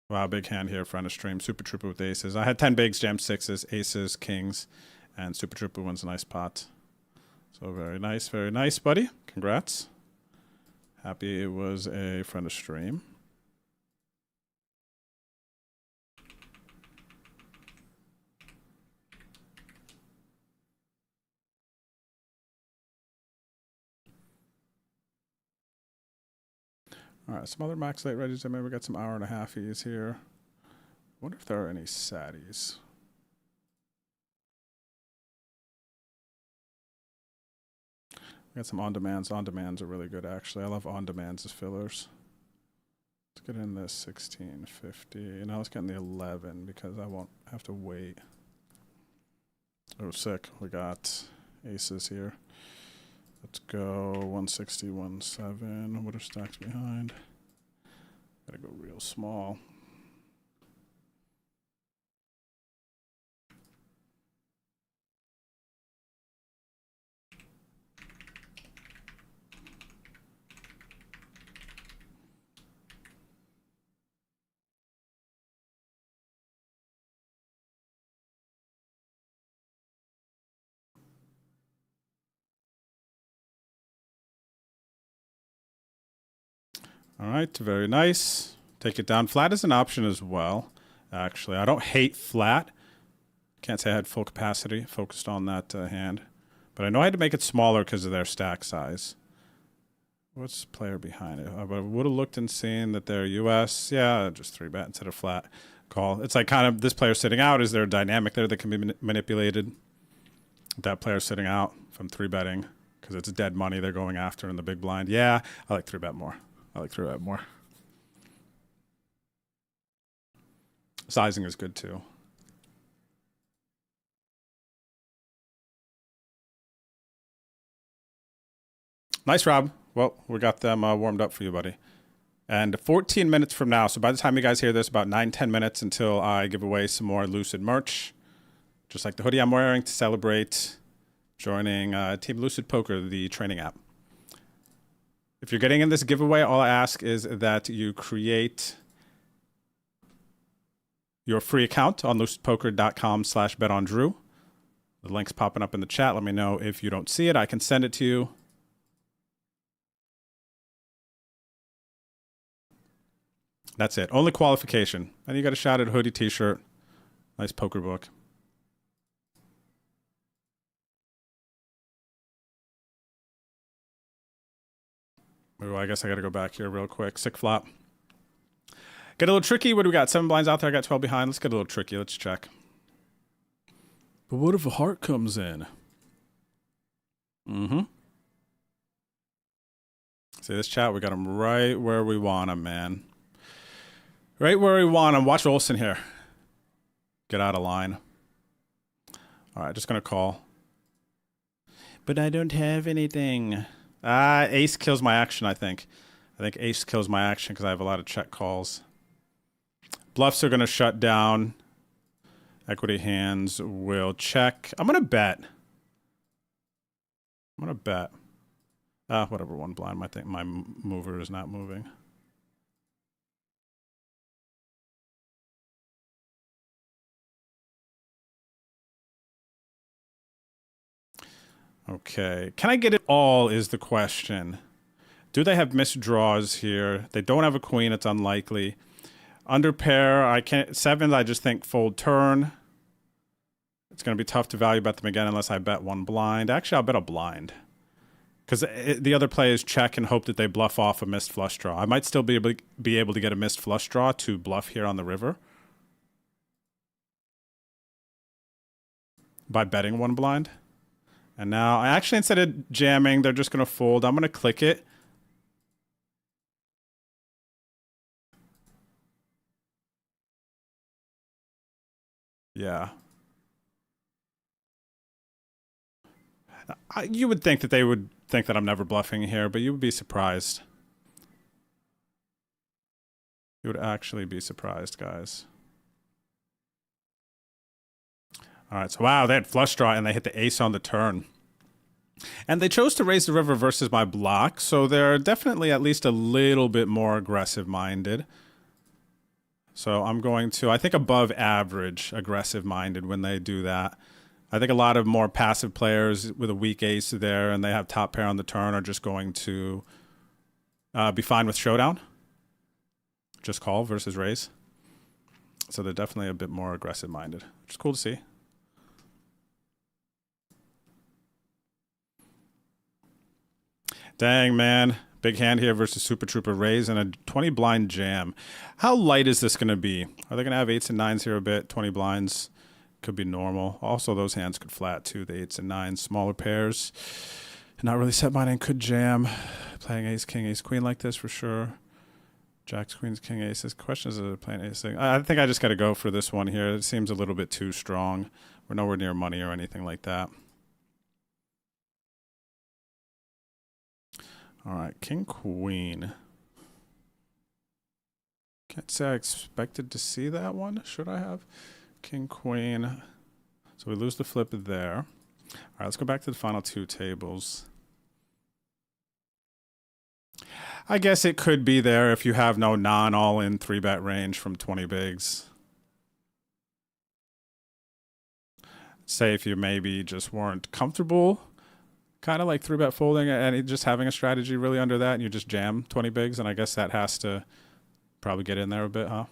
S4: Wow, big hand here, front of stream. Super Trooper with aces. I had 10 bigs, jammed 6s, aces, kings, and Super Trooper wins a nice pot. So very nice, buddy. Congrats. Happy it was a friend of stream. All right, some other max late regis. I maybe we got some hour and a halfies here. I wonder if there are any saddies. We got some on-demands. On-demands are really good, actually. I love on-demands as fillers. Let's get in this 1650. Now let's get in the 11 because I won't have to wait. Oh, sick. We got aces here. Let's go 160, 17. What are stacks behind? Gotta go real small. All right, very nice. Take it down. Flat is an option as well, actually. I don't hate flat. Can't say I had full capacity, focused on that hand. But I know I had to make it smaller because of their stack size. What's player behind it? I would have looked and seen that they're US. Yeah, just 3-bet instead of flat. Call. It's like kind of this player sitting out. Is there a dynamic there that can be manipulated? That player sitting out from 3-betting because it's dead money they're going after in the big blind. Yeah, I like 3-bet more. I like 3-bet more. Sizing is good too. Nice, Rob. Well, we got them warmed up for you, buddy. And 14 minutes from now, so by the time you guys hear this, about 9-10 minutes until I give away some more Lucid merch. Just like the hoodie I'm wearing to celebrate joining Team Lucid Poker, the training app. If you're getting in this giveaway, all I ask is that you create your free account on lucidpoker.com/betondrew. The link's popping up in the chat. Let me know if you don't see it. I can send it to you. That's it. Only qualification. And you got a shot at a hoodie, t-shirt. Nice poker book. Ooh, I guess I got to go back here real quick. Sick flop. Get a little tricky. What do we got? 7 blinds out there. I got 12 behind. Let's get a little tricky. Let's check. But what if a heart comes in? Mm-hmm. See this chat? We got him right where we want him, man. Right where we want him. Watch Olsen here. Get out of line. All right, just going to call. But I don't have anything. Ace kills my action, I think. I think ace kills my action because I have a lot of check calls. Bluffs are going to shut down. Equity hands will check. I'm going to bet. Whatever, 1 blind. I think my mover is not moving. Okay. Can I get it all is the question. Do they have missed draws here? They don't have a queen. It's unlikely. Under pair, I can't. 7s, I just think fold turn. It's going to be tough to value bet them again unless I bet 1 blind. Actually, I'll bet a blind. Because the other players check and hope that they bluff off a missed flush draw. I might still be able to get a missed flush draw to bluff here on the river. By betting 1 blind. And now, I actually, instead of jamming, they're just going to fold. I'm going to click it. Yeah. You would think that they would think that I'm never bluffing here, but you would be surprised. You would actually be surprised, guys. All right, so wow, they had flush draw and they hit the ace on the turn. And they chose to raise the river versus my block, so they're definitely at least a little bit more aggressive-minded. So I'm going to, I think, above average aggressive-minded when they do that. I think a lot of more passive players with a weak ace there and they have top pair on the turn are just going to be fine with showdown. Just call versus raise. So they're definitely a bit more aggressive-minded, which is cool to see. Dang, man. Big hand here versus Super Trooper raise and a 20 blind jam. How light is this going to be? Are they going to have 8s and 9s here a bit? 20 blinds could be normal. Also, those hands could flat too. The 8s and 9s, smaller pairs. Not really set minding could jam. Playing ace, king, ace, queen like this for sure. Jacks, queens, king, aces. Question is, playing ace thing. I think I just got to go for this one here. It seems a little bit too strong. We're nowhere near money or anything like that. All right, king, queen. Can't say I expected to see that one. Should I have? King, queen. So we lose the flip there. All right, let's go back to the final 2 tables. I guess it could be there if you have no non-all-in 3-bet range from 20 bigs. Say if you maybe just weren't comfortable, kind of like 3-bet folding and just having a strategy really under that, and you just jam 20 bigs, and I guess that has to probably get in there a bit, huh?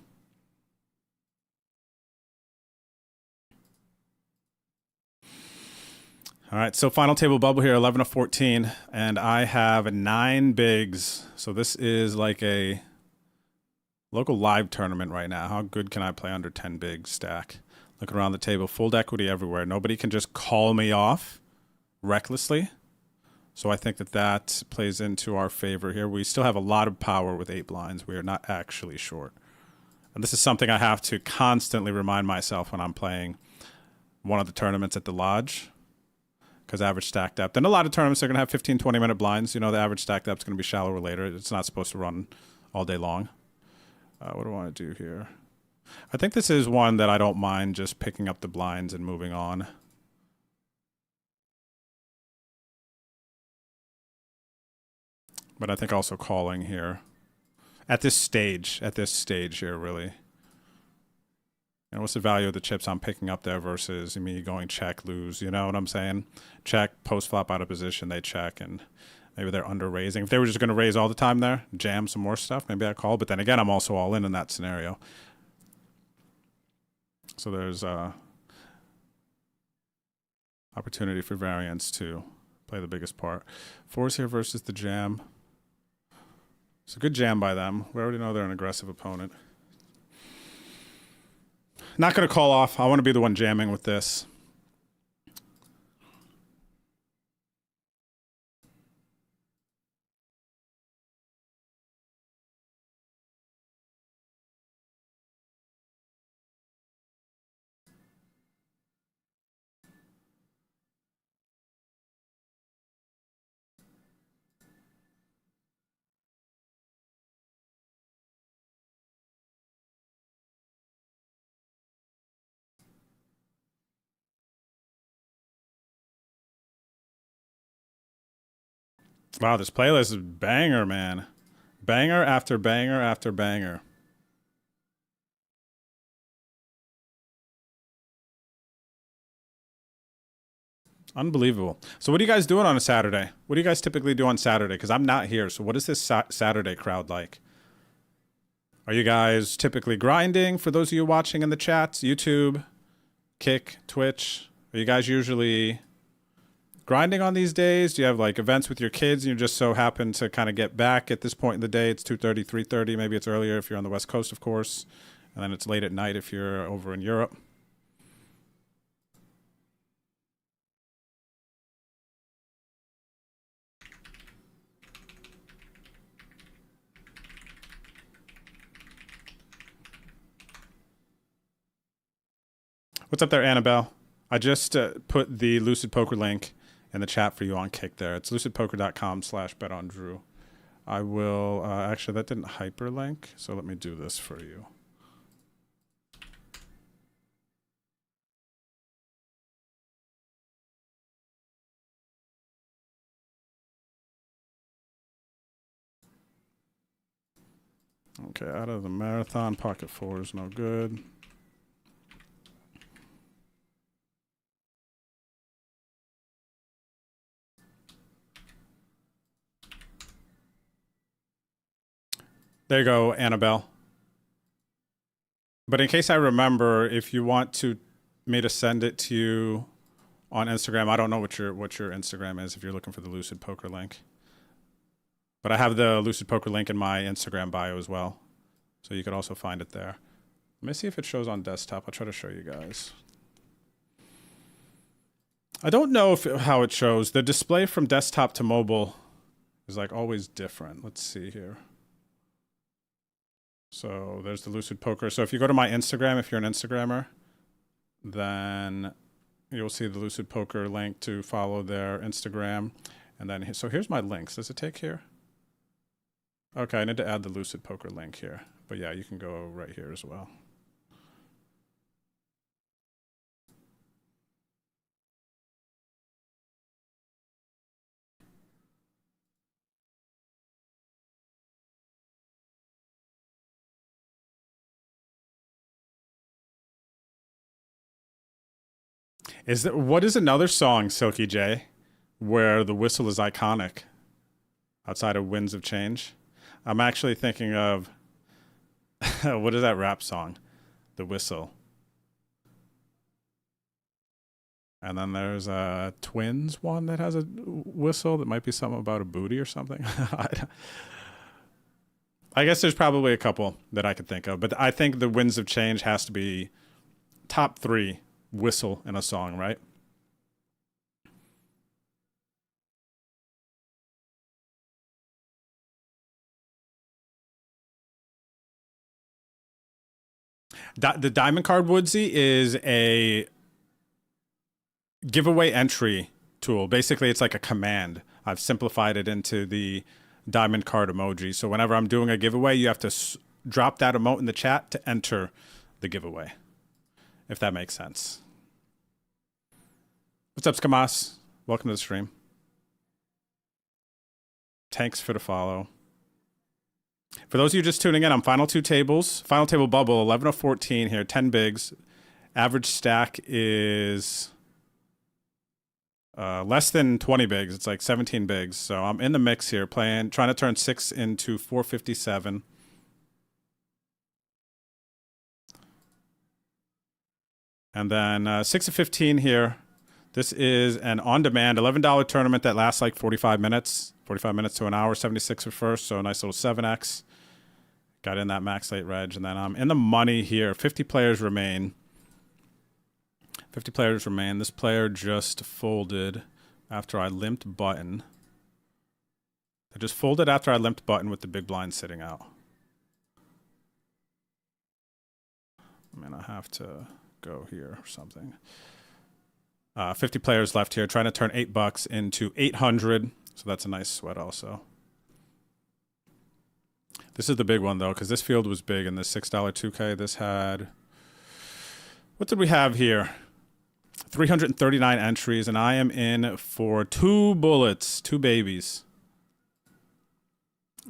S4: All right, so final table bubble here, 11 of 14, and I have 9 bigs. So this is like a Local live tournament right now. How good can I play under 10 big stack? Looking around the table, full equity everywhere. Nobody can just call me off recklessly. So I think that that plays into our favor here. We still have a lot of power with 8 blinds. We are not actually short. And this is something I have to constantly remind myself when I'm playing one of the tournaments at the lodge. Because average stack depth. And a lot of tournaments are going to have 15, 20-minute blinds. You know, the average stack depth is going to be shallower later. It's not supposed to run all day long. What do I want to do here? I think this is one that I don't mind just picking up the blinds and moving on. But I think also calling here. At this stage here, really. And what's the value of the chips I'm picking up there versus me going check, lose, you know what I'm saying? Check, post flop out of position, they check, and maybe they're under raising. If they were just going to raise all the time there, jam some more stuff, maybe I call. But then again, I'm also all in that scenario. So there's opportunity for variance to play the biggest part. 4s here versus the jam. It's a good jam by them. We already know they're an aggressive opponent. Not going to call off. I want to be the one jamming with this. Wow, this playlist is banger, man. Banger after banger after banger. Unbelievable. So what are you guys doing on a Saturday? What do you guys typically do on Saturday? Because I'm not here. So what is this Saturday crowd like? Are you guys typically grinding? For those of you watching in the chats, YouTube, Kick, Twitch, are you guys usually grinding on these days? Do you have like events with your kids and you just so happen to kind of get back at this point in the day? It's 2:30, 3:30. Maybe it's earlier if you're on the West Coast, of course. And then it's late at night if you're over in Europe. What's up there, Annabelle? I just put the Lucid Poker link in the chat for you on Kick there. It's lucidpoker.com/betondrew. I will, actually that didn't hyperlink, so let me do this for you. Okay, out of the marathon, pocket 4 is no good. There you go, Annabelle. But in case I remember, if you want me to send it to you on Instagram, I don't know what your Instagram is if you're looking for the Lucid Poker link. But I have the Lucid Poker link in my Instagram bio as well. So you could also find it there. Let me see if it shows on desktop. I'll try to show you guys. I don't know how it shows. The display from desktop to mobile is like always different. Let's see here. So there's the Lucid Poker. So if you go to my Instagram, if you're an Instagrammer, then you'll see the Lucid Poker link to follow their Instagram. And then, so here's my links. Does it take here? Okay, I need to add the Lucid Poker link here. But yeah, you can go right here as well. What is another song, Silky J, where the whistle is iconic outside of Winds of Change? I'm actually thinking of, what is that rap song? The Whistle. And then there's a Twins one that has a whistle that might be something about a booty or something. I guess there's probably a couple that I could think of, but I think the Winds of Change has to be top 3 whistle in a song, right? The Diamond Card Woodsy is a giveaway entry tool. Basically, it's like a command. I've simplified it into the diamond card emoji. So whenever I'm doing a giveaway, you have to drop that emote in the chat to enter the giveaway, if that makes sense. What's up, Skamas? Welcome to the stream. Thanks for the follow. For those of you just tuning in, I'm final 2 tables. Final table bubble, 11 of 14 here, 10 bigs. Average stack is less than 20 bigs. It's like 17 bigs. So I'm in the mix here, trying to turn 6 into 457. And then 6 of 15 here. This is an on-demand $11 tournament that lasts like 45 minutes. 45 minutes to an hour, 76 for first, so a nice little 7x. Got in that max late reg, and then I'm in the money here. 50 players remain. 50 players remain. This player just folded after I limped button. I just folded after I limped button with the big blind sitting out. I mean, I have to go here or something. 50 players left here, trying to turn $8 into 800. So that's a nice sweat also. This is the big one, though, because this field was big in this $6 2K. This had... What did we have here? 339 entries, and I am in for 2 bullets, 2 babies.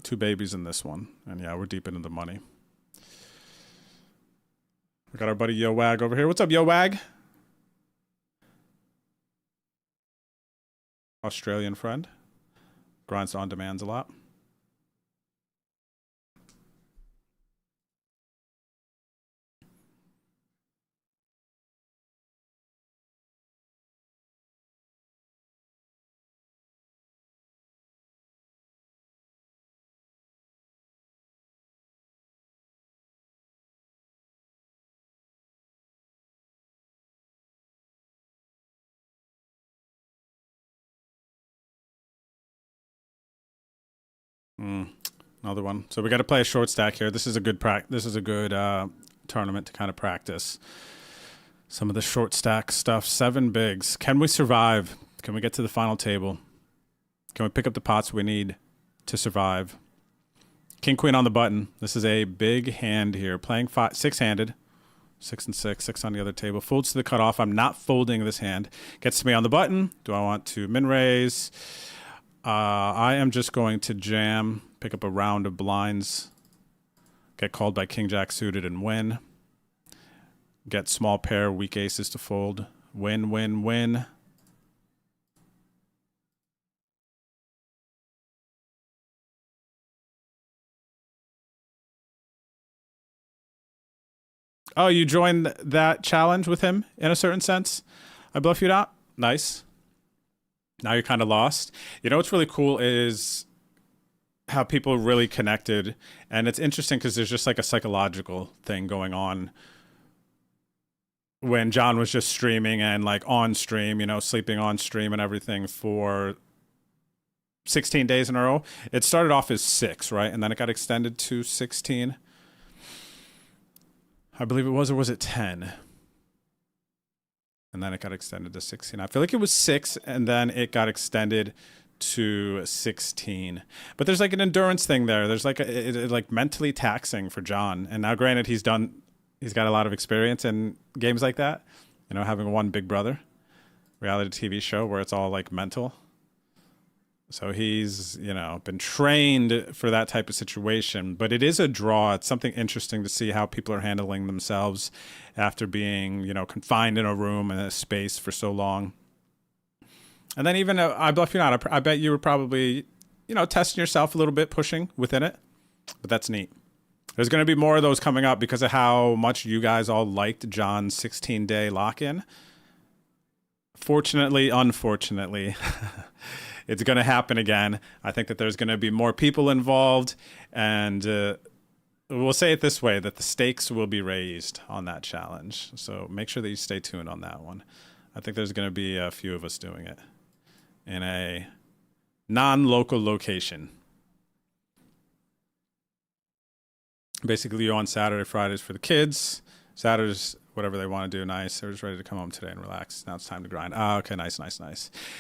S4: 2 babies in this one. And yeah, we're deep into the money. We got our buddy Yo Wag over here. What's up, Yo Wag? Australian friend. Grinds on demands a lot. Another one. So we got to play a short stack here. This is a good tournament to kind of practice some of the short stack stuff. 7 bigs. Can we survive? Can we get to the final table? Can we pick up the pots we need to survive? King Queen on the button. This is a big hand here. Playing 6-handed. 6 and 6. 6 on the other table. Folds to the cutoff. I'm not folding this hand. Gets to me on the button. Do I want to min raise? I am just going to jam, pick up a round of blinds, get called by King Jack suited and win. Get small pair, weak aces to fold. Win, win, win. Oh, you joined that challenge with him in a certain sense? I bluff you not? Nice. Now you're kind of lost. You know what's really cool is how people really connected. And it's interesting because there's just like a psychological thing going on. When John was just streaming and like on stream, you know, sleeping on stream and everything for 16 days in a row. It started off as 6, right? And then it got extended to 16. I believe it was, or was it 10? And then it got extended to 16. I feel like it was 6, and then it got extended to 16. But there's like an endurance thing there. There's like like mentally taxing for John. And now, granted, he's got a lot of experience in games like that. You know, having one Big Brother reality TV show where it's all like mental. So he's, you know, been trained for that type of situation. But it is a draw. It's something interesting to see how people are handling themselves after being, you know, confined in a room and a space for so long. And then even, I bluff you not, I bet you were probably, you know, testing yourself a little bit, pushing within it. But that's neat. There's going to be more of those coming up because of how much you guys all liked John's 16-day lock-in. Fortunately, unfortunately, It's going to happen again. I think that there's going to be more people involved, and we'll say it this way, that the stakes will be raised on that challenge. So make sure that you stay tuned on that one. I think there's going to be a few of us doing it in a non-local location. Basically, you're on Saturday, Fridays for the kids. Saturdays, whatever they want to do, nice. They're just ready to come home today and relax. Now it's time to grind. Okay, nice.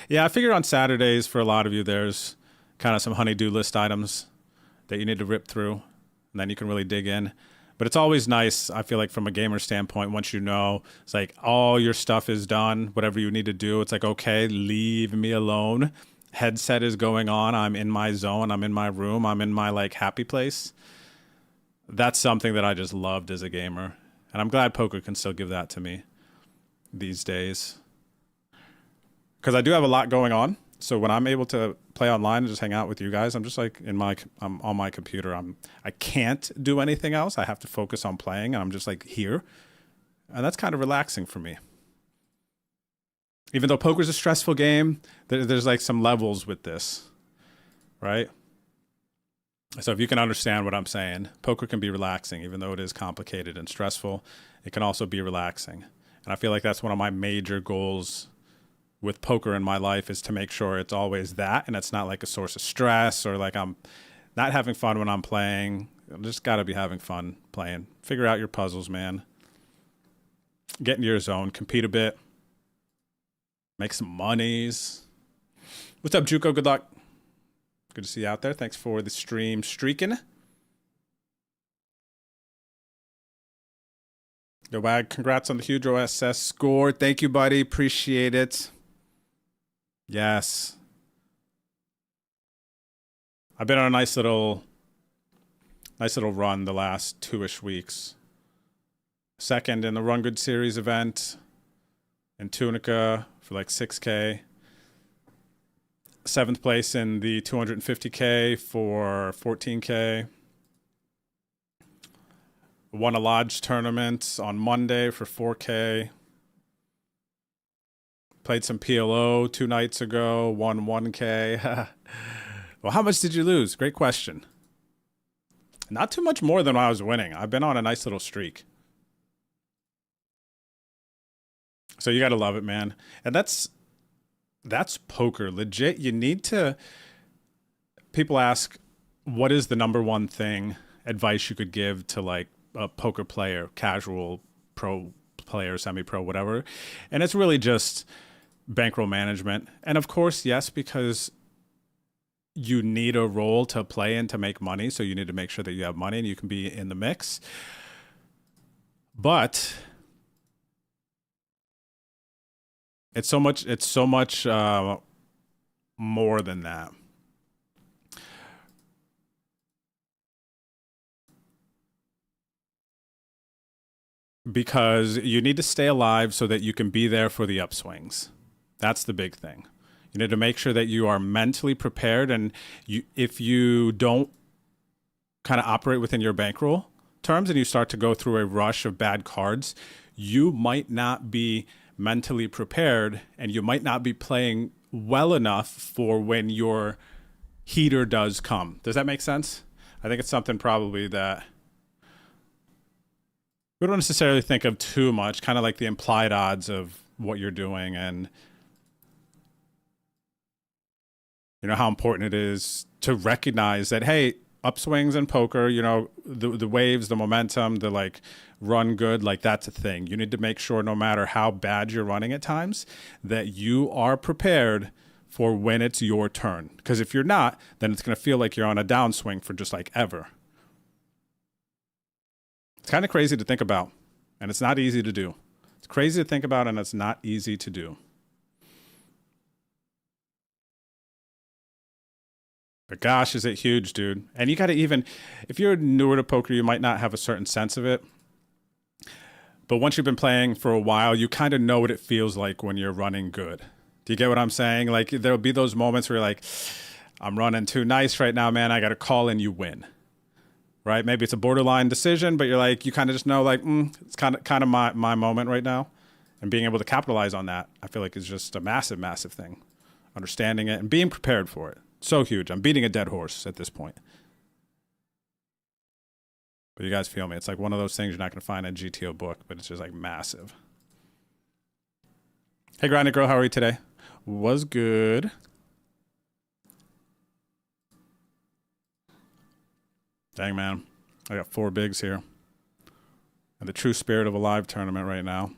S4: Yeah, I figure on Saturdays, for a lot of you, there's kind of some honey-do list items that you need to rip through, and then you can really dig in. But it's always nice, I feel like, from a gamer standpoint, once you know, it's like all your stuff is done, whatever you need to do, it's like, okay, leave me alone. Headset is going on. I'm in my zone. I'm in my room. I'm in my, like, happy place. That's something that I just loved as a gamer. And I'm glad poker can still give that to me these days. Because I do have a lot going on. So when I'm able to play online and just hang out with you guys, I'm just like I'm on my computer. I can't do anything else. I have to focus on playing, and I'm just like here. And that's kind of relaxing for me. Even though poker's a stressful game, there's like some levels with this, right? So if you can understand what I'm saying, poker can be relaxing, even though it is complicated and stressful. It can also be relaxing. And I feel like that's one of my major goals with poker in my life, is to make sure it's always that, and it's not like a source of stress, or like I'm not having fun when I'm playing. I just got to be having fun playing. Figure out your puzzles, man. Get into your zone. Compete a bit. Make some monies. What's up, Juco? Good luck. Good to see you out there. Thanks for the stream streaking. Yo, Wag, congrats on the huge OSS score. Thank you, buddy. Appreciate it. Yes. I've been on a nice little run the last 2-ish weeks. Second in the Run Good Series event in Tunica for like 6K. 7th place in the 250K for 14K. Won a lodge tournament on Monday for 4K. Played some PLO 2 nights ago, won 1K. Well, how much did you lose? Great question. Not too much more than I was winning. I've been on a nice little streak. So you got to love it, man. And that's poker. Legit, you need to... People ask, what is the number one thing, advice you could give to like a poker player, casual, pro player, semi-pro, whatever? And it's really just bankroll management. And of course, yes, because you need a role to play in to make money. So you need to make sure that you have money and you can be in the mix. But it's so much more than that. Because you need to stay alive so that you can be there for the upswings. That's the big thing. You need to make sure that you are mentally prepared, and if you don't kind of operate within your bankroll terms and you start to go through a rush of bad cards, you might not be mentally prepared, and you might not be playing well enough for when your heater does come. Does that make sense? I think it's something probably that we don't necessarily think of too much, kind of like the implied odds of what you're doing, and you know how important it is to recognize that, hey, upswings in poker, you know, the waves, the momentum, the like run good, like that's a thing. You need to make sure no matter how bad you're running at times that you are prepared for when it's your turn. Because if you're not, then it's going to feel like you're on a downswing for just like ever. It's kind of crazy to think about, and it's not easy to do. It's crazy to think about, and it's not easy to do. But gosh, is it huge, dude. And you got to even, if you're newer to poker, you might not have a certain sense of it. But once you've been playing for a while, you kind of know what it feels like when you're running good. Do you get what I'm saying? Like there'll be those moments where you're like, I'm running too nice right now, man. I got to call and you win. Right? Maybe it's a borderline decision, but you're like, you kind of just know like, it's kind of my moment right now. And being able to capitalize on that, I feel like is just a massive, massive thing. understanding it, and being prepared for it. So huge. I'm beating a dead horse at this point. But you guys feel me. It's like one of those things you're not going to find in a GTO book, but it's just like massive. Hey, Grinding Girl, how are you today? Was good. Dang, man. I got 4 bigs here. And the true spirit of a live tournament right now.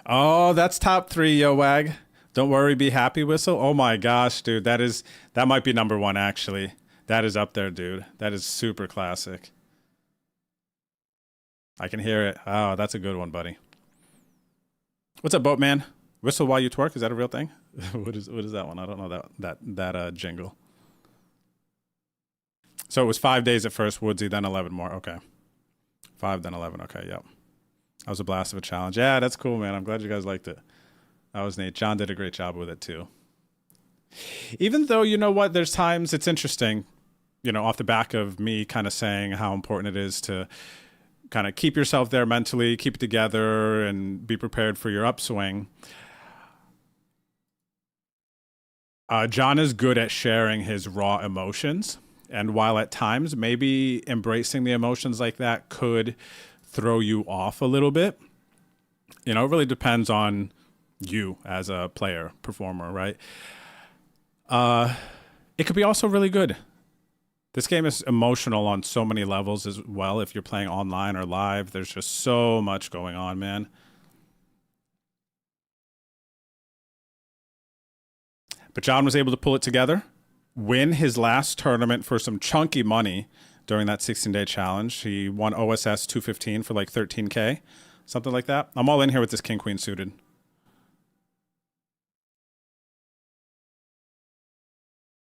S4: Oh, that's top 3, yo, Wag. Don't worry, be happy, Whistle. Oh my gosh, dude. That might be number 1, actually. That is up there, dude. That is super classic. I can hear it. Oh, that's a good one, buddy. What's up, Boatman? Whistle while you twerk? Is that a real thing? What is that one? I don't know that jingle. So it was 5 days at first, Woodsy, then 11 more. Okay. 5, then 11. Okay, yep. That was a blast of a challenge. Yeah, that's cool, man. I'm glad you guys liked it. That was neat. John did a great job with it, too. Even though, you know what, there's times it's interesting, you know, off the back of me kind of saying how important it is to kind of keep yourself there mentally, keep it together, and be prepared for your upswing. John is good at sharing his raw emotions. And while at times maybe embracing the emotions like that could throw you off a little bit, you know, it really depends on you as a player, performer, right? It could be also really good. This game is emotional on so many levels as well. If you're playing online or live, there's just so much going on, man. But John was able to pull it together, win his last tournament for some chunky money during that 16-day challenge. He won OSS 215 for like 13K, something like that. I'm all in here with this King-Queen suited.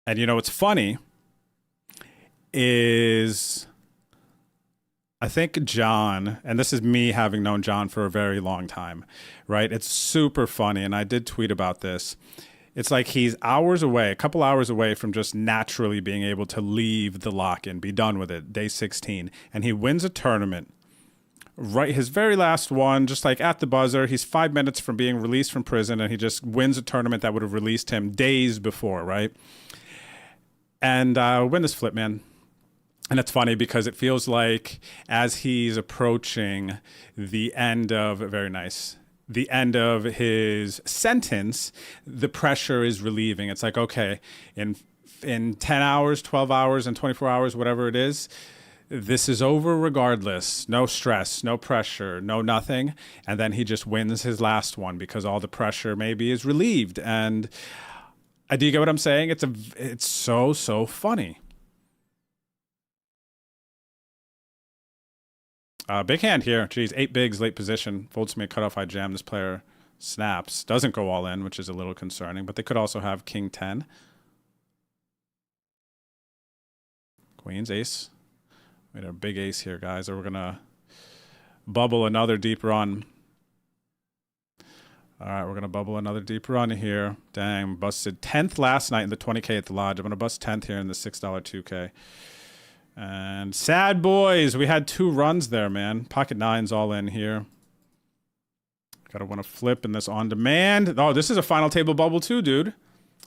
S4: And you know what's funny is I think John, and this is me having known John for a very long time, right? It's super funny, and I did tweet about this. It's like he's hours away, a couple hours away from just naturally being able to leave the lock-in, be done with it, day 16. And he wins a tournament, right? His very last one, just like at the buzzer. He's 5 minutes from being released from prison, and he just wins a tournament that would have released him days before, right? And win this flip, man. And it's funny because it feels like as he's approaching the end of, very nice, the end of his sentence, the pressure is relieving. It's like, okay, in 10 hours, 12 hours, and 24 hours, whatever it is, this is over regardless. No stress, no pressure, no nothing. And then he just wins his last one because all the pressure maybe is relieved. And do you get what I'm saying? It's so funny. Big hand here. Geez, 8 bigs, late position. Folds to me a cutoff, I jam. This player snaps. Doesn't go all in, which is a little concerning. But they could also have king 10. Queens, ace. We had a big ace here, guys. Or we're going to bubble another deep run. All right, we're going to bubble another deep run here. Dang, busted 10th last night in the 20K at the lodge. I'm going to bust 10th here in the $6 2K. And sad boys, we had 2 runs there, man. Pocket 9's all in here. Gotta want to flip in this on demand. Oh, this is a final table bubble too, dude.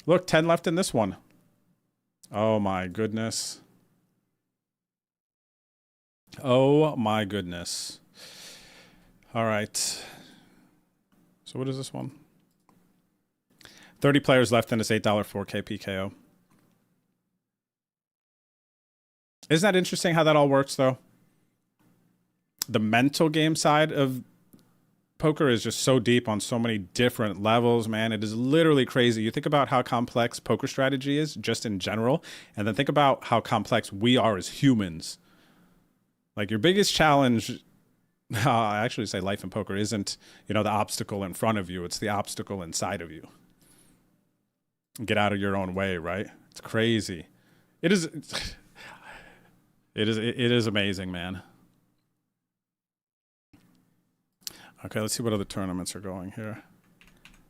S4: Look, 10 left in this one. Oh my goodness. Oh my goodness. All right. So what is this one? 30 players left in this $8 4K PKO. Isn't that interesting how that all works, though? The mental game side of poker is just so deep on so many different levels, man. It is literally crazy. You think about how complex poker strategy is just in general, and then think about how complex we are as humans. Like your biggest challenge, I actually say life in poker isn't, you know, the obstacle in front of you. It's the obstacle inside of you. Get out of your own way, right? It's crazy. It is... It is amazing, man. Okay, let's see what other tournaments are going here.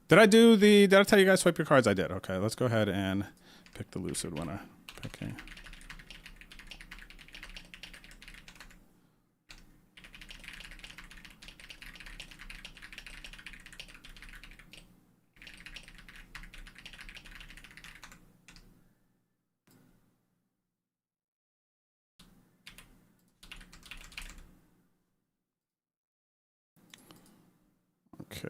S4: Did I tell you guys swipe your cards? I did. Okay, let's go ahead and pick the lucid winner. Picking. Okay.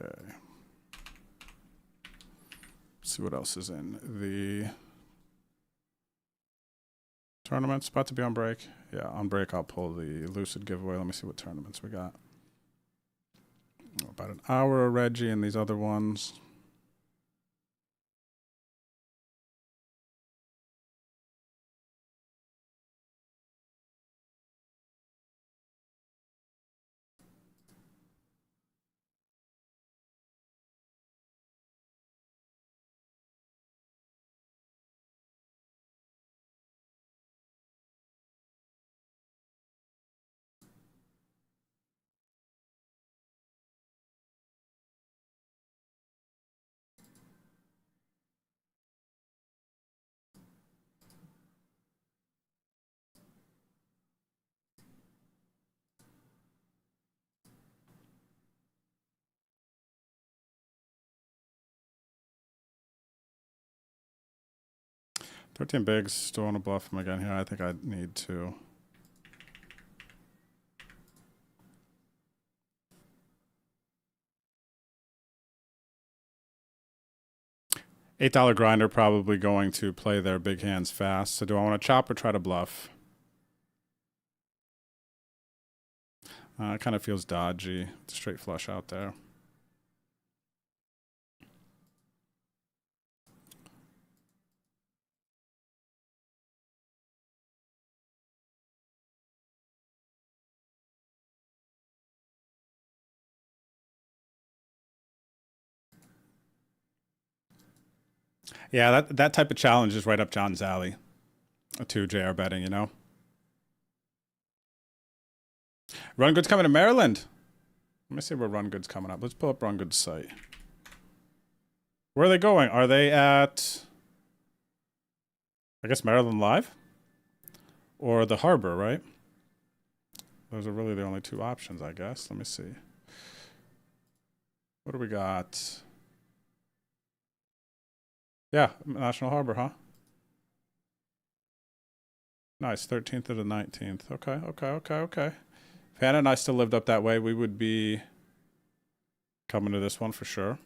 S4: Let's see what else is in the tournament's about to be on break. Yeah, on break I'll pull the Lucid giveaway. Let me see what tournaments we got. About an hour of Reggie and these other ones. $13 bigs. Still want to bluff him again here. I think I need to. $8 grinder probably going to play their big hands fast. So do I want to chop or try to bluff? It kind of feels dodgy. It's a straight flush out there. Yeah, that type of challenge is right up John's alley to JR betting, you know? Run Good's coming to Maryland. Let me see where Run Good's coming up. Let's pull up Run Good's site. Where are they going? Are they at, I guess, Maryland Live? Or the Harbor, right? Those are really the only two options, I guess. Let me see. What do we got? Yeah, National Harbor, huh? Nice, 13th to the 19th. Okay. If Hannah and I still lived up that way, we would be coming to this one for sure.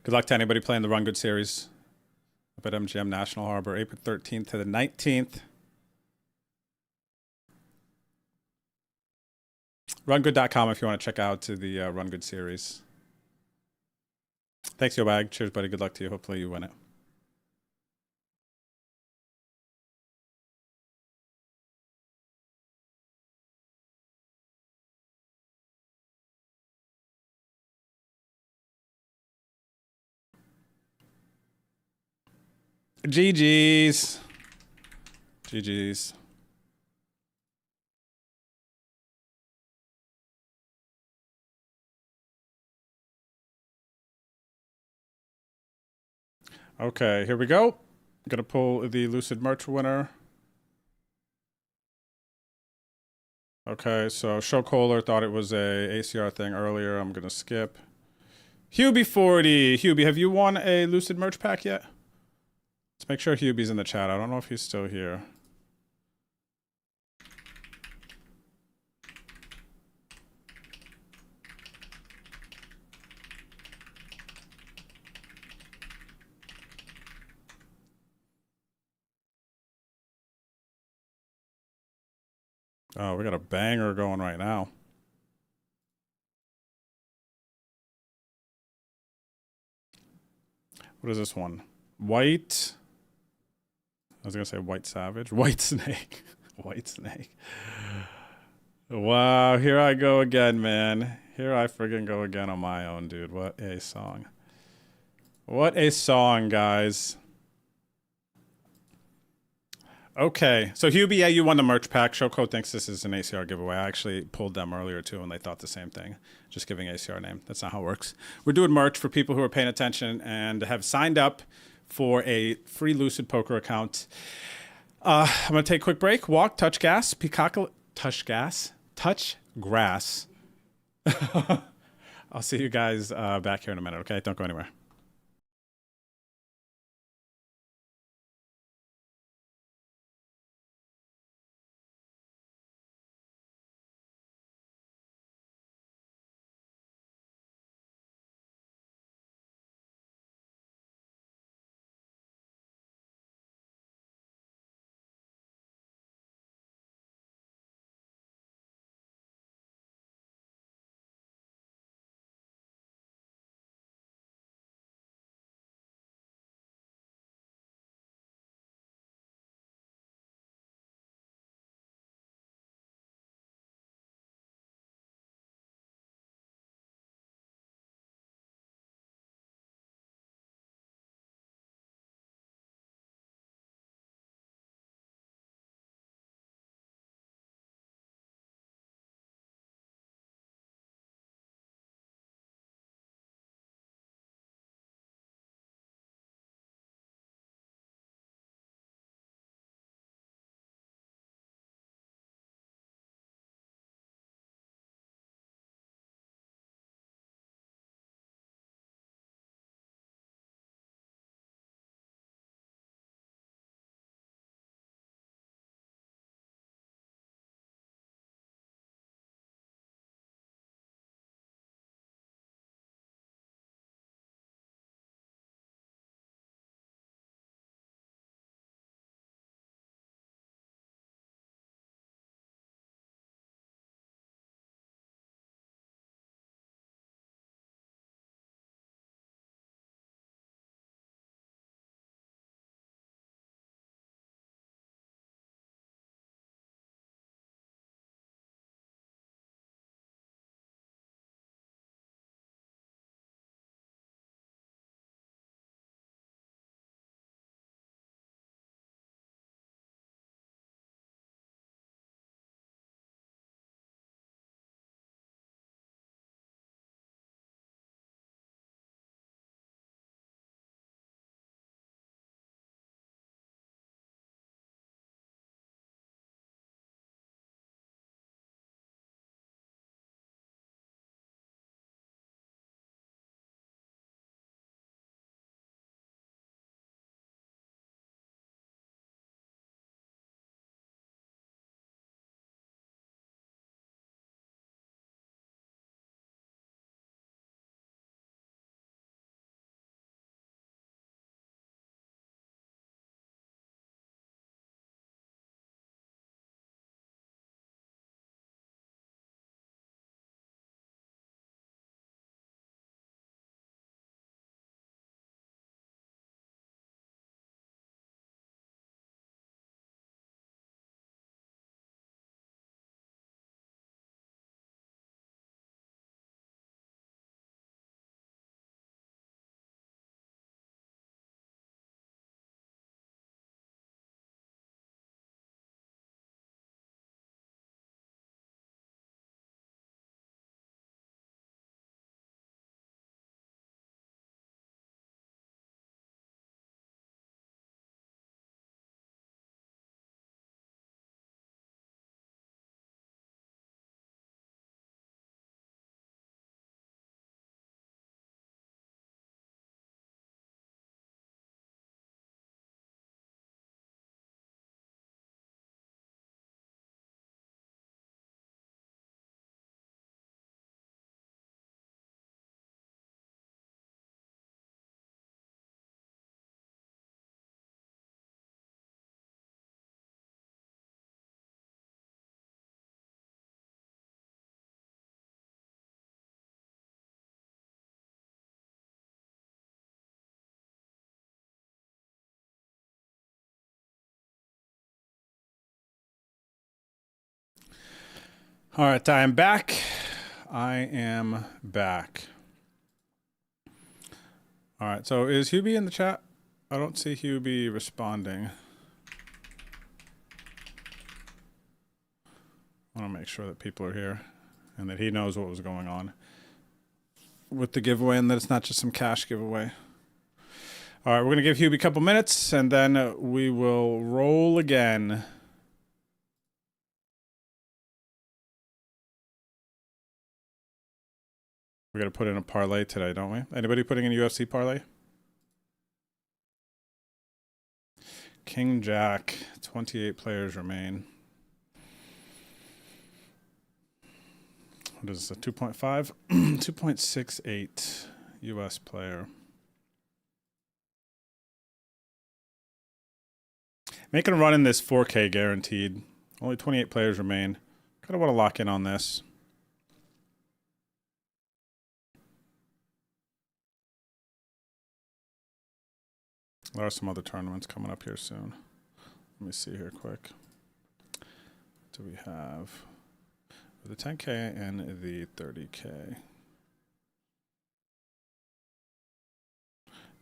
S4: Good luck to anybody playing the Run Good series up at MGM National Harbor, April 13th to the 19th. RunGood.com if you want to check out to the Run Good series. Thanks, Yo Bag. Cheers, buddy. Good luck to you. Hopefully you win it. GG's. GG's. Okay, here we go. I'm gonna pull the Lucid merch winner. Okay, so Show Kohler thought it was a ACR thing earlier. I'm gonna skip. Hubie40. Hubie, have you won a Lucid merch pack yet? Let's make sure Hubie's in the chat. I don't know if he's still here. Oh, we got a banger going right now. What is this one? White. I was going to say White Savage. White Snake. White Snake. Wow, here I go again, man. Here I friggin' go again on my own, dude. What a song. What a song, guys. Okay, so Hubie, yeah, you won the merch pack. Showcode thinks this is an ACR giveaway. I actually pulled them earlier too, and they thought the same thing. Just giving ACR name. That's not how it works. We're doing merch for people who are paying attention and have signed up for a free Lucid Poker account. I'm gonna take a quick break. Walk, touch gas, touch grass. I'll see you guys back here in a minute. Okay, don't go anywhere. All right, I am back. I am back. All right, so is Hubie in the chat? I don't see Hubie responding. I want to make sure that people are here and that he knows what was going on with the giveaway and that it's not just some cash giveaway. All right, we're going to give Hubie a couple minutes and then we will roll again. We got to put in a parlay today, don't we? Anybody putting in UFC parlay? King Jack, 28 players remain. What is this, a 2.5? 2.68 US player. Making a run in this 4K guaranteed. Only 28 players remain. Kind of want to lock in on this. There are some other tournaments coming up here soon. Let me see here quick. What do we have? The 10K and the 30K.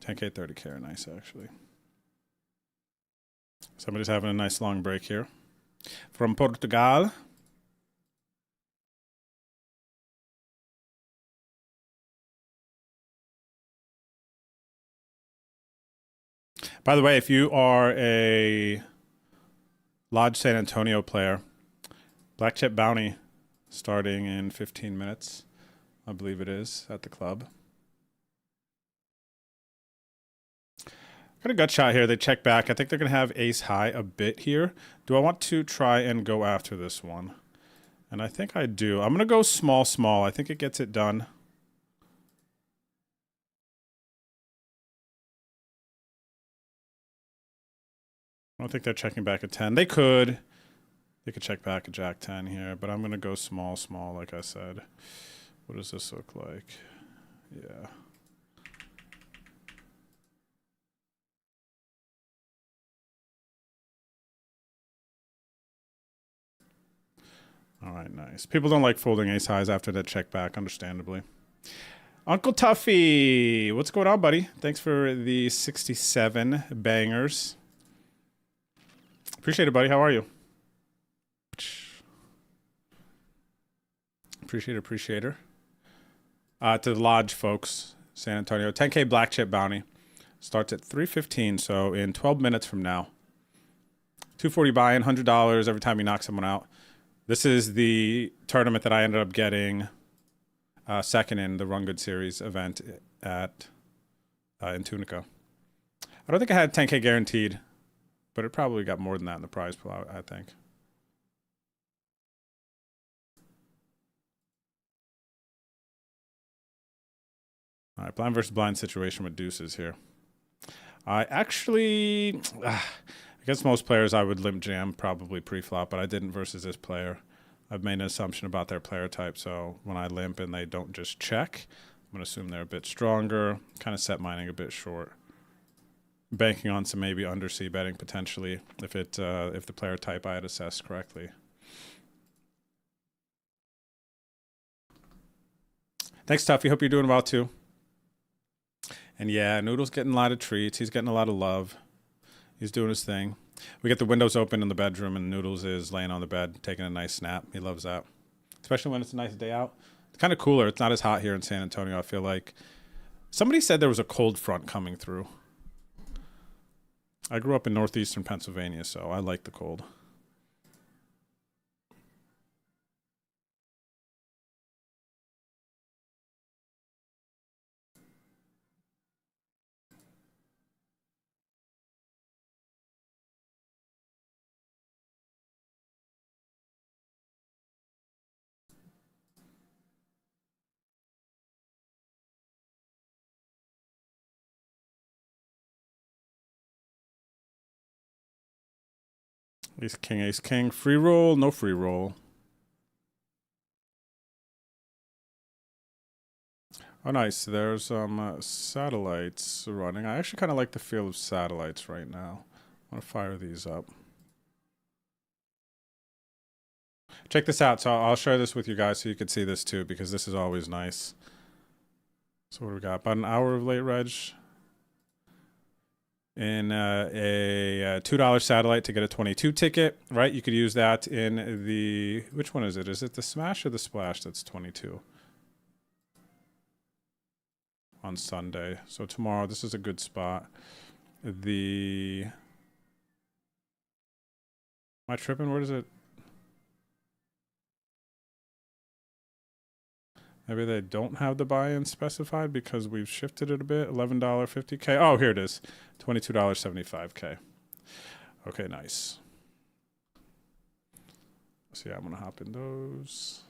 S4: 10K, 30K are nice, actually. Somebody's having a nice long break here. From Portugal. By the way, if you are a Lodge San Antonio player, Black Chip Bounty starting in 15 minutes, I believe it is, at the club. Got a gut shot here. They check back. I think they're going to have ace high a bit here. Do I want to try and go after this one? And I think I do. I'm going to go small, small. I think it gets it done. I don't think they're checking back at 10. They could. They could check back at Jack 10 here, but I'm going to go small, small, like I said. What does this look like? Yeah. All right, nice. People don't like folding ace highs after that check back, understandably. Uncle Tuffy, what's going on, buddy? Thanks for the 67 bangers. Appreciate it, buddy. How are you? Appreciate her. To the Lodge, folks. San Antonio. 10K Black Chip Bounty. Starts at 3:15, so in 12 minutes from now. 240 buy-in, $100 every time you knock someone out. This is the tournament that I ended up getting second in the Run Good Series event at in Tunica. I don't think I had 10K guaranteed, but it probably got more than that in the prize pool, I think. All right, blind versus blind situation with deuces here. I actually, I guess most players I would limp jam probably pre-flop, but I didn't versus this player. I've made an assumption about their player type, so when I limp and they don't just check, I'm going to assume they're a bit stronger, kind of set mining a bit short. Banking on some maybe under C betting potentially if the player type I had assessed correctly. Thanks, Tuffy. Hope you're doing well too. And yeah, Noodle's getting a lot of treats. He's getting a lot of love. He's doing his thing. We get the windows open in the bedroom and Noodles is laying on the bed taking a nice snap. He loves that. Especially when it's a nice day out. It's kind of cooler. It's not as hot here in San Antonio, I feel like. Somebody said there was a cold front coming through. I grew up in northeastern Pennsylvania, so I like the cold. Ace king, free roll, no free roll. Oh, nice. There's satellites running. I actually kind of like the feel of satellites right now. I want to fire these up. Check this out. So I'll share this with you guys so you can see this too, because this is always nice. So what do we got? About an hour of late reg. In a $2 satellite to get a 22 ticket, right? You could use that in the, which one is it? Is it the Smash or the Splash that's 22? On Sunday. So tomorrow, this is a good spot. Am I tripping? Where is it? Maybe they don't have the buy-in specified because we've shifted it a bit. $11 50K. Oh, here it is. $22 75K. Okay, nice. So yeah, I'm gonna hop in those.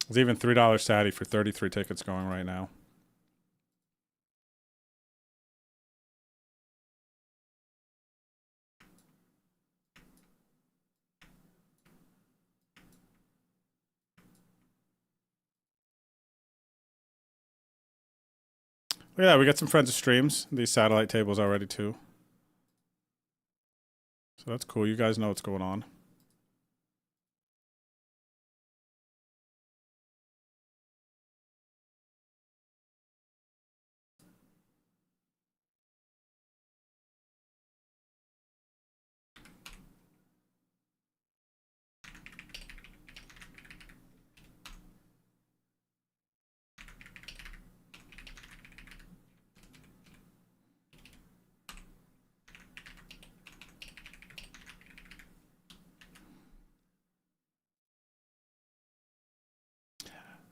S4: There's even $3 Satty for 33 tickets going right now. Look at that, we got some friends of streams. These satellite tables already too. So that's cool. You guys know what's going on.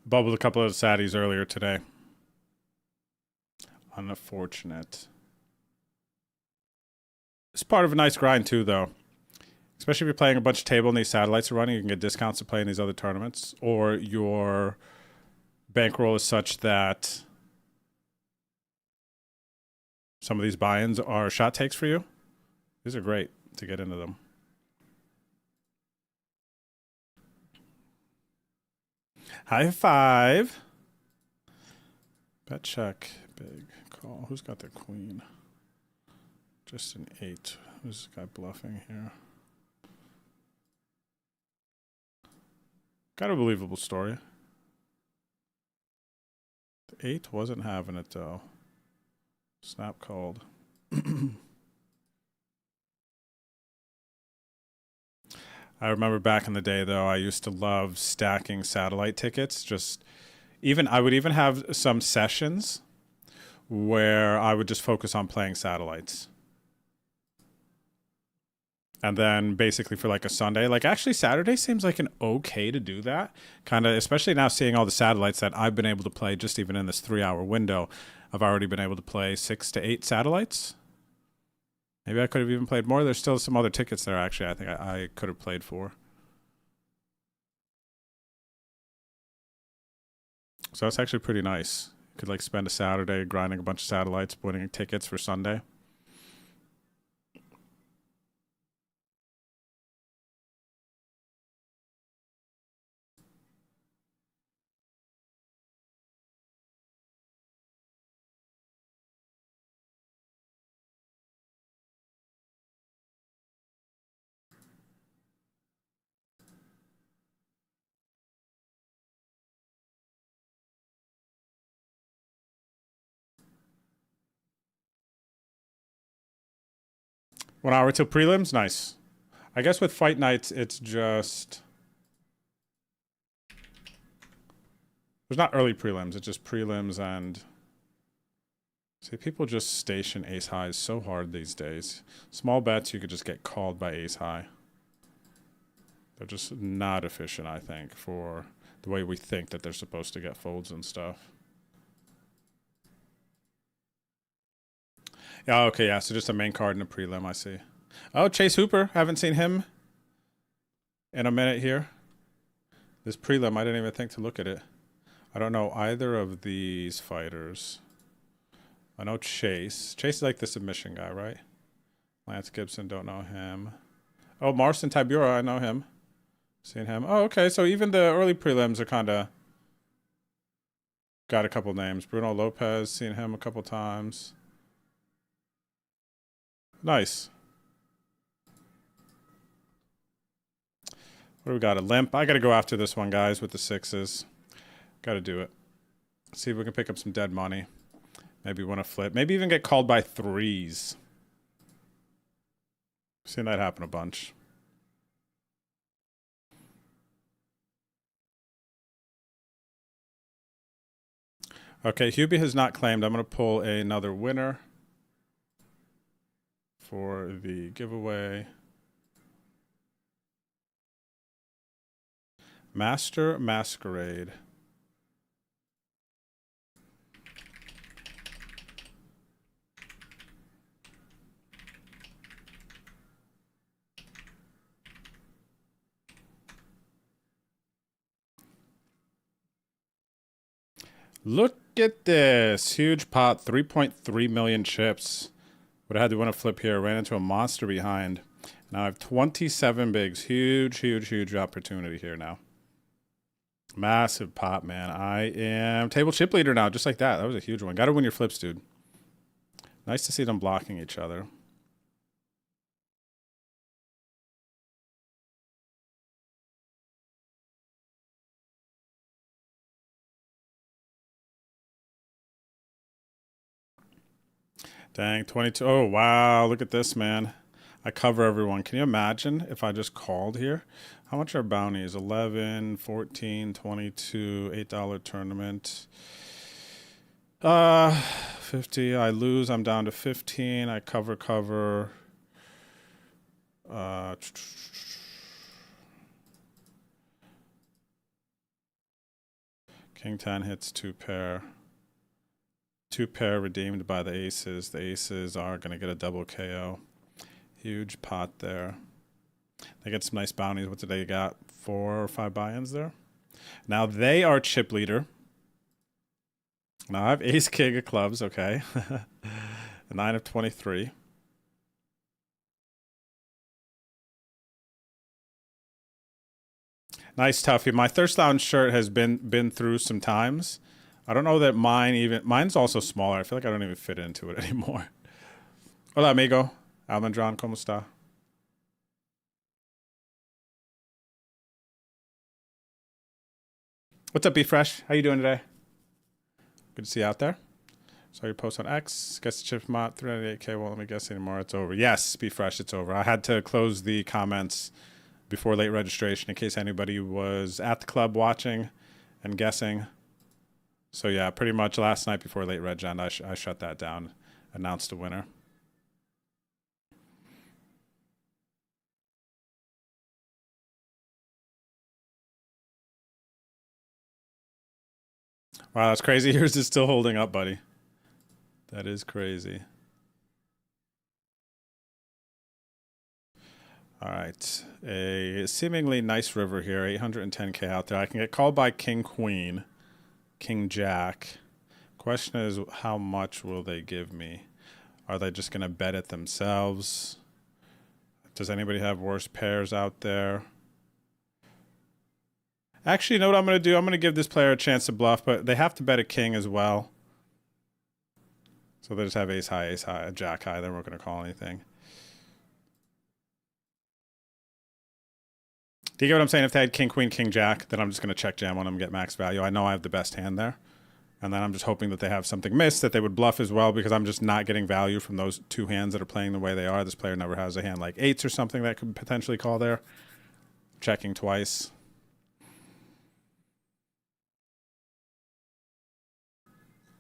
S4: Bubbled a couple of satties earlier today. Unfortunate. It's part of a nice grind too, though. Especially if you're playing a bunch of table and these satellites are running, you can get discounts to play in these other tournaments. Or your bankroll is such that some of these buy-ins are shot takes for you. These are great to get into them. High five. Bet check. Big call. Who's got the queen? Just an 8. Who's this guy bluffing here? Got a believable story. The 8 wasn't having it though. Snap called. I remember back in the day, though, I used to love stacking satellite tickets. I would even have some sessions where I would just focus on playing satellites. And then basically for like a Sunday, like actually Saturday seems like an okay to do that. Kind of, especially now seeing all the satellites that I've been able to play just even in this 3-hour window. I've already been able to play 6 to 8 satellites. Maybe I could have even played more. There's still some other tickets there, actually, I think I could have played for. So that's actually pretty nice. You could like spend a Saturday grinding a bunch of satellites, winning tickets for Sunday. One hour till prelims? Nice. I guess with fight nights, it's just... There's not early prelims, it's just prelims and... See, people just station ace highs so hard these days. Small bets, you could just get called by ace high. They're just not efficient, I think, for the way we think that they're supposed to get folds and stuff. Yeah, okay, yeah, so just a main card and a prelim, I see. Oh, Chase Hooper, haven't seen him in a minute here. This prelim, I didn't even think to look at it. I don't know either of these fighters. I know Chase. Chase is like the submission guy, right? Lance Gibson, don't know him. Oh, Marston Tybura, I know him. Seeing him. Oh, okay. So even the early prelims are kind of got a couple names. Bruno Lopez, seen him a couple times. Nice. What do we got? A limp. I got to go after this one, guys, with the 6s. Got to do it. See if we can pick up some dead money. Maybe win a flip. Maybe even get called by 3s. Seen that happen a bunch. Okay, Hubie has not claimed. I'm going to pull another winner for the giveaway. Master Masquerade. Look at this. Huge pot. 3.3 million chips. Would have had to win a flip here. Ran into a monster behind. Now I have 27 bigs. Huge, huge, huge opportunity here now. Massive pot, man. I am table chip leader now, just like that. That was a huge one. Got to win your flips, dude. Nice to see them blocking each other. Dang, 22. Oh, wow. Look at this, man. I cover everyone. Can you imagine if I just called here? How much are bounties? 11, 14, 22, $8 tournament. 50. I lose. I'm down to 15. I cover. King 10 hits 2 pair. 2 pair redeemed by the aces. The aces are going to get a double KO. Huge pot there. They get some nice bounties. What did they got? 4 or 5 buy-ins there. Now they are chip leader. Now I have ace king of clubs. Okay. A 9 of 23. Nice toughie. My Thirst Lounge shirt has been through some times. I don't know that mine's also smaller. I feel like I don't even fit into it anymore. Hola, amigo. Almendron, ¿cómo está? What's up, Be Fresh? How you doing today? Good to see you out there. Saw your post on X. Guess the chip mod 398K. Won't let me guess anymore. It's over. Yes, Be Fresh. It's over. I had to close the comments before late registration in case anybody was at the club watching and guessing. So yeah, pretty much last night before late reg end, I shut that down, announced a winner. Wow, that's crazy. Yours is still holding up, buddy. That is crazy. All right, a seemingly nice river here, 810K out there. I can get called by King Queen. King Jack. Question is, how much will they give me? Are they just going to bet it themselves? Does anybody have worse pairs out there? Actually, you know what I'm going to do? I'm going to give this player a chance to bluff, but they have to bet a king as well. So they just have ace high, jack high. They're not going to call anything. Do you get what I'm saying? If they had king, queen, king, jack, then I'm just going to check jam on them and get max value. I know I have the best hand there. And then I'm just hoping that they have something missed, that they would bluff as well, because I'm just not getting value from those 2 hands that are playing the way they are. This player never has a hand like 8s or something that could potentially call there. Checking twice.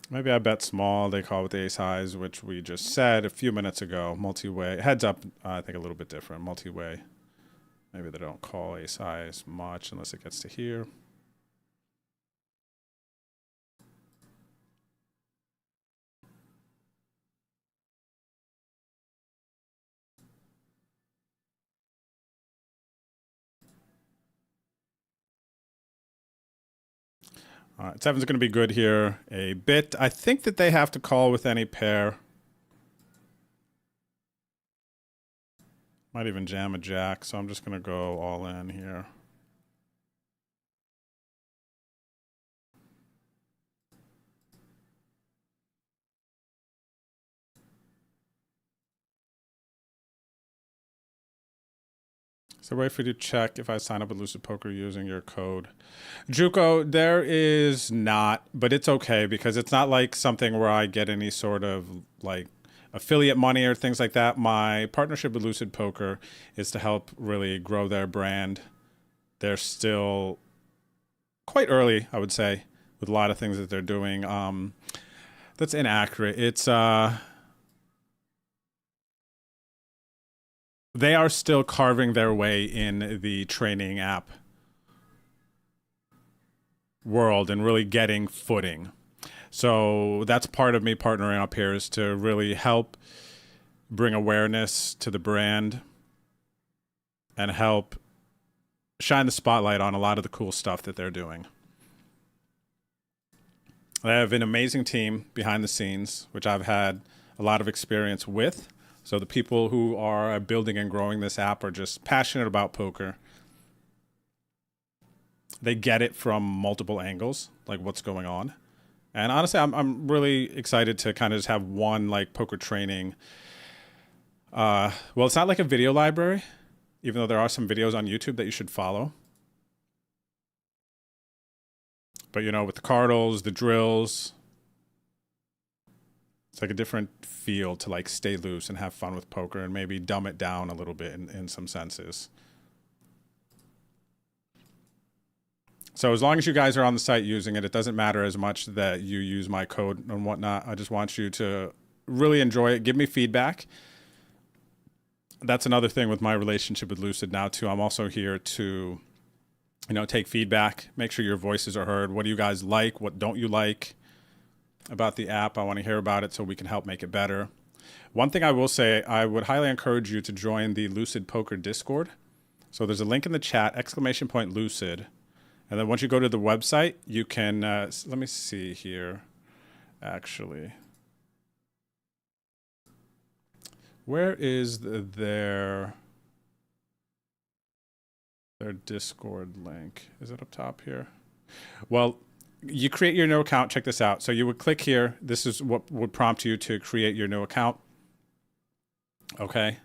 S4: Maybe I bet small. They call with the ace highs, which we just said a few minutes ago. Multi-way. Heads up, I think a little bit different. Multi-way. Maybe they don't call ace highs much unless it gets to here. All right, 7's going to be good here a bit. I think that they have to call with any pair. Might even jam a jack, so I'm just going to go all in here. Is there a way for you to check if I sign up with Lucid Poker using your code? Juco, there is not, but it's okay because it's not like something where I get any sort of like affiliate money or things like that. My partnership with Lucid Poker is to help really grow their brand. They're still quite early, I would say, with a lot of things that they're doing. That's inaccurate. It's they are still carving their way in the training app world and really getting footing. So that's part of me partnering up here, is to really help bring awareness to the brand and help shine the spotlight on a lot of the cool stuff that they're doing. They have an amazing team behind the scenes, which I've had a lot of experience with. So the people who are building and growing this app are just passionate about poker. They get it from multiple angles, like what's going on. And honestly, I'm really excited to kind of just have one like poker training. Well, it's not like a video library, even though there are some videos on YouTube that you should follow. But you know, with the cardinals, the drills, it's like a different feel to like stay loose and have fun with poker and maybe dumb it down a little bit in some senses. So as long as you guys are on the site using it, it doesn't matter as much that you use my code and whatnot. I just want you to really enjoy it. Give me feedback. That's another thing with my relationship with Lucid now too. I'm also here to, you know, take feedback, make sure your voices are heard. What do you guys like? What don't you like about the app? I want to hear about it so we can help make it better. One thing I will say, I would highly encourage you to join the Lucid Poker Discord. So there's a link in the chat, !Lucid. And then once you go to the website, you can, let me see here, actually. Where is their Discord link? Is it up top here? Well, you create your new account. Check this out. So you would click here. This is what would prompt you to create your new account. Okay.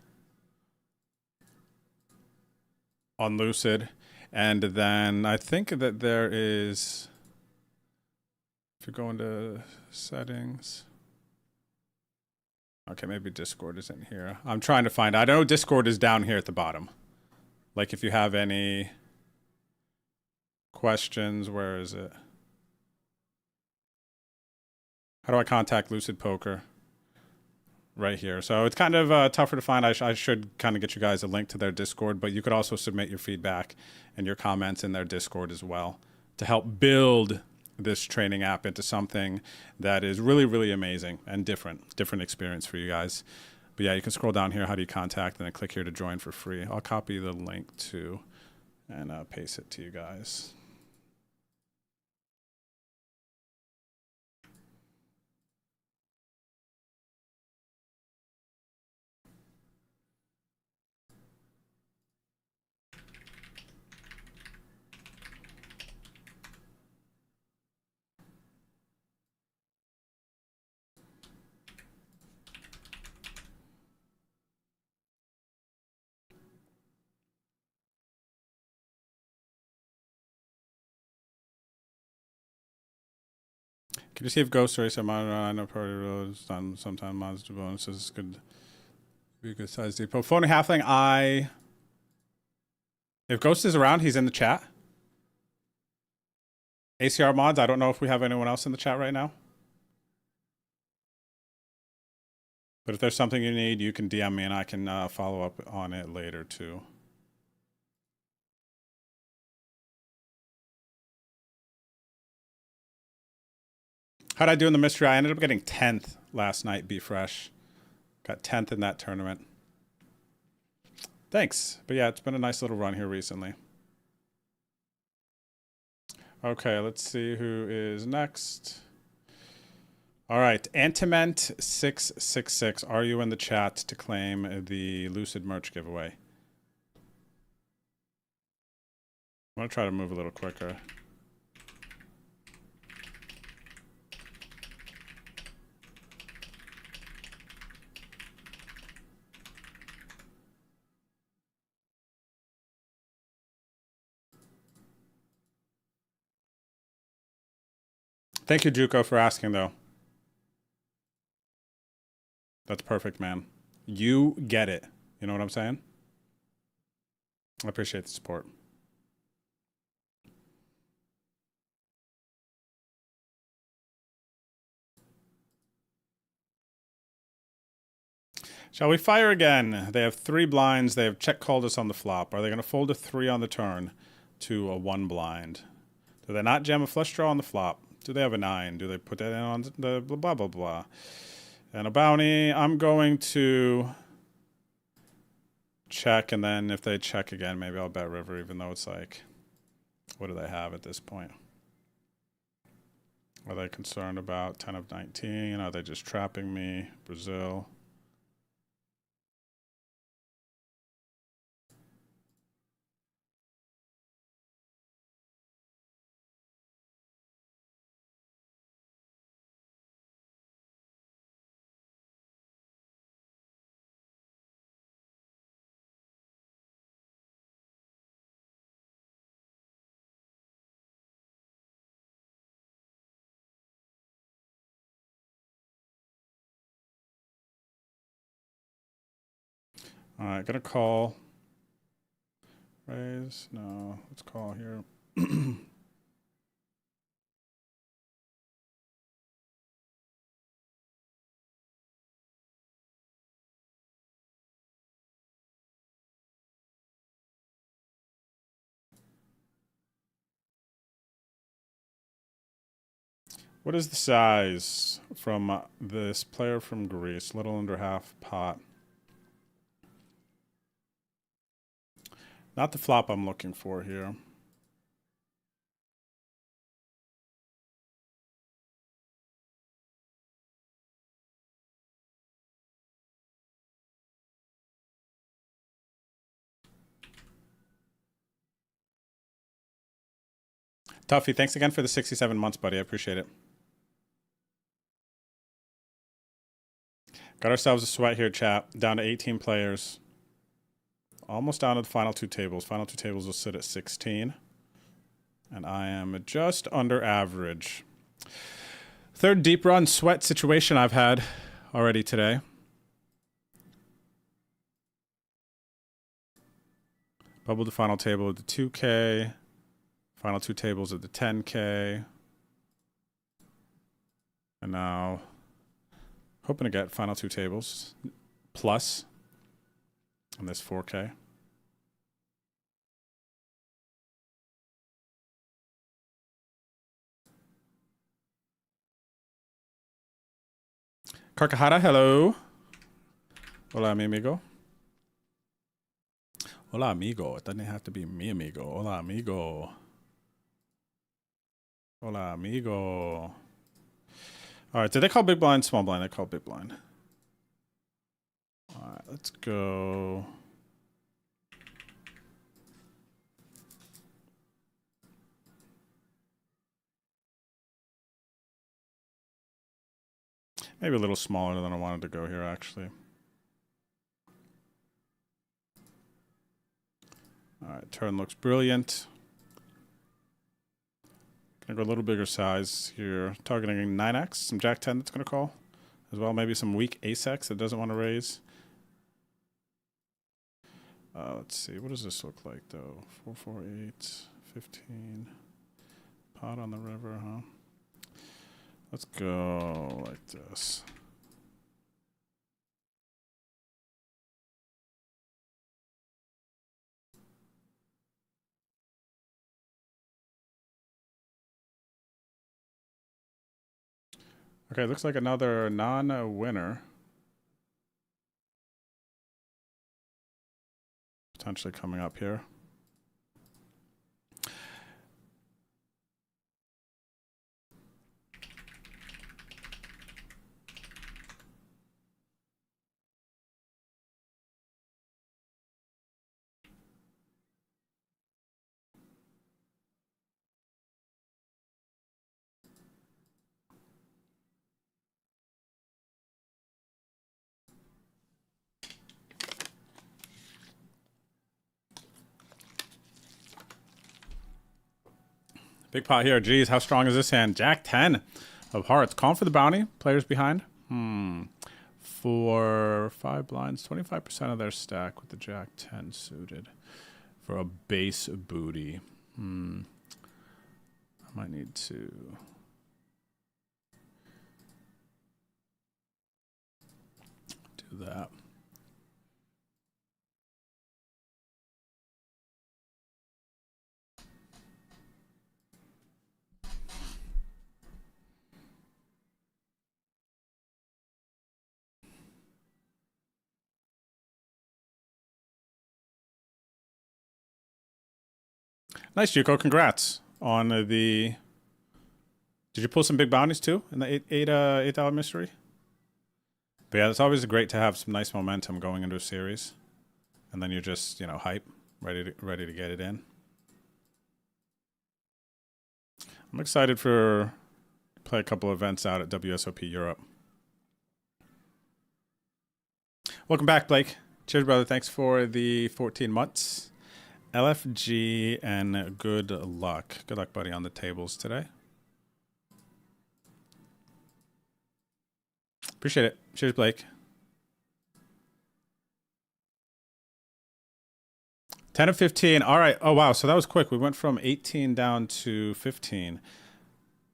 S4: On Lucid. And then I think that there is, if you go into settings, okay, maybe Discord isn't here. I'm trying to find, I know Discord is down here at the bottom. Like if you have any questions, where is it? How do I contact Lucid Poker? Right here. So it's kind of tougher to find. I should kind of get you guys a link to their Discord, but you could also submit your feedback and your comments in their Discord as well to help build this training app into something that is really, really amazing and different experience for you guys. But yeah, you can scroll down here. How do you contact? And then click here to join for free. I'll copy the link too and paste it to you guys. Can you see if Ghost Race or Modern? I know Party Roads done sometimes monster bonuses could be a good size depot. Phone Halfling, if Ghost is around, he's in the chat. ACR mods, I don't know if we have anyone else in the chat right now. But if there's something you need, you can DM me and I can follow up on it later too. How'd I do in the mystery? I ended up getting 10th last night, Be Fresh. Got 10th in that tournament. Thanks. But yeah, it's been a nice little run here recently. Okay, let's see who is next. All right, Antiment666, are you in the chat to claim the Lucid merch giveaway? I'm gonna try to move a little quicker. Thank you, Juco, for asking, though. That's perfect, man. You get it. You know what I'm saying? I appreciate the support. Shall we fire again? They have 3 blinds. They have check called us on the flop. Are they going to fold a 3 on the turn to a 1 blind? Do they not jam a flush draw on the flop? Do they have a 9? Do they put that in on the blah, blah, blah? And a bounty. I'm going to check, and then if they check again, maybe I'll bet river, even though it's like, what do they have at this point? Are they concerned about 10 of 19? Are they just trapping me? Brazil. All right, gonna call. Raise, no, let's call here. What is the size from this player from Greece? Little under half pot. Not the flop I'm looking for here. Tuffy, thanks again for the 67 months, buddy. I appreciate it. Got ourselves a sweat here, chat. Down to 18 players. Almost down to the final 2 tables. Final 2 tables will sit at 16. And I am just under average. Third deep run sweat situation I've had already today. Bubbled the final table at the 2K. Final 2 tables at the 10K. And now, hoping to get final 2 tables plus on this 4K. Carcajada, hello. Hola, mi amigo. Hola, amigo. It doesn't have to be mi amigo. Hola, amigo. Hola, amigo. All right, did they call big blind, small blind? They called big blind. All right, let's go. Maybe a little smaller than I wanted to go here, actually. All right, turn looks brilliant. Gonna go a little bigger size here. Targeting 9x, some jack 10 that's gonna call. As well, maybe some weak ace-x that doesn't want to raise. Let's see, what does this look like though? 4, 4, 8, 15. Pot on the river, huh? Let's go like this. Okay, looks like another non-winner. Potentially coming up here. Big pot here. Geez, how strong is this hand? Jack 10 of hearts. Calling for the bounty. Players behind. For 5 blinds, 25% of their stack with the Jack 10 suited. For a base booty. I might need to... do that. Nice, Juco. Congrats on the... Did you pull some big bounties too in the $8 mystery? But yeah, it's always great to have some nice momentum going into a series, and then you're just, you know, hype, ready to get it in. I'm excited for play a couple events out at WSOP Europe. Welcome back, Blake. Cheers, brother. Thanks for the 14 months. LFG and good luck. Good luck, buddy, on the tables today. Appreciate it. Cheers, Blake. 10 of 15. All right. Oh, wow. So that was quick. We went from 18 down to 15.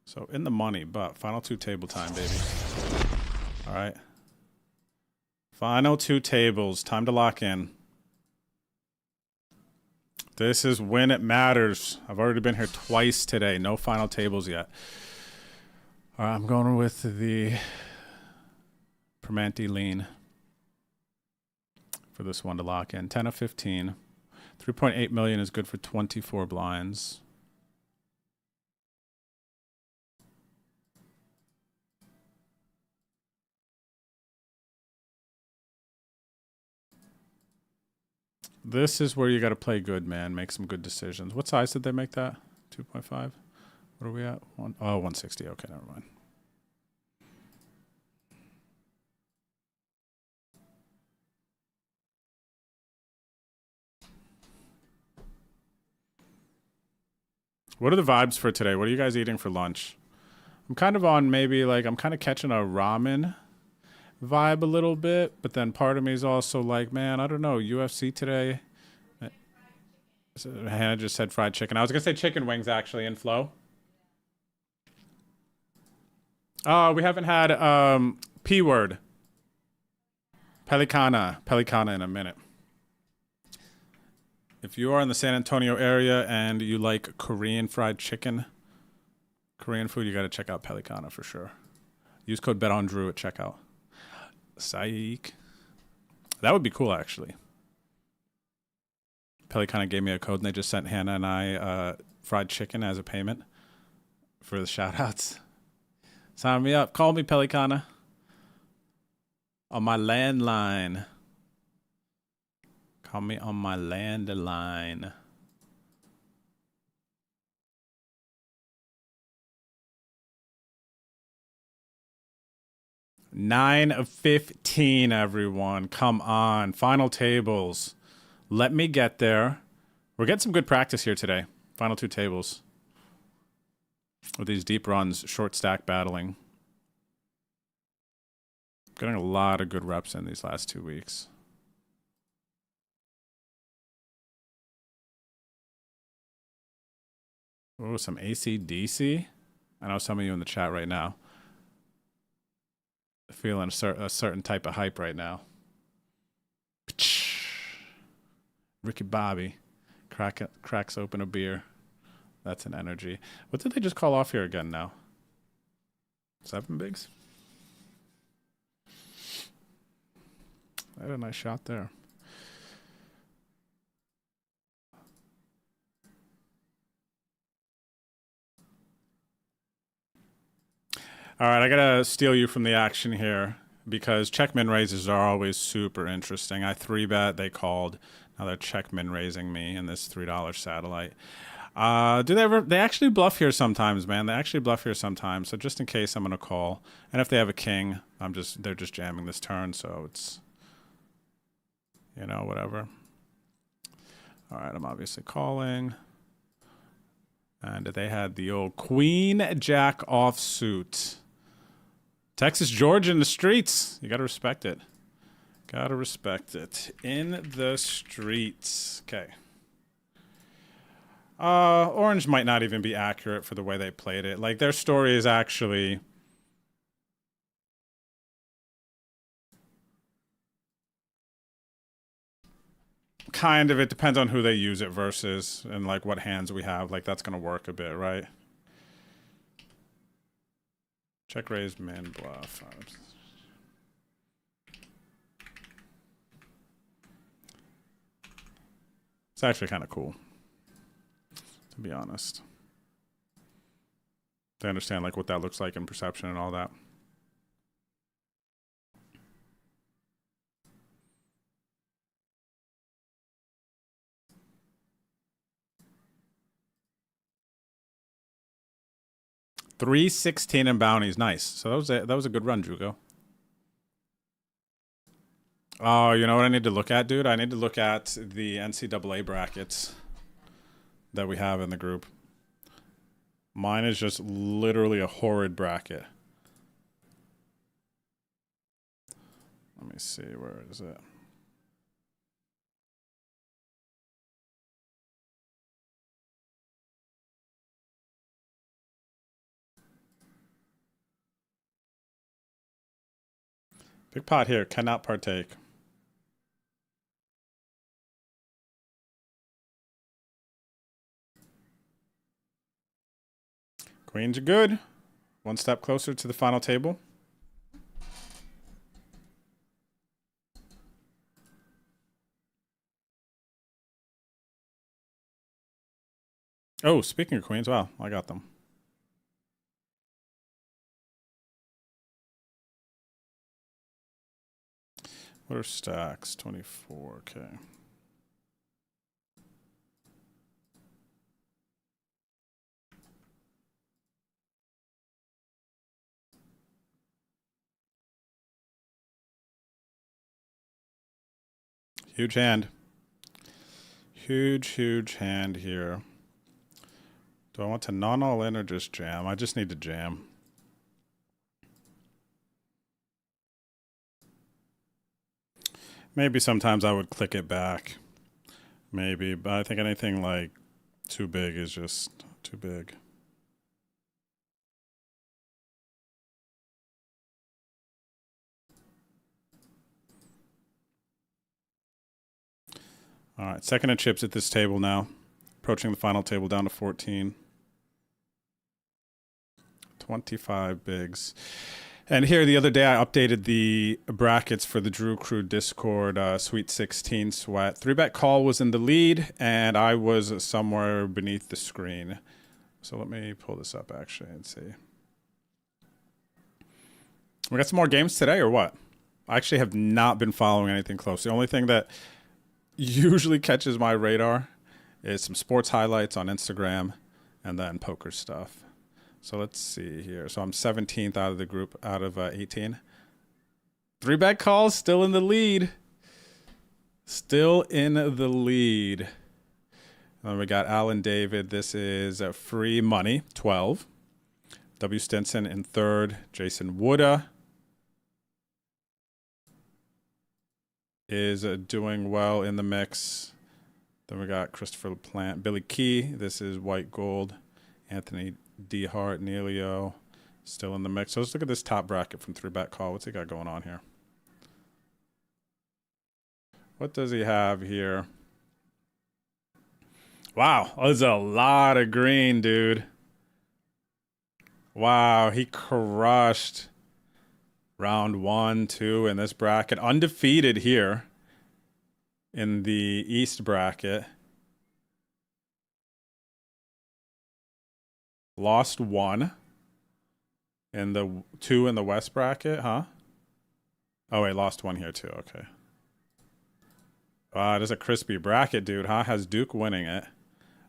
S4: So in the money, but final 2 table time, baby. All right. Final 2 tables. Time to lock in. This is when it matters. I've already been here twice today. No final tables yet. All right. I'm going with the Permanente lean for this one to lock in. 10 of 15. 3.8 million is good for 24 blinds. This is where you got to play good, man. Make some good decisions. What size did they make that? 2.5? What are we at? 160. Okay, never mind. What are the vibes for today? What are you guys eating for lunch? I'm kind of on maybe like, I'm kind of catching a ramen vibe a little bit, but then part of me is also like, man, I don't know, UFC today. Hannah just said fried chicken. I was going to say chicken wings actually in flow. We haven't had P word. Pelicana in a minute. If you are in the San Antonio area and you like Korean fried chicken, Korean food, you got to check out Pelicana for sure. Use code BetOnDrew at checkout. Psych. That would be cool, actually. Pelicana gave me a code and they just sent Hannah and I fried chicken as a payment for the shout-outs. Sign me up. Call me, Pelicana. On my landline. Call me on my landline. Nine of 15, everyone. Come on. Final tables. Let me get there. We're getting some good practice here today. Final 2 tables. With these deep runs, short stack battling. Getting a lot of good reps in these last 2 weeks. Oh, some AC/DC. I know some of you in the chat right now feeling a certain type of hype right now. Ricky Bobby cracks open a beer. That's an energy. What did they just call off here again now? 7 bigs? I had a nice shot there. All right, I gotta steal you from the action here because check min raises are always super interesting. I 3-bet, they called. Now they're check min raising me in this $3 satellite. Do they ever? They actually bluff here sometimes, man. They actually bluff here sometimes. So just in case, I'm gonna call. And if they have a king, they're just jamming this turn. So it's, you know, whatever. All right, I'm obviously calling. And they had the old Queen Jack offsuit. Texas George in the streets. You got to respect it. Got to respect it. In the streets. Okay. Orange might not even be accurate for the way they played it. Like, their story is actually... kind of, it depends on who they use it versus and like what hands we have. Like, that's gonna work a bit, right? Check raise, man, bluff. It's actually kind of cool, to be honest. They understand like what that looks like in perception and all that. $316 in bounties, nice. So that was a good run, Jugo. Oh, you know what I need to look at, dude? I need to look at the NCAA brackets that we have in the group. Mine is just literally a horrid bracket. Let me see, where is it? Big pot here, cannot partake. Queens are good. One step closer to the final table. Oh, speaking of queens, wow, I got them. What are stacks? 24, okay. Huge hand. Huge hand here. Do I want to non-all in or just jam? I just need to jam. Maybe sometimes I would click it back. Maybe, but I think anything like too big is just too big. All right, second in chips at this table now. Approaching the final table down to 14. 25 bigs. And here the other day I updated the brackets for the Drew Crew Discord Sweet 16 sweat. 3-bet call was in the lead and I was somewhere beneath the screen. So let me pull this up actually and see. We got some more games today or what? I actually have not been following anything close. The only thing that usually catches my radar is some sports highlights on Instagram and then poker stuff. So let's see here. So I'm 17th out of the group, out of 18. 3-bet calls, still in the lead. Still in the lead. And then we got Alan David. This is free money, 12. W. Stinson in third. Jason Wooda is doing well in the mix. Then we got Christopher LaPlante, Billy Key. This is white gold. Anthony D. Hart, Neilio, still in the mix. So let's look at this top bracket from 3-bet call. What's he got going on here? What does he have here? Wow, there's a lot of green, dude. Wow, he crushed round 1, 2 in this bracket. Undefeated here in the East bracket. Lost 1 in the 2 in the West bracket, huh? Oh, wait, lost 1 here too. Okay. Wow, it is a crispy bracket, dude, huh? Has Duke winning it.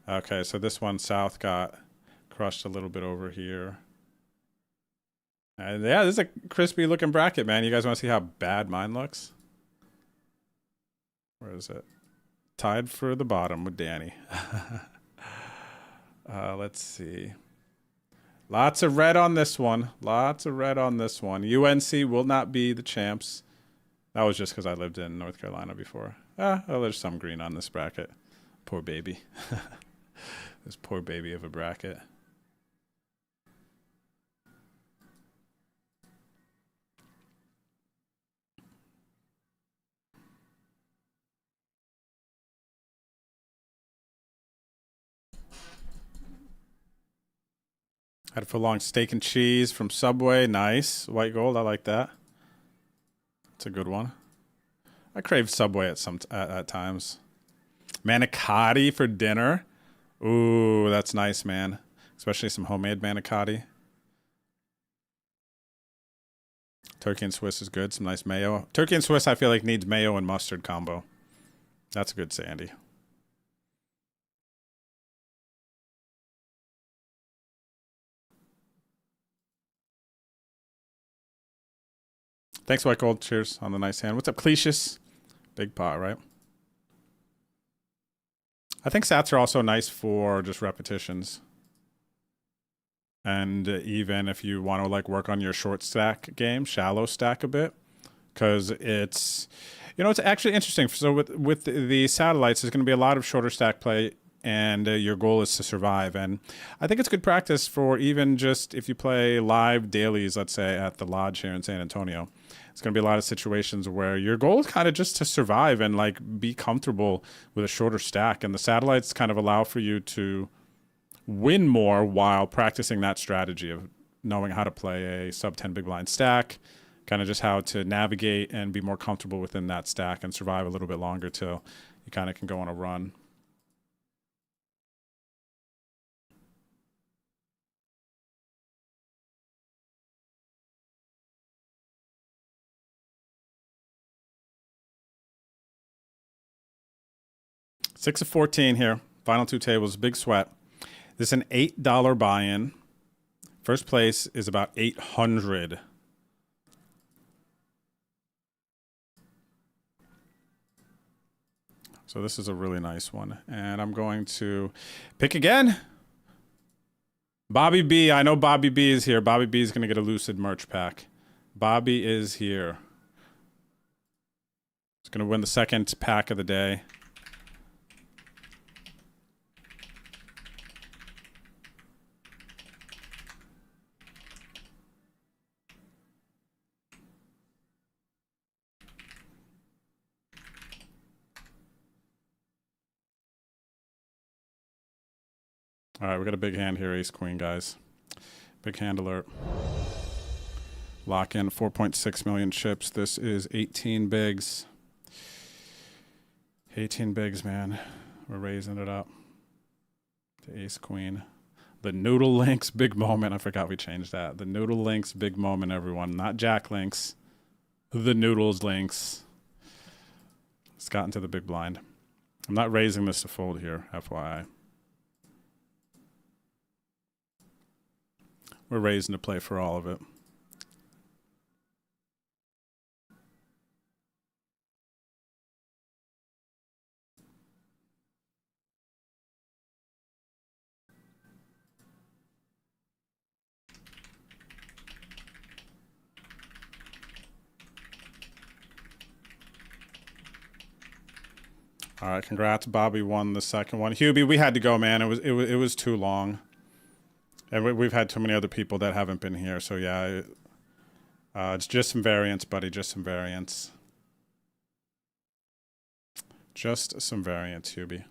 S4: Okay, so this one South got crushed a little bit over here. And yeah, this is a crispy looking bracket, man. You guys want to see how bad mine looks? Where is it? Tied for the bottom with Danny. Let's see. Lots of red on this one. Lots of red on this one. UNC will not be the champs. That was just because I lived in North Carolina before. Oh, there's some green on this bracket. Poor baby. This poor baby of a bracket. Had a full-long steak and cheese from Subway. Nice. White gold. I like that. It's a good one. I crave Subway at times. Manicotti for dinner. Ooh, that's nice, man. Especially some homemade manicotti. Turkey and Swiss is good. Some nice mayo. Turkey and Swiss, I feel like, needs mayo and mustard combo. That's a good Sandy. Thanks, White Gold. Cheers on the nice hand. What's up, Cletius? Big pot, right? I think sats are also nice for just repetitions. And even if you want to like work on your short stack game, shallow stack a bit, because it's, you know, it's actually interesting. So with the satellites, there's going to be a lot of shorter stack play, and your goal is to survive. And I think it's good practice for even just if you play live dailies, let's say at the lodge here in San Antonio. It's going to be a lot of situations where your goal is kind of just to survive and like be comfortable with a shorter stack. And the satellites kind of allow for you to win more while practicing that strategy of knowing how to play a sub 10 big blind stack, kind of just how to navigate and be more comfortable within that stack and survive a little bit longer till you kind of can go on a run. Six of 14 here. Final two tables. Big sweat. This is an $8 buy-in. First place is about 800. So this is a really nice one. And I'm going to pick again. Bobby B. I know Bobby B is here. Bobby B is going to get a Lucid merch pack. Bobby is here. He's going to win the second pack of the day. All right, we got a big hand here, ace queen, guys. Big hand alert. Lock in 4.6 million chips. This is 18 bigs. 18 bigs, man. We're raising it up to ace queen. The Noodle Links big moment. I forgot we changed that. The Noodle Links big moment, everyone. Not Jack Links. The Noodles Links. It's gotten to the big blind. I'm not raising this to fold here, FYI. We're raising to play for all of it. All right, congrats. Bobby won the second one. Hubie, we had to go, man. It was too long. And we've had too many other people that haven't been here, so yeah. It's just some variants, buddy. Just some variants. Just some variants, Hubie.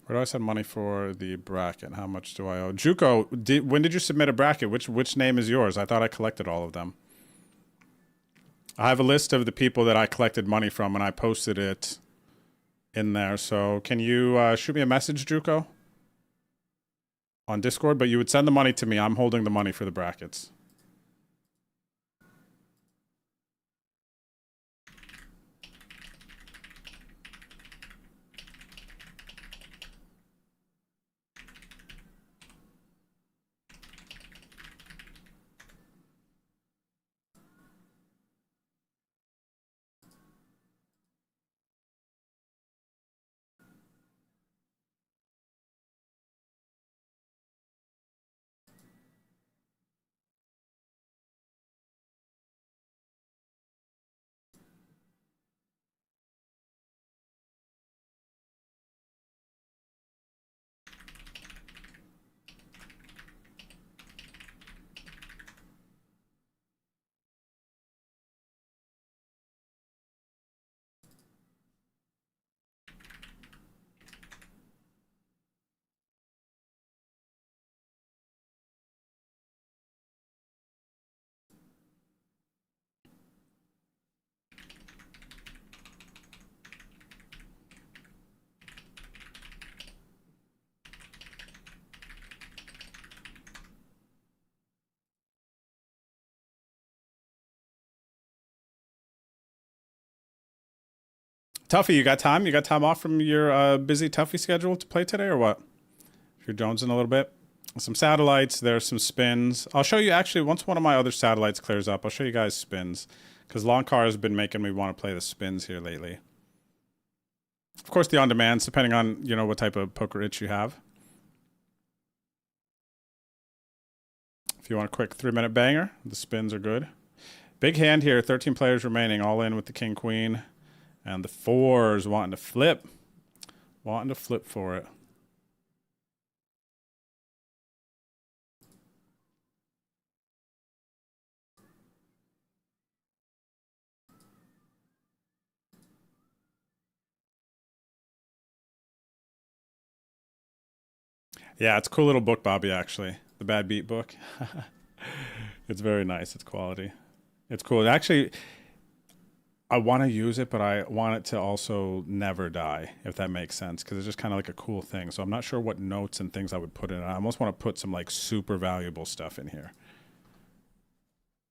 S4: Where do I send money for the bracket? How much do I owe? Juco, when did you submit a bracket? Which name is yours? I thought I collected all of them. I have a list of the people that I collected money from, and I posted it in there. So can you shoot me a message, Juco? On Discord, but you would send the money to me. I'm holding the money for the brackets. Tuffy, you got time? You got time off from your busy Tuffy schedule to play today or what? If you're jonesing a little bit. Some satellites, there's some spins. I'll show you actually, once one of my other satellites clears up, I'll show you guys spins. Because Longcar has been making me want to play the spins here lately. Of course, the on-demands, depending on, you know, what type of poker itch you have. If you want a quick 3-minute banger, the spins are good. Big hand here, 13 players remaining, all in with the king, queen. And the 4s wanting to flip. Wanting to flip for it. Yeah, it's a cool little book, Bobby, actually. The Bad Beat book. It's very nice. It's quality. It's cool. Actually, I want to use it, but I want it to also never die, if that makes sense, because it's just kind of like a cool thing. So I'm not sure what notes and things I would put in it. I almost want to put some like super valuable stuff in here.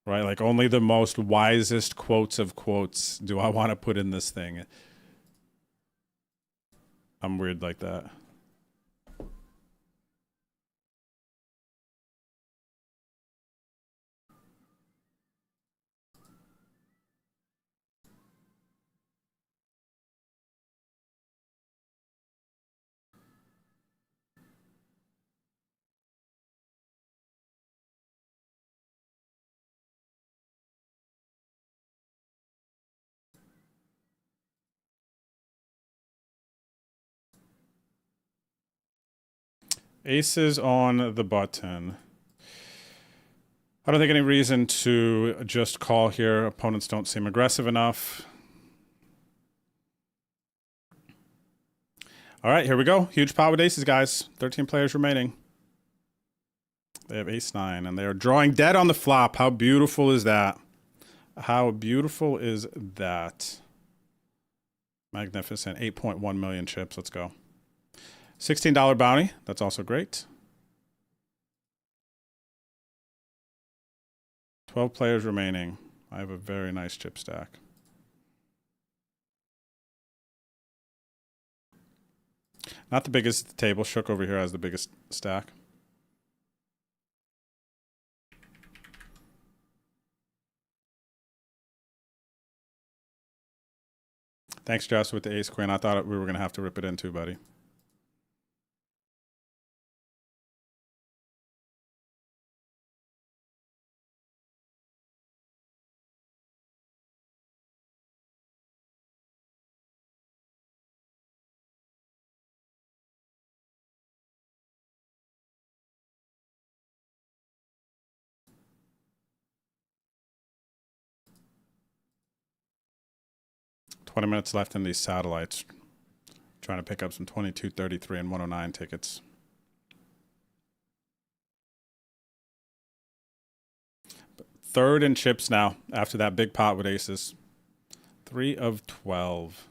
S4: Right? Like only the most wisest quotes of quotes do I want to put in this thing. I'm weird like that. Aces on the button. I don't think any reason to just call here. Opponents don't seem aggressive enough. All right, here we go. Huge pot with aces, guys. 13 players remaining. They have ace-9, and they are drawing dead on the flop. How beautiful is that? How beautiful is that? Magnificent. 8.1 million chips. Let's go. $16 bounty. That's also great. 12 players remaining. I have a very nice chip stack. Not the biggest table. Shook over here has the biggest stack. Thanks, Jess, with the ace queen. I thought we were going to have to rip it in too, buddy. Minutes left in these satellites. Trying to pick up some 22, 33, and 109 tickets. Third in chips now after that big pot with aces. 3 of 12.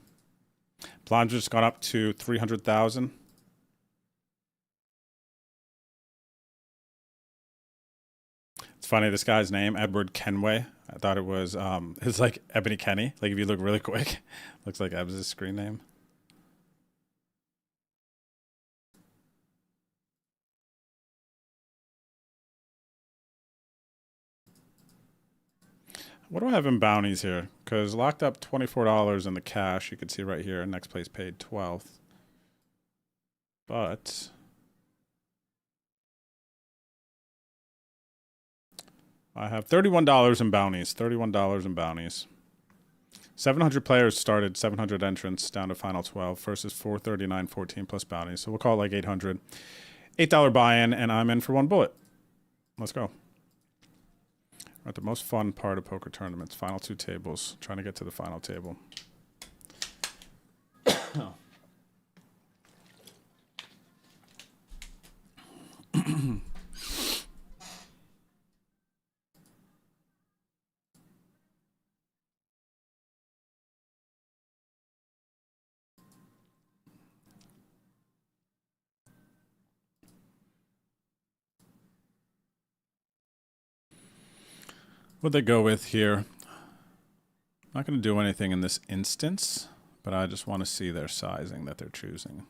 S4: Blinds just gone up to 300,000. It's funny, this guy's name, Edward Kenway. I thought it was, it's like Ebony Kenny. Like if you look really quick, looks like Eb's screen name. What do I have in bounties here? Because locked up $24 in the cash. You can see right here. Next place paid 12th. But I have $31 in bounties. $31 in bounties. 700 players started, 700 entrants down to final 12 versus 439.14 plus bounties. So we'll call it like 800. $8 buy-in, and I'm in for one bullet. Let's go. We're at the most fun part of poker tournaments. Final 2 tables. Trying to get to the final table. What'd they go with here? Not going to do anything in this instance, but I just want to see their sizing that they're choosing.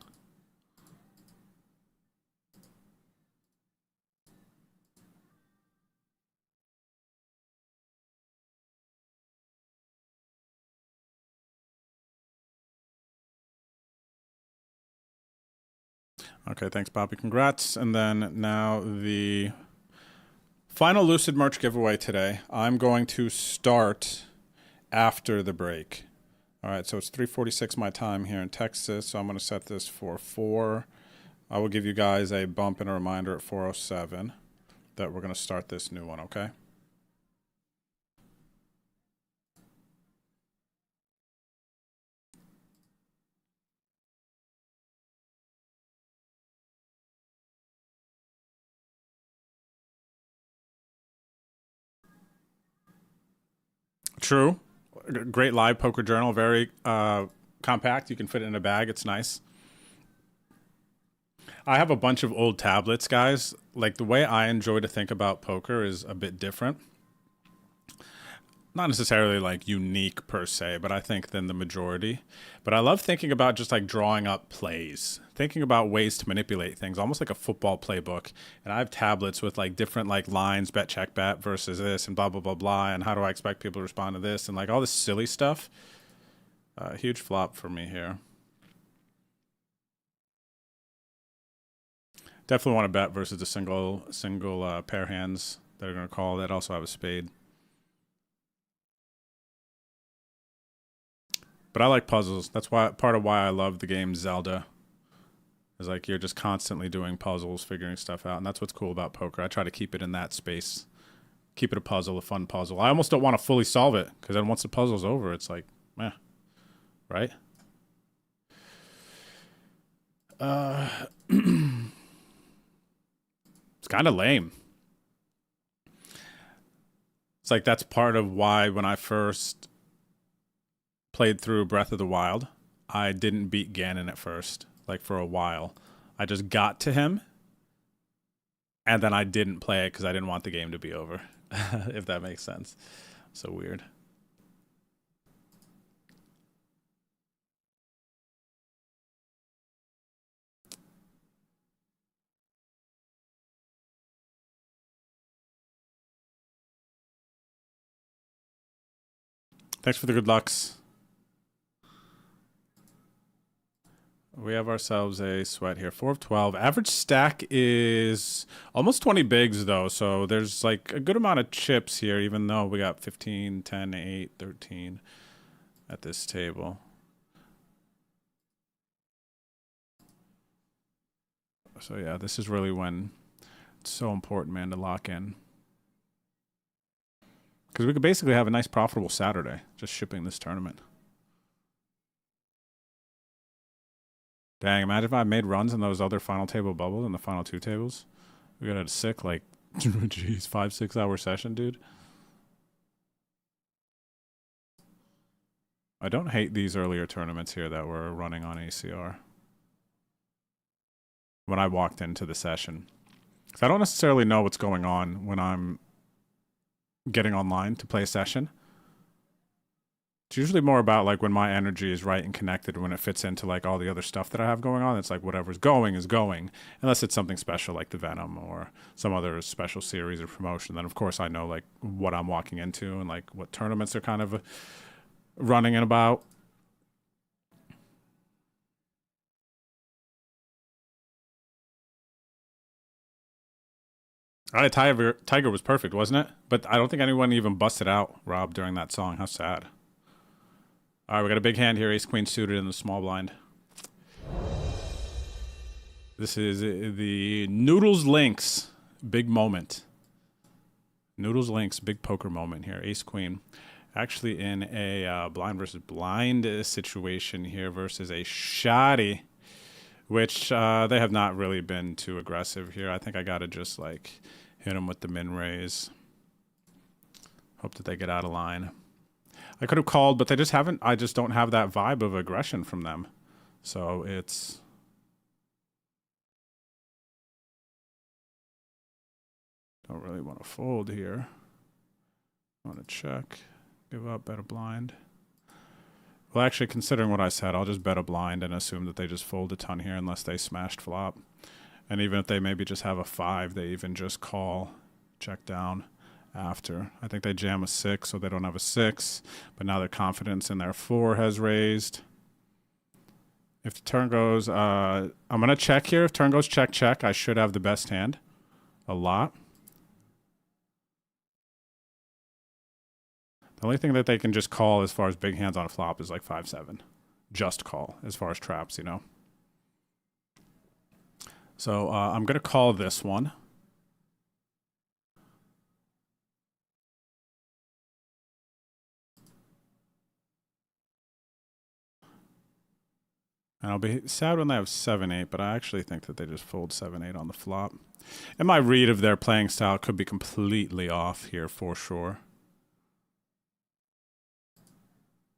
S4: Okay, thanks, Bobby. Congrats. And then now the final Lucid merch giveaway today. I'm going to start after the break. All right, so it's 3:46 my time here in Texas, so I'm going to set this for 4. I will give you guys a bump and a reminder at 4:07 that we're going to start this new one, okay? True. Great live poker journal. Very compact. You can fit it in a bag. It's nice. I have a bunch of old tablets, guys. Like, the way I enjoy to think about poker is a bit different. Not necessarily like unique per se, but I think than the majority. But I love thinking about just like drawing up plays, thinking about ways to manipulate things, almost like a football playbook. And I have tablets with like different like lines, bet, check, bet versus this and blah, blah, blah, blah. And how do I expect people to respond to this? And like all this silly stuff. Huge flop for me here. Definitely want to bet versus a single pair hands that are going to call that also have a spade. But I like puzzles. That's why part of why I love the game Zelda. Is like you're just constantly doing puzzles, figuring stuff out, and that's what's cool about poker. I try to keep it in that space. Keep it a puzzle, a fun puzzle. I almost don't want to fully solve it, because then once the puzzle's over, it's like, meh. Right? It's kind of lame. It's like that's part of why when I first played through Breath of the Wild, I didn't beat Ganon at first, like for a while. I just got to him, and then I didn't play it because I didn't want the game to be over, if that makes sense. So weird. Thanks for the good lucks. We have ourselves a sweat here. 4 of 12. Average stack is almost 20 bigs, though. So there's like a good amount of chips here, even though we got 15, 10, 8, 13 at this table. So yeah, this is really when it's so important, man, to lock in. Because we could basically have a nice profitable Saturday just shipping this tournament. Dang, imagine if I made runs in those other final table bubbles and the final 2 tables. We got a sick, like, geez, 5-6 hour session, dude. I don't hate these earlier tournaments here that were running on ACR. When I walked into the session. 'Cause I don't necessarily know what's going on when I'm getting online to play a session. It's usually more about like when my energy is right and connected, when it fits into like all the other stuff that I have going on. It's like whatever's going is going, unless it's something special like the Venom or some other special series or promotion. Then of course I know like what I'm walking into and like what tournaments are kind of running and about. All right, Tiger was perfect, wasn't it? But I don't think anyone even busted out Rob during that song. How sad. All right, we got a big hand here. Ace Queen suited in the small blind. This is the Noodles Lynx big moment. Noodles Lynx big poker moment here. Ace Queen. Actually in a blind versus blind situation here versus a shoddy, which they have not really been too aggressive here. I think I got to just like hit them with the min raise. Hope that they get out of line. I could have called, but they just haven't. I just don't have that vibe of aggression from them. So it's... Don't really want to fold here. I want to check. Give up, bet a blind. Well, actually, considering what I said, I'll just bet a blind and assume that they just fold a ton here unless they smashed flop. And even if they maybe just have a 5, they even just call, check down after. I think they jam a 6, so they don't have a 6. But now their confidence in their 4 has raised. If the turn goes, I'm going to check here. If turn goes check, check, I should have the best hand. A lot. The only thing that they can just call as far as big hands on a flop is like 5-7. Just call as far as traps, you know. So I'm going to call this one. And I'll be sad when they have 7-8, but I actually think that they just fold 7-8 on the flop. And my read of their playing style could be completely off here for sure.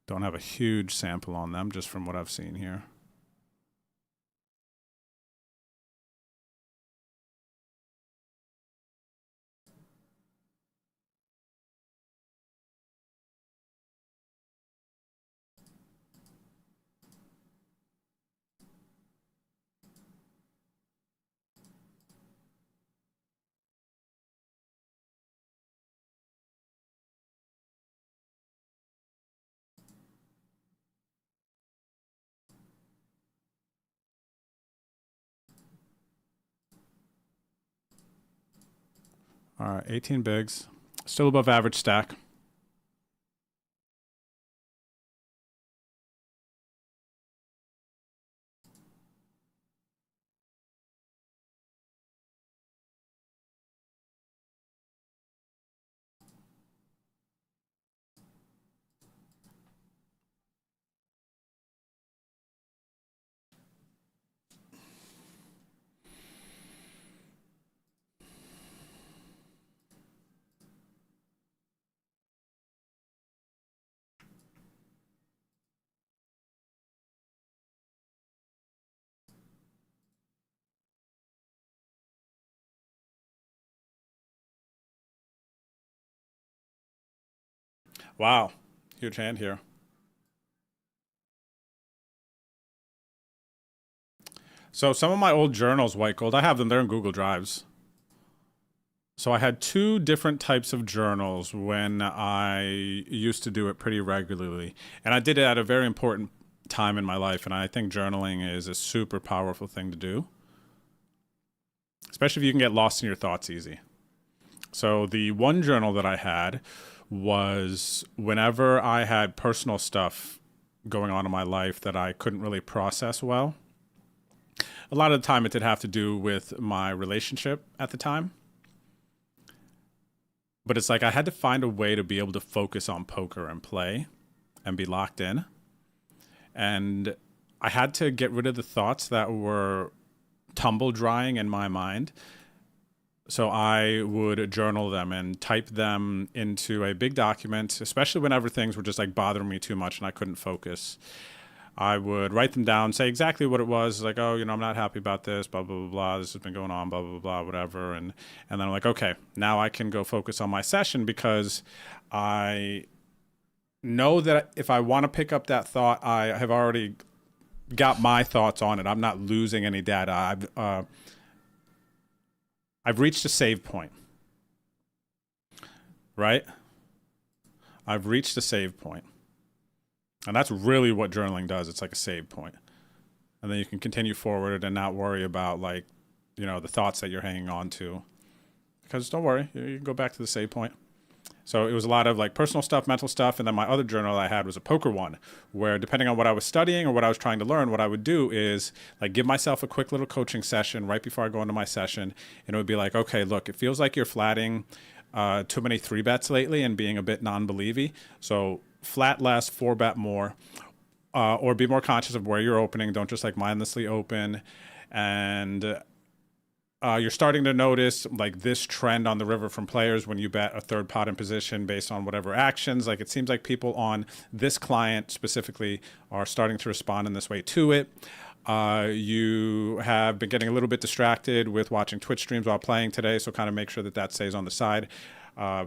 S4: Don't have a huge sample on them just from what I've seen here. All right, 18 bigs. Still above average stack. Wow, huge hand here. So some of my old journals, White Gold, I have them, they're in Google Drives. So I had 2 different types of journals when I used to do it pretty regularly. And I did it at a very important time in my life, and I think journaling is a super powerful thing to do. Especially if you can get lost in your thoughts easy. So the one journal that I had was whenever I had personal stuff going on in my life that I couldn't really process well. A lot of the time it did have to do with my relationship at the time. But it's like I had to find a way to be able to focus on poker and play and be locked in. And I had to get rid of the thoughts that were tumble drying in my mind. So I would journal them and type them into a big document, especially whenever things were just like bothering me too much and I couldn't focus. I would write them down, say exactly what it was, like, oh, you know, I'm not happy about this, blah, blah, blah, blah, this has been going on, blah, blah, blah, whatever. And then I'm like, okay, now I can go focus on my session because I know that if I want to pick up that thought, I have already got my thoughts on it. I'm not losing any data. I've reached a save point, right? I've reached a save point. And that's really what journaling does. It's like a save point. And then you can continue forward and not worry about, like, you know, the thoughts that you're hanging on to. Because don't worry, you can go back to the save point. So it was a lot of like personal stuff, mental stuff. And then my other journal I had was a poker one, where depending on what I was studying or what I was trying to learn, what I would do is like give myself a quick little coaching session right before I go into my session. And it would be like, okay, look, it feels like you're flatting too many 3-bets lately and being a bit non-believy. So flat less, 4-bet more, or be more conscious of where you're opening. Don't just like mindlessly open. And you're starting to notice like this trend on the river from players when you bet a third pot in position based on whatever actions. Like it seems like people on this client specifically are starting to respond in this way to it. You have been getting a little bit distracted with watching Twitch streams while playing today, so kind of make sure that that stays on the side.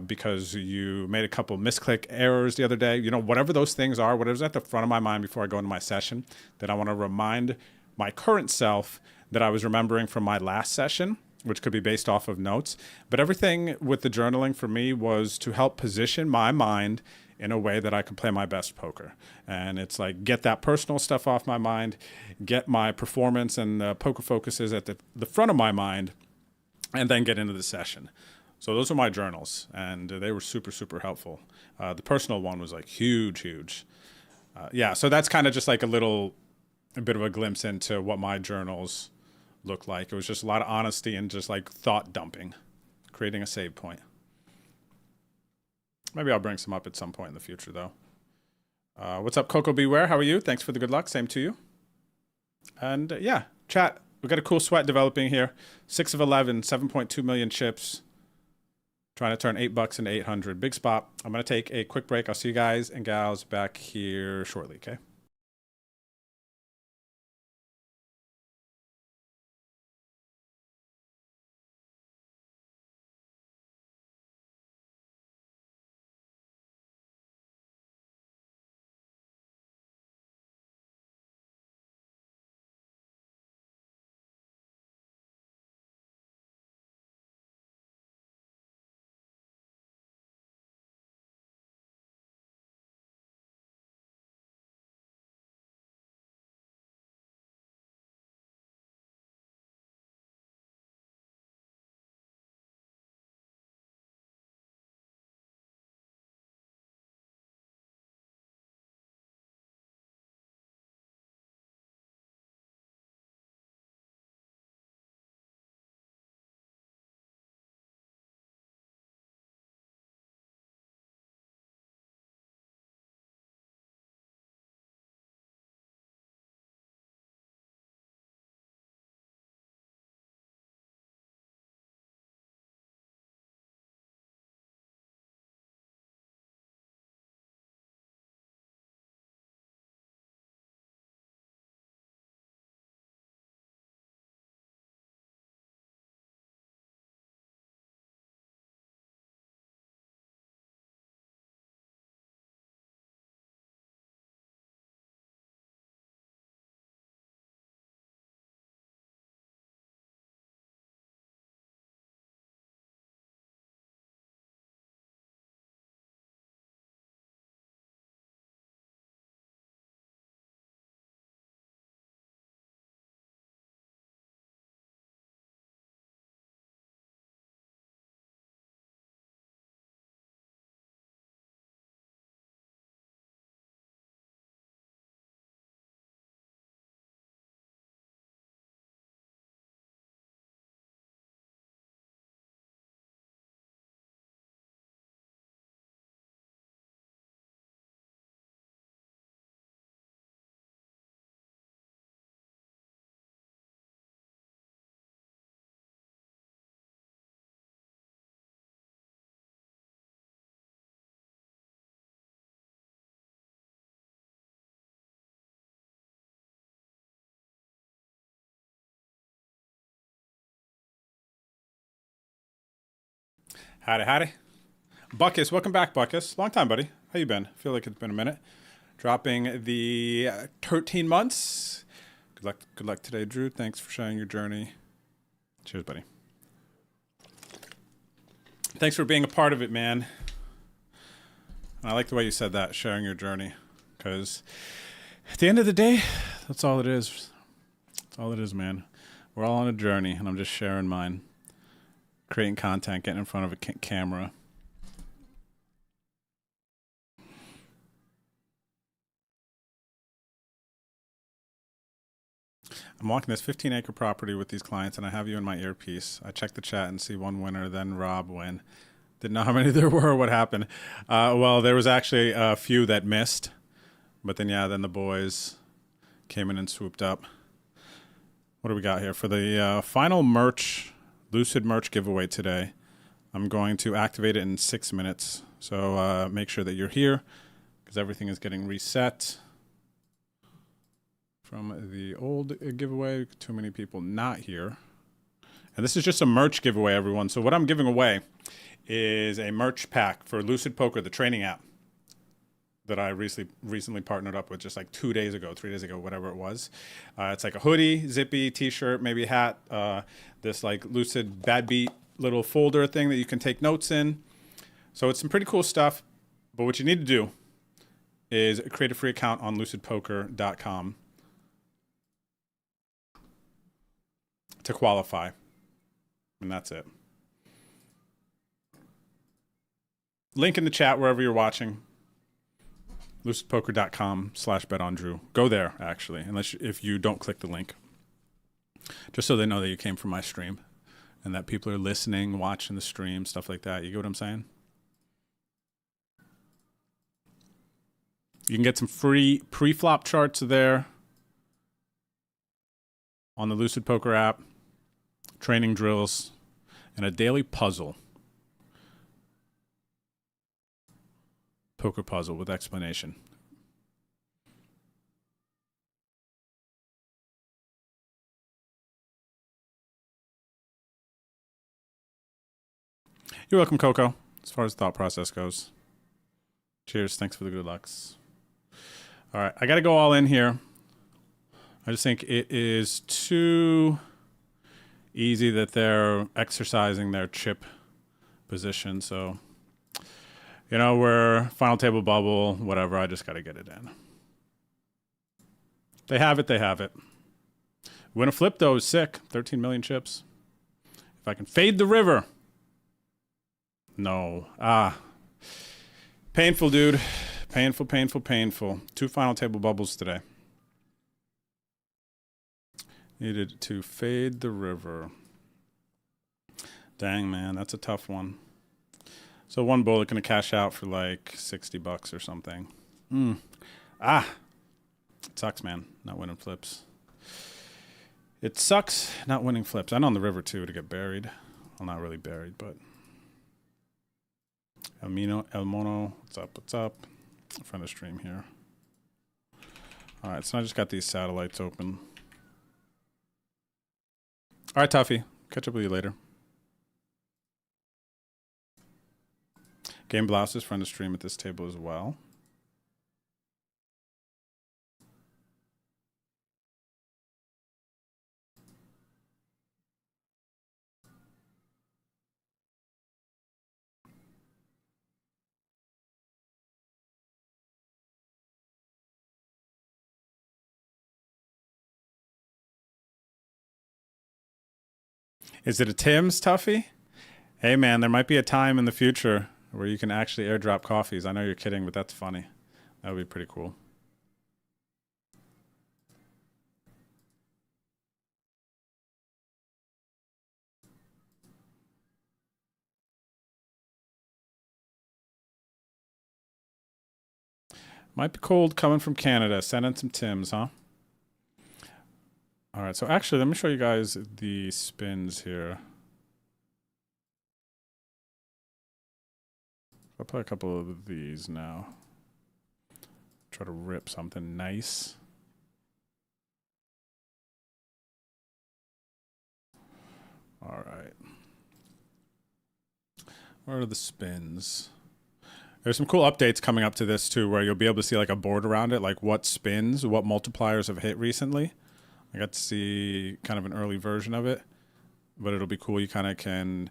S4: because you made a couple misclick errors the other day. You know, whatever those things are, whatever's at the front of my mind before I go into my session, that I want to remind my current self that I was remembering from my last session, which could be based off of notes. But everything with the journaling for me was to help position my mind in a way that I could play my best poker. And it's like, get that personal stuff off my mind, get my performance and the poker focuses at the front of my mind, and then get into the session. So those are my journals, and they were super, super helpful. The personal one was like huge. Yeah, so that's kind of just like a bit of a glimpse into what my journals look like. It was just a lot of honesty and just like thought dumping, creating a save point. Maybe I'll bring some up at some point in the future, though. What's up, Coco Beware? How are you? Thanks for the good luck. Same to you. And yeah, chat. We got a cool sweat developing here. 6 of 11, 7.2 million chips. Trying to turn $8 into 800. Big spot. I'm going to take a quick break. I'll see you guys and gals back here shortly, okay? Howdy. Buckus, welcome back, Buckus. Long time, buddy. How you been? I feel like it's been a minute. Dropping the 13 months. Good luck today, Drew. Thanks for sharing your journey. Cheers, buddy. Thanks for being a part of it, man. And I like the way you said that, sharing your journey. Because at the end of the day, that's all it is. That's all it is, man. We're all on a journey, and I'm just sharing mine. Creating content, getting in front of a camera. I'm walking this 15-acre property with these clients, and I have you in my earpiece. I check the chat and see one winner, then Rob win. Didn't know how many there were or what happened. Well, there was actually a few that missed, but then the boys came in and swooped up. What do we got here for the final merch? Lucid merch giveaway today. I'm going to activate it in 6 minutes. So make sure that you're here because everything is getting reset from the old giveaway. Too many people not here. And this is just a merch giveaway, everyone. So what I'm giving away is a merch pack for Lucid Poker, the training app that I recently partnered up with just like 2 days ago, 3 days ago, whatever it was. It's like a hoodie, zippy, t-shirt, maybe a hat, this like Lucid Bad Beat little folder thing that you can take notes in. So it's some pretty cool stuff. But what you need to do is create a free account on lucidpoker.com to qualify. And that's it. Link in the chat wherever you're watching. lucidpoker.com/betondrew. Go there, actually, if you don't click the link. Just so they know that you came from my stream and that people are listening, watching the stream, stuff like that. You get what I'm saying? You can get some free pre-flop charts there on the Lucid Poker app, training drills, and a daily puzzle. Poker puzzle with explanation. You're welcome, Coco, as far as thought process goes. Cheers. Thanks for the good lucks. All right. I got to go all in here. I just think it is too easy that they're exercising their chip position. So, you know, we're final table bubble, whatever. I just got to get it in. They have it. They have it. Win a flip, though, is sick. 13 million chips. If I can fade the river. No. Painful, dude. Painful, painful, painful. 2 final table bubbles today. Needed to fade the river. Dang, man. That's a tough one. So one bullet going to cash out for like $60 or something. It sucks, man. Not winning flips. It sucks not winning flips. I'm on the river, too, to get buried. Well, not really buried, but... El Mono, what's up, what's up? Friend of stream here. All right, so I just got these satellites open. All right, Tuffy. Catch up with you later. Game Blouse is friend of stream at this table as well. Is it a Tim's, Tuffy? Hey, man, there might be a time in the future where you can actually airdrop coffees. I know you're kidding, but that's funny. That would be pretty cool. Might be cold coming from Canada. Send in some Tims, huh? All right, so actually, let me show you guys the spins here. I'll play a couple of these now. Try to rip something nice. All right. Where are the spins? There's some cool updates coming up to this too, where you'll be able to see like a board around it, like what spins, what multipliers have hit recently. I got to see kind of an early version of it, but it'll be cool. You kind of can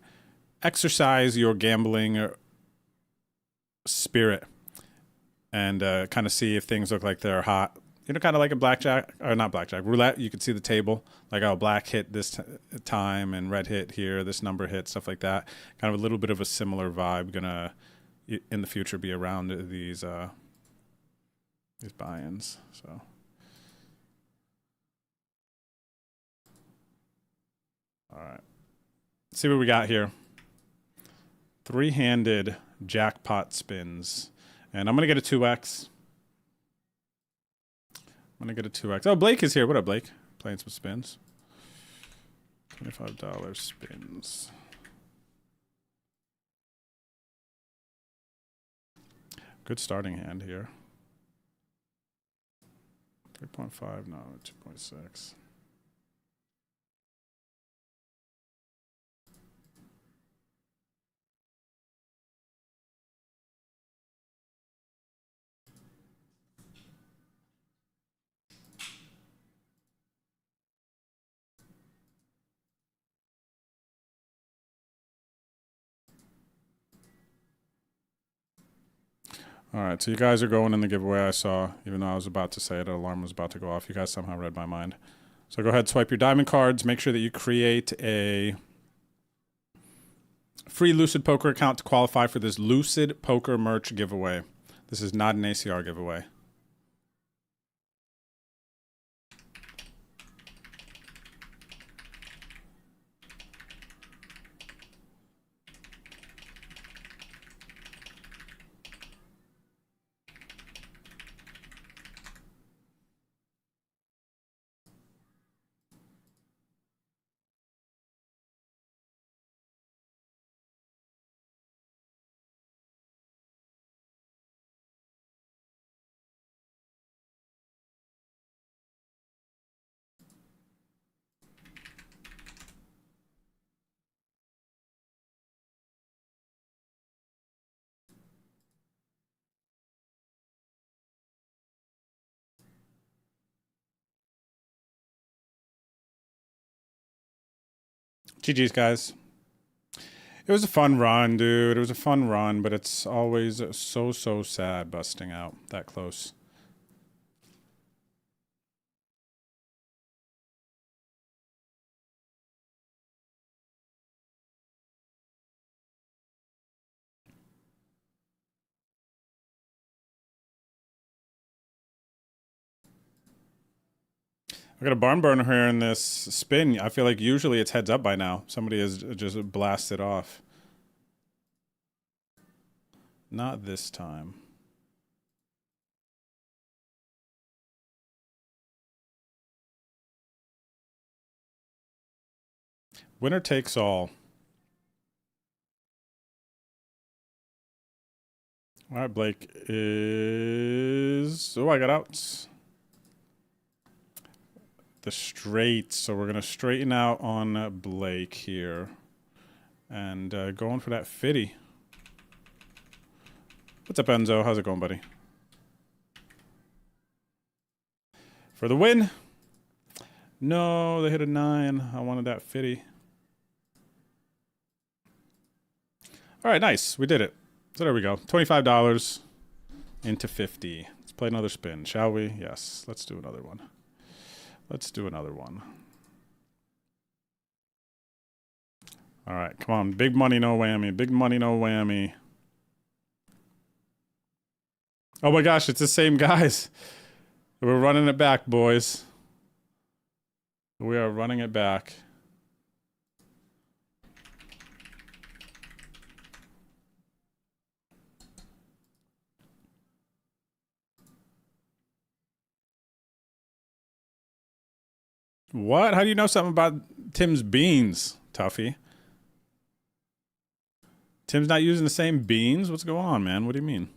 S4: exercise your gambling spirit and kind of see if things look like they're hot. You know, kind of like a blackjack, or not blackjack, roulette. You can see the table, like, oh, black hit this time and red hit here, this number hit, stuff like that. Kind of a little bit of a similar vibe gonna, in the future, be around these buy-ins, so... All right. Let's see what we got here. 3-handed jackpot spins. And I'm going to get a 2x. I'm going to get a 2x. Oh, Blake is here. What up, Blake? Playing some spins. $25 spins. Good starting hand here. 3.5, no, 2.6. All right, so you guys are going in the giveaway. I saw, even though I was about to say it, an alarm was about to go off. You guys somehow read my mind. So go ahead, swipe your diamond cards. Make sure that you create a free Lucid Poker account to qualify for this Lucid Poker merch giveaway. This is not an ACR giveaway. GG's, guys. It was a fun run, dude. It was a fun run, but it's always so sad busting out that close. I got a barn burner here in this spin. I feel like usually it's heads up by now. Somebody has just blasted off. Not this time. Winner takes all. All right, Blake is... Oh, I got outs. The straight. So we're going to straighten out on Blake here. And going for that 50. What's up, Enzo? How's it going, buddy? For the win. No, they hit a 9. I wanted that 50. All right, nice. We did it. So there we go. $25 into 50. Let's play another spin, shall we? Yes. Let's do another one. Let's do another one. All right, come on. Big money, no whammy. Big money, no whammy. Oh my gosh, it's the same guys. We're running it back, boys. We are running it back. What? How do you know something about Tim's beans, Tuffy? Tim's not using the same beans? What's going on, man? What do you mean?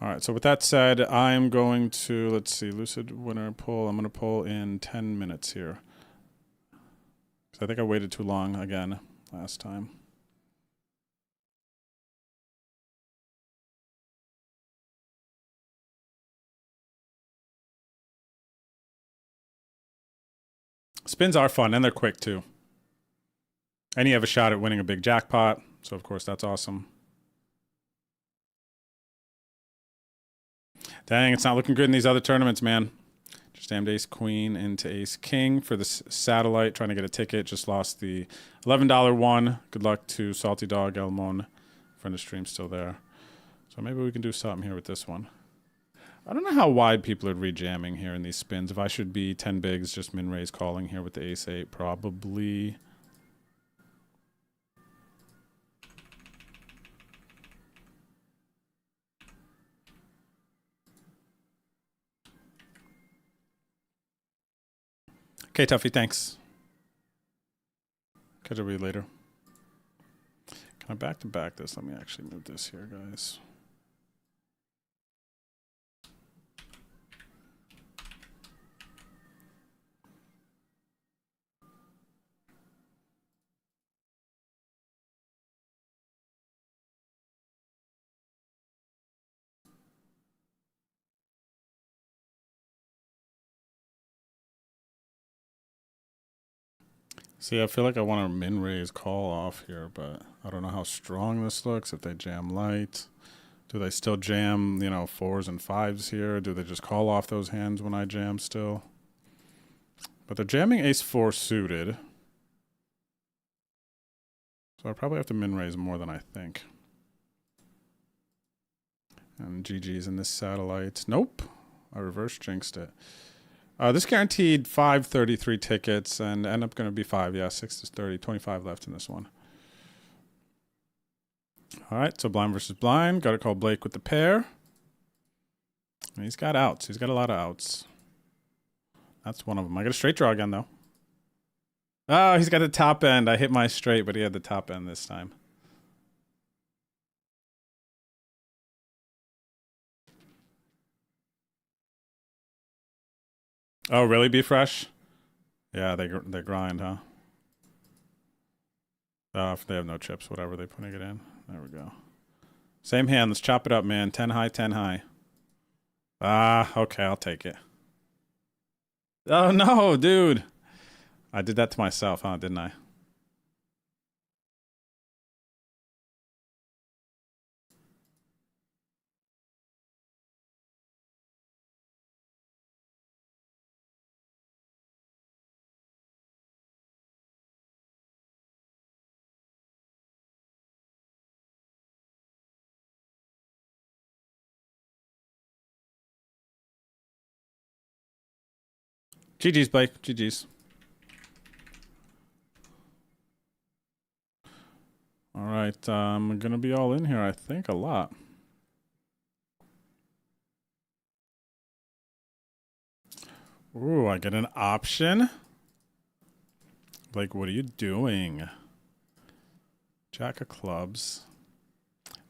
S4: All right, so with that said, I'm going to, let's see, Lucid winner pull. I'm going to pull in 10 minutes here. I think I waited too long again last time. Spins are fun, and they're quick, too. And you have a shot at winning a big jackpot, so of course that's awesome. Dang, it's not looking good in these other tournaments, man. Just damned ace queen into ace king for the satellite, trying to get a ticket. Just lost the $11 one. Good luck to Salty Dog, Elmon. Friend of stream still there. So maybe we can do something here with this one. I don't know how wide people are rejamming here in these spins. If I should be 10 bigs, just min raise calling here with the ace 8, probably. Okay, Tuffy, thanks. Catch up with you later. Can I back-to-back this? Let me actually move this here, guys. See, I feel like I want to min raise call off here, but I don't know how strong this looks. If they jam light, do they still jam, you know, 4s and 5s here? Do they just call off those hands when I jam still? But they're jamming ace 4 suited. So I probably have to min raise more than I think. And GG's in this satellite. Nope. I reverse jinxed it. This guaranteed 533 tickets and end up going to be 5. Yeah, 6 is 30. 25 left in this one. All right, so blind versus blind. Got to call Blake with the pair. And he's got outs. He's got a lot of outs. That's one of them. I got a straight draw again, though. Oh, he's got the top end. I hit my straight, but he had the top end this time. Oh, really? Be fresh? Yeah, they grind, huh? If they have no chips, whatever, they're putting it in. There we go. Same hand. Let's chop it up, man. 10 high, 10 high. Ah, okay, I'll take it. Oh, no, dude. I did that to myself, huh? Didn't I? GG's, Blake. GG's. All right, I'm going to be all in here, I think, a lot. Ooh, I get an option. Blake, what are you doing? Jack of clubs.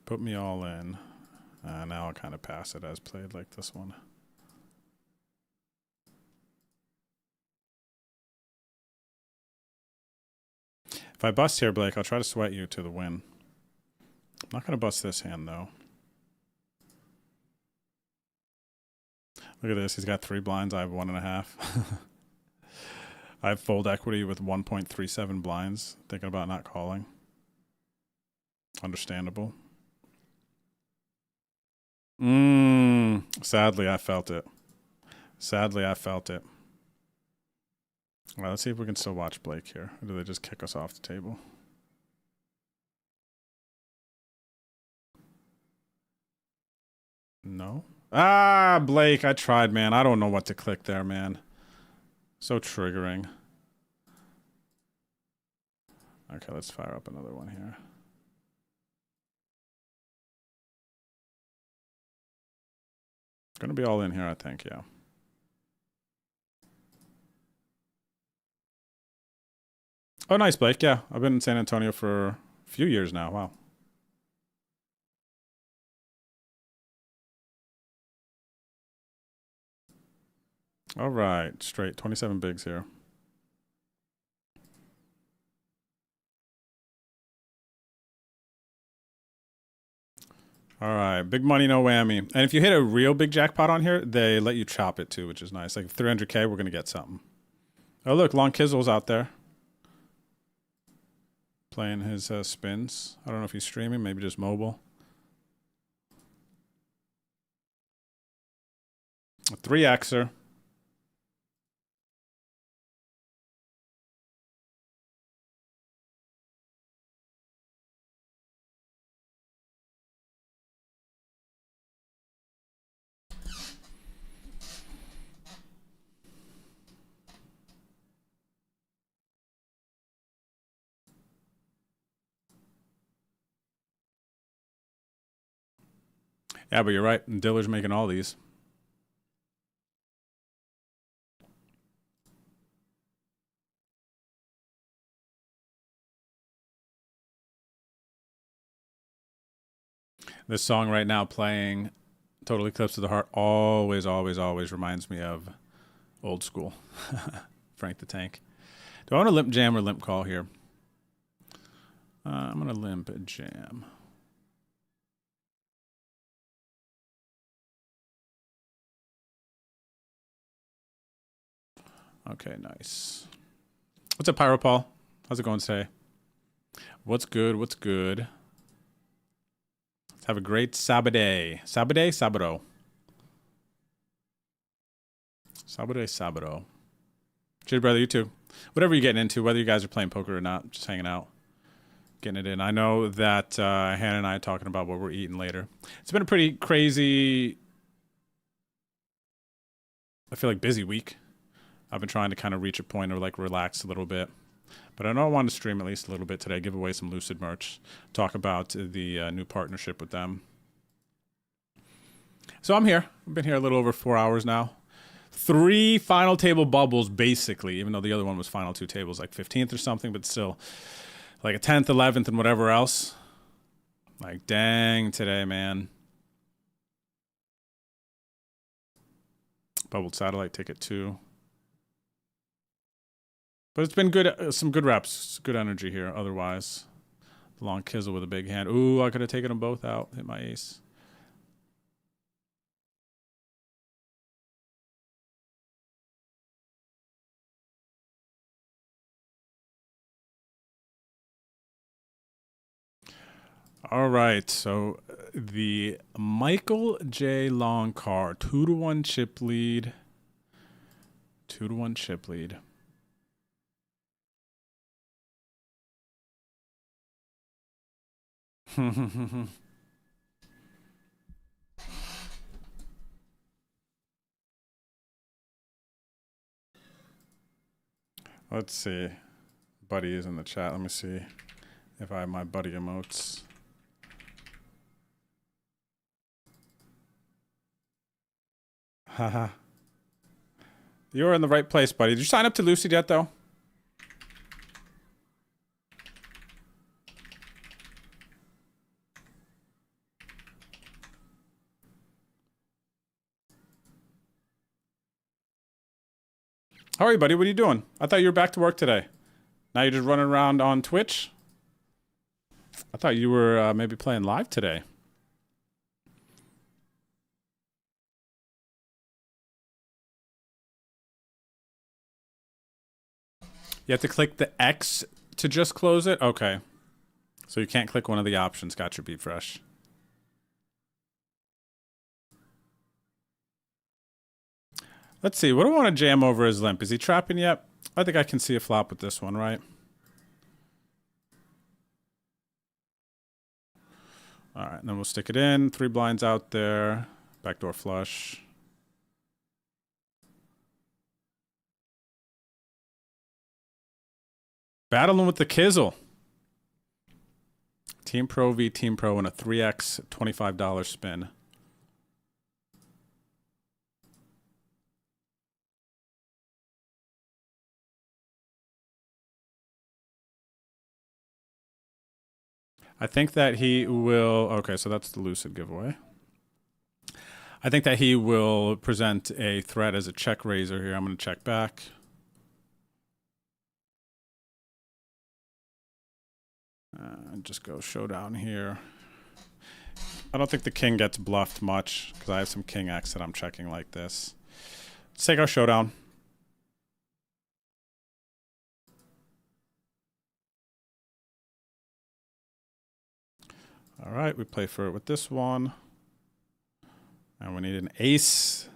S4: Put me all in. Now I'll kind of pass it as played like this one. If I bust here, Blake, I'll try to sweat you to the win. I'm not going to bust this hand, though. Look at this. He's got 3 blinds. I have 1.5. I have fold equity with 1.37 blinds. Thinking about not calling. Understandable. Sadly, I felt it. Sadly, I felt it. All right, let's see if we can still watch Blake here. Or do they just kick us off the table? No. Ah, Blake, I tried, man. I don't know what to click there, man. So triggering. Okay, let's fire up another one here. It's going to be all in here, I think, yeah. Oh, nice, Blake. Yeah, I've been in San Antonio for a few years now. Wow. All right, straight 27 bigs here. All right, big money, no whammy. And if you hit a real big jackpot on here, they let you chop it too, which is nice. Like 300K, we're going to get something. Oh, look, Long Kizzle's out there. Playing his spins. I don't know if he's streaming, maybe just mobile. A 3Xer. Yeah, but you're right. Diller's making all these. This song right now playing, Total Eclipse of the Heart, always, always, always reminds me of old school. Frank the Tank. Do I want to limp jam or limp call here? I'm going to limp jam. Okay, nice. What's up, Pyro Paul? How's it going today? What's good? What's good? Let's have a great Sabado. Sabado. Sabado. Cheers, brother. You too. Whatever you're getting into, whether you guys are playing poker or not, just hanging out, getting it in. I know that Hannah and I are talking about what we're eating later. It's been a pretty crazy, I feel like, busy week. I've been trying to kind of reach a point of like relax a little bit. But I know I want to stream at least a little bit today, give away some Lucid merch, talk about the new partnership with them. So I'm here. I've been here a little over 4 hours now. 3 final table bubbles, basically, even though the other one was final 2 tables, like 15th or something, but still like a 10th, 11th, and whatever else. Like, dang today, man. Bubbled satellite ticket too. But it's been good, some good reps, good energy here otherwise. The long Kizzle with a big hand. Ooh, I could have taken them both out, hit my ace. All right, so the Michael J. Long car, 2-1 chip lead. 2-1 chip lead. Let's see. Buddy is in the chat. Let me see if I have my buddy emotes. Haha. You're in the right place, buddy. Did you sign up to Lucid yet, though? How are you, buddy? What are you doing? I thought you were back to work today. Now you're just running around on Twitch? I thought you were maybe playing live today. You have to click the X to just close it? Okay. So you can't click one of the options. Got your Beat Fresh. Let's see. What do I want to jam over his limp? Is he trapping yet? I think I can see a flop with this one, right? All right, and then we'll stick it in. 3 blinds out there. Backdoor flush. Battling with the Kizzle. Team Pro v Team Pro and a 3x $25 spin. I think that he will... Okay, so that's the Lucid giveaway. I think that he will present a threat as a check raiser here. I'm going to check back. Just go showdown here. I don't think the king gets bluffed much because I have some king X that I'm checking like this. Let's take our showdown. All right, we play for it with this one. And we need an ace.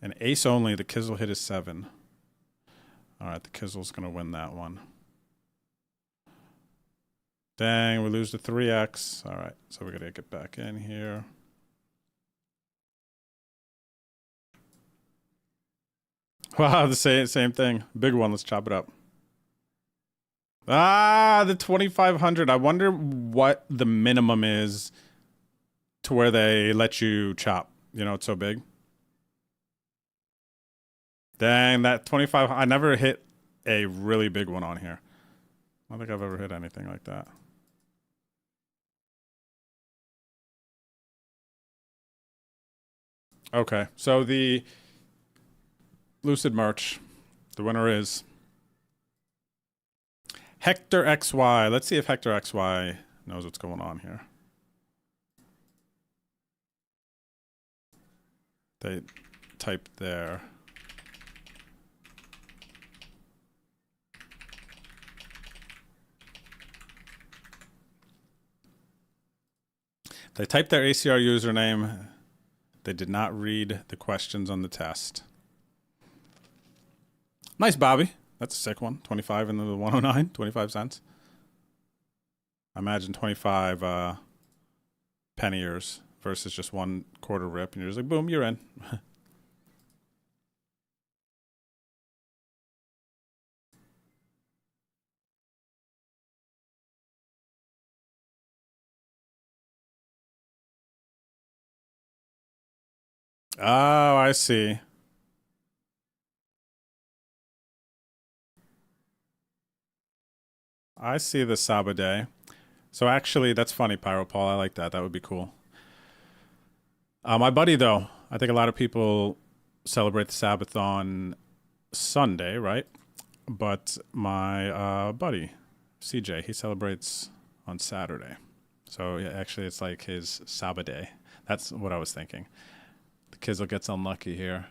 S4: An ace only. The Kizzle hit is 7. All right, the Kizzle's going to win that one. Dang, we lose the 3x. All right, so we're going to get back in here. Wow, the same thing. Big one. Let's chop it up. Ah, the 2,500. I wonder what the minimum is to where they let you chop. You know, it's so big. Dang, that 25. I never hit a really big one on here. I don't think I've ever hit anything like that. Okay, so the Lucid merch, the winner is Hector XY. Let's see if Hector XY knows what's going on here. They typed there. They typed their ACR username. They did not read the questions on the test. Nice, Bobby. That's a sick one. 25 in the 109, 25 cents. I imagine 25 penniers versus just 1/4 rip, and you're just like, boom, you're in. Oh, I see. I see the Sabbath. So actually, that's funny, Pyro Paul. I like that. That would be cool. My buddy, though, I think a lot of people celebrate the Sabbath on Sunday, right? But my buddy, CJ, he celebrates on Saturday. So yeah, actually, it's like his Sabbath day. That's what I was thinking. The Kizzle gets unlucky here.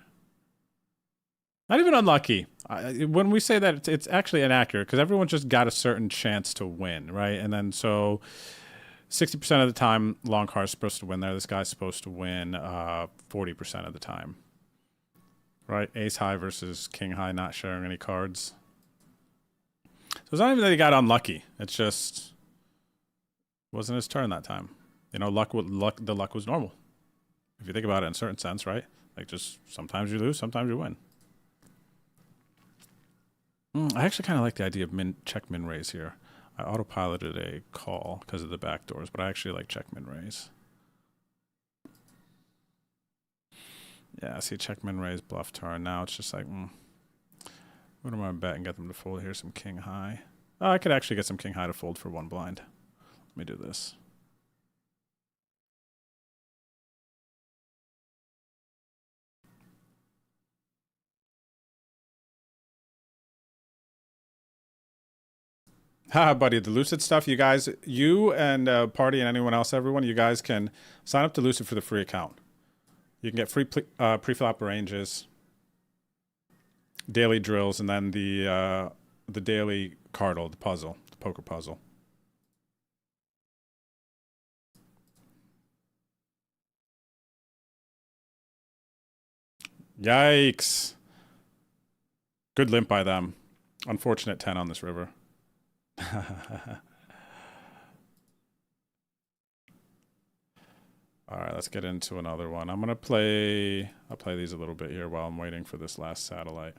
S4: Not even unlucky. When we say that, it's actually inaccurate because everyone just got a certain chance to win, right? And then so 60% of the time, long card's supposed to win there. This guy's supposed to win 40% of the time, right? Ace high versus king high, not sharing any cards. So it's not even that he got unlucky. It's just wasn't his turn that time. You know, the luck was normal. If you think about it in a certain sense, right? Like just sometimes you lose, sometimes you win. I actually kind of like the idea of check min raise here. I autopiloted a call because of the back doors, but I actually like check min raise. Yeah, see check min raise bluff turn. Now it's just like, what am I bet and get them to fold? Here's some king high. Oh, I could actually get some king high to fold for one blind. Let me do this. Ha, buddy, the Lucid stuff, you guys, you and Party and anyone else, everyone, you guys can sign up to Lucid for the free account. You can get free pre-flop ranges, daily drills, and then the daily cardle, the puzzle, the poker puzzle. Yikes. Good limp by them. Unfortunate 10 on this river. All right, let's get into another one. I'll play these a little bit here while I'm waiting for this last satellite.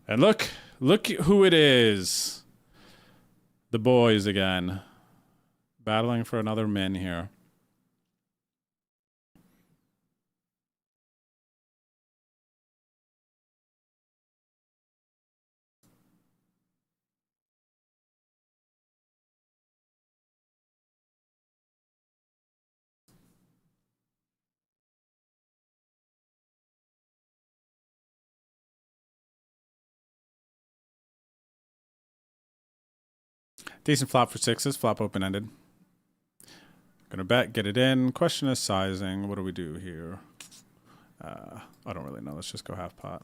S4: And look who it is. The boys again. Battling for another min here. Decent flop for sixes, flop open-ended. Gonna bet, get it in. Question is sizing. What do we do here? I don't really know. Let's just go half pot.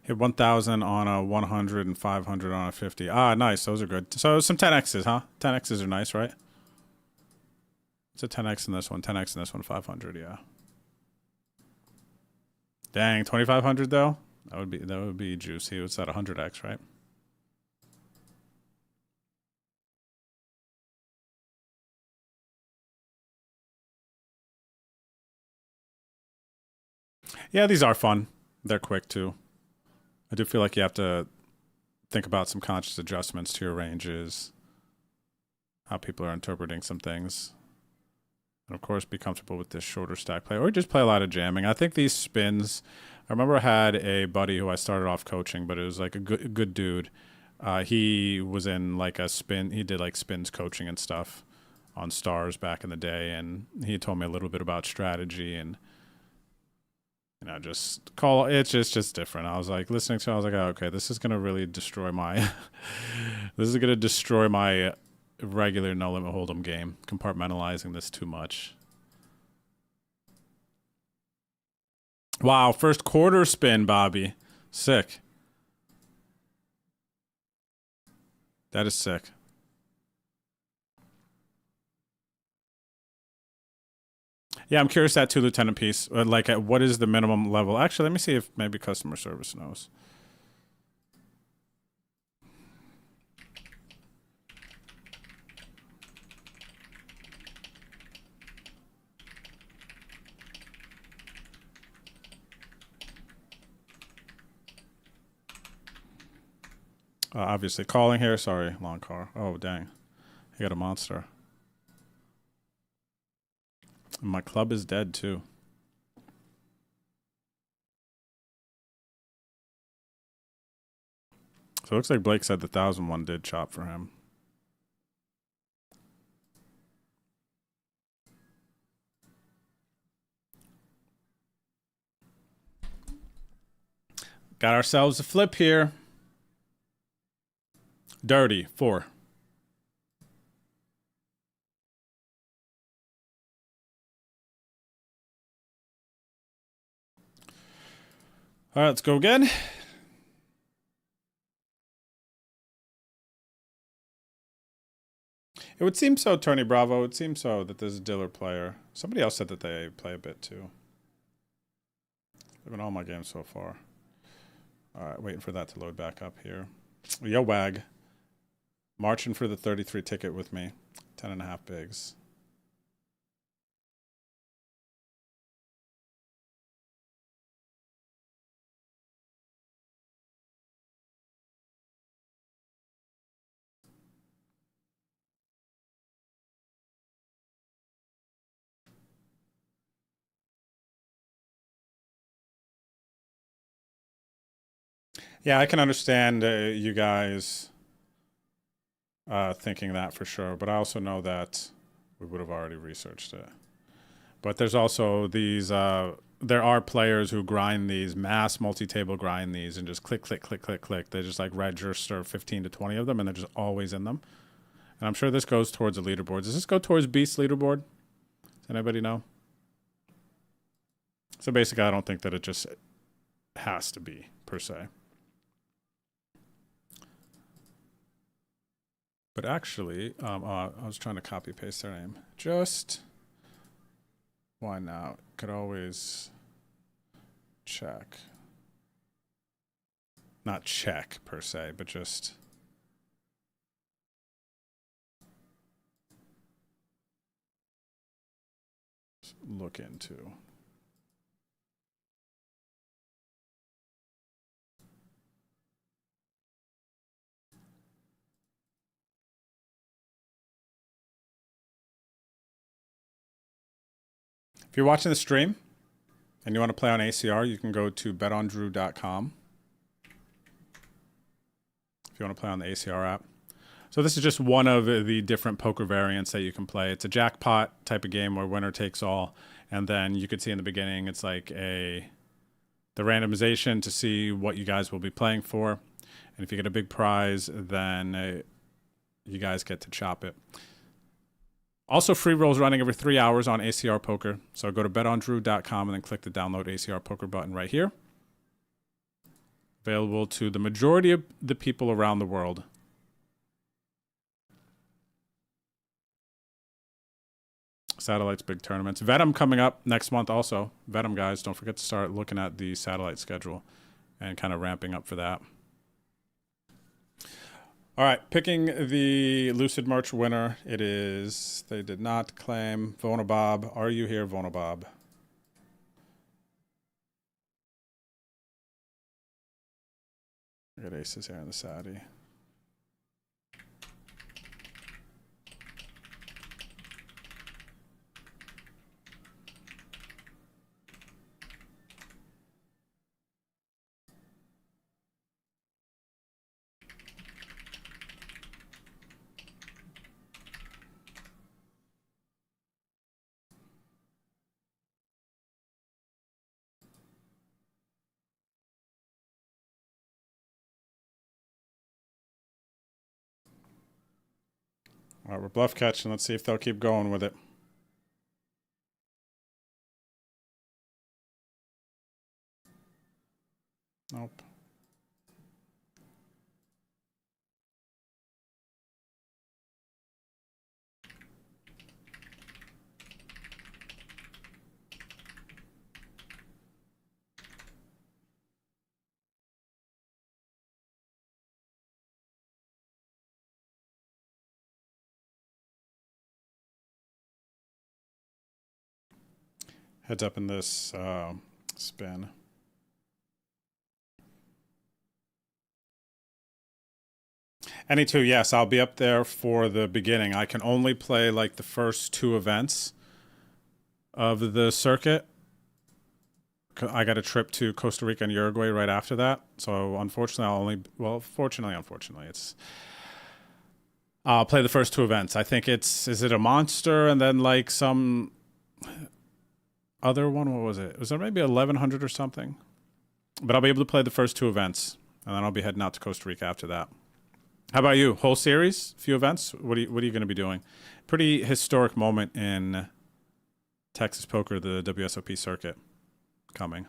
S4: Hit 1,000 on a 100 and 500 on a 50. Ah, nice. Those are good. So some 10Xs, huh? 10Xs are nice, right? It's a 10X in this one, 10X in this one, 500, yeah. Dang, 2,500 though? That would be juicy. What's that, 100X, right? Yeah, these are fun. They're quick too. I do feel like you have to think about some conscious adjustments to your ranges, how people are interpreting some things. And of course, be comfortable with this shorter stack play, or just play a lot of jamming. I think these spins, I remember I had a buddy who I started off coaching, but it was like a good dude. He was in like a spin, he did like spins coaching and stuff on Stars back in the day, and he told me a little bit about strategy and just call. It's just different. I was like listening to it, I was like, oh, okay, this is gonna really destroy my this is gonna destroy my regular no limit hold'em game. Compartmentalizing this too much. Wow, first quarter spin, Bobby. Sick. That is sick. Yeah, I'm curious that too, Lieutenant Peace. Like, at what is the minimum level? Actually, let me see if maybe customer service knows. Obviously calling here. Sorry, long car. Oh, dang. I got a monster. My club is dead, too. So it looks like Blake said the 1,001 did chop for him. Got ourselves a flip here. Dirty, 4. All right, let's go again. It would seem so, Tony Bravo. It would seem so that there's a Diller player. Somebody else said that they play a bit too. They've been all my games so far. All right, waiting for that to load back up here. Yo, Wag. Marching for the 33 ticket with me. 10.5 bigs. Yeah, I can understand you guys thinking that for sure, but I also know that we would have already researched it. But there's also these, there are players who grind these, mass multi-table grind these, and just click, click, click, click, click. They just like register 15 to 20 of them, and they're just always in them. And I'm sure this goes towards the leaderboard. Does this go towards Beast leaderboard? Does anybody know? So basically, I don't think that it just has to be, per se. But actually, I was trying to copy paste their name. Just why not? Could always check. Not check per se, but just look into. If you're watching the stream and you want to play on ACR, you can go to betondrew.com. If you want to play on the ACR app. So this is just one of the different poker variants that you can play. It's a jackpot type of game where winner takes all. And then you could see in the beginning, it's like the randomization to see what you guys will be playing for. And if you get a big prize, then you guys get to chop it. Also, free rolls running every 3 hours on ACR Poker. So go to betondrew.com and then click the download ACR Poker button right here. Available to the majority of the people around the world. Satellites, big tournaments. Venom coming up next month also. Venom, guys, don't forget to start looking at the satellite schedule and kind of ramping up for that. All right, picking the Lucid Merch winner. It is, they did not claim, Vonabob. Are you here, Vonabob? I got aces here in the Saudi. All right, we're bluff catching. Let's see if they'll keep going with it. Nope. Heads up in this spin. Any two, yes, I'll be up there for the beginning. I can only play like the first two events of the circuit. I got a trip to Costa Rica and Uruguay right after that. So unfortunately, unfortunately, I'll play the first two events. I think is it a monster and then like some other one? What was it? Was there maybe 1100 or something? But I'll be able to play the first two events, and then I'll be heading out to Costa Rica after that. How about you? Whole series, few events. What are you going to be doing? Pretty historic moment in Texas poker, the WSOP circuit coming.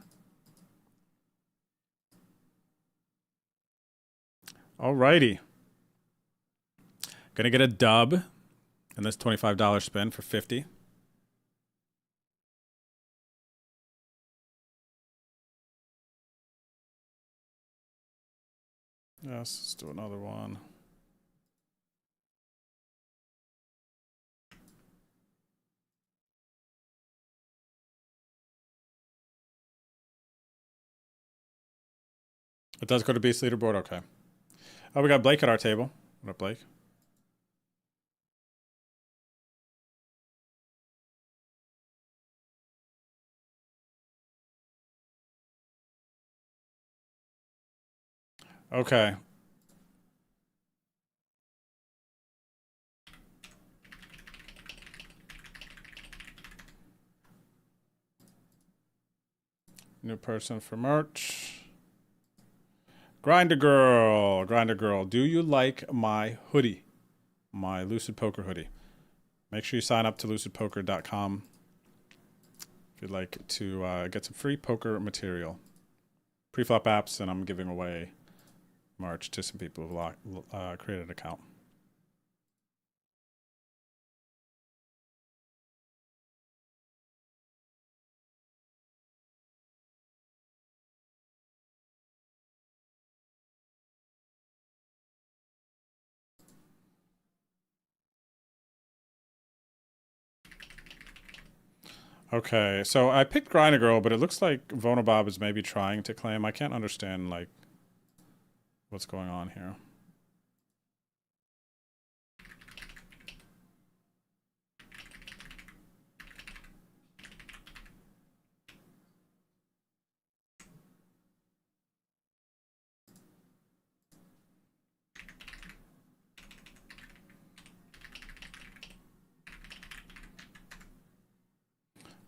S4: Alrighty. Gonna get a dub in this $25 spin for 50. Yes, let's do another one. It does go to Beast leaderboard? Okay. Oh, we got Blake at our table. What up, Blake? Okay. New person for merch. Grinder Girl, do you like my hoodie? My Lucid Poker hoodie. Make sure you sign up to lucidpoker.com if you'd like to get some free poker material. Pre-flop apps, and I'm giving away merch to some people who've created an account. Okay, so I picked Grinder Girl, but it looks like Vonobob is maybe trying to claim. I can't understand, like, what's going on here.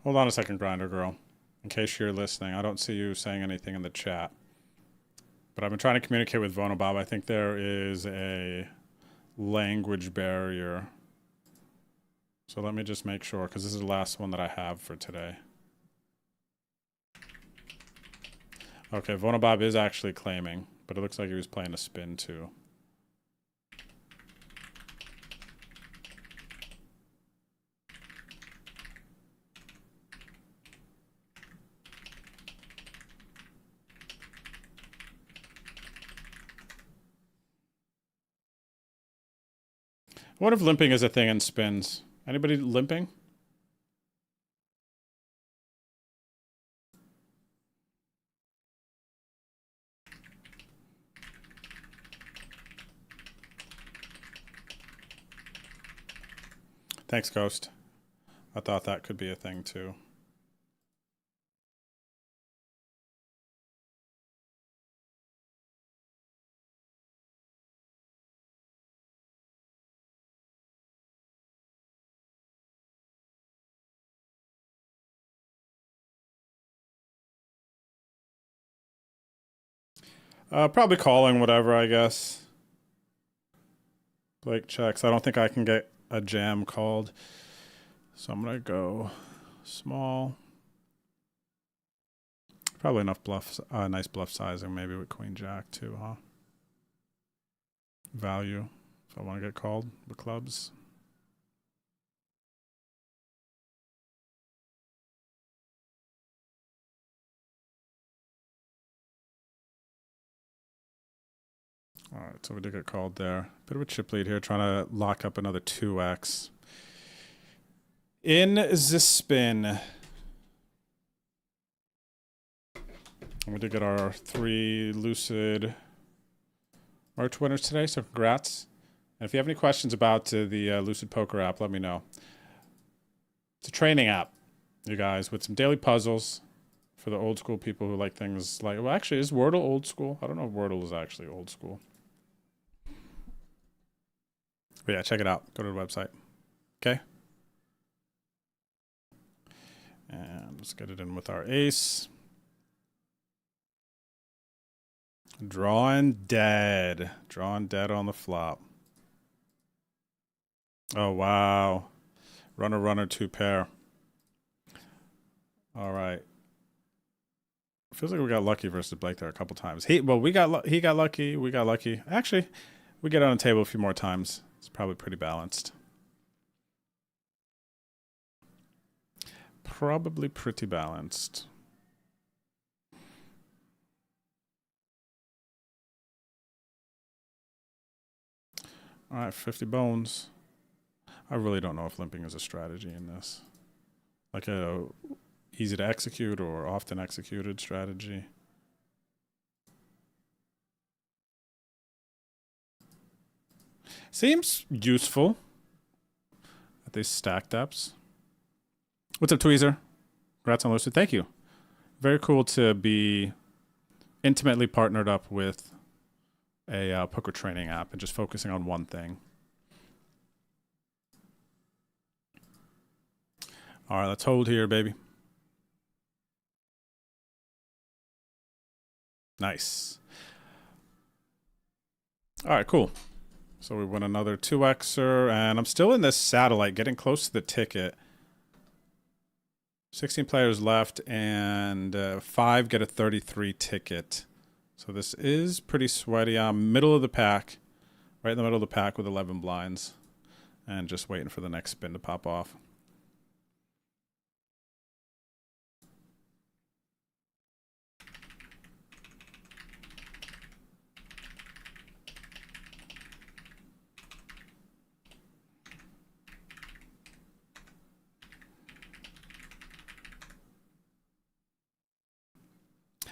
S4: Hold on a second, Grinder Girl. In case you're listening, I don't see you saying anything in the chat. But I've been trying to communicate with Vonobob. I think there is a language barrier. So let me just make sure, because this is the last one that I have for today. Okay, Vonobob is actually claiming, but it looks like he was playing a spin too. What if limping is a thing in spins? Anybody limping? Thanks, Ghost. I thought that could be a thing too. Probably calling whatever, I guess. Blake checks. I don't think I can get a jam called. So I'm gonna go small. Probably enough bluffs, nice bluff sizing, maybe with queen jack too, huh? Value, if I want to get called with clubs. All right, so we did get called there. Bit of a chip lead here, trying to lock up another 2x. In the spin. We did get our 3 Lucid merch winners today, so congrats. And if you have any questions about the Lucid Poker app, let me know. It's a training app, you guys, with some daily puzzles for the old school people who like things like... Well, actually, is Wordle old school? I don't know if Wordle is actually old school. But yeah, check it out. Go to the website. Okay? And let's get it in with our ace. Drawing dead. Drawing dead on the flop. Oh, wow. Runner, runner, 2 pair. All right. Feels like we got lucky versus Blake there a couple times. He got lucky. We got lucky. Actually, we get on the table a few more times. It's probably pretty balanced. Probably pretty balanced. All right, 50 bones. I really don't know if limping is a strategy in this. Like a easy to execute or often executed strategy. Seems useful at these stack depths. What's up, Tweezer? Congrats on Lucid. Thank you. Very cool to be intimately partnered up with a poker training app and just focusing on one thing. All right, let's hold here, baby. Nice. All right, cool. So we win another 2xer, and I'm still in this satellite, getting close to the ticket. 16 players left, and 5 get a 33 ticket. So this is pretty sweaty. I'm middle of the pack, right in the middle of the pack with 11 blinds, and just waiting for the next spin to pop off.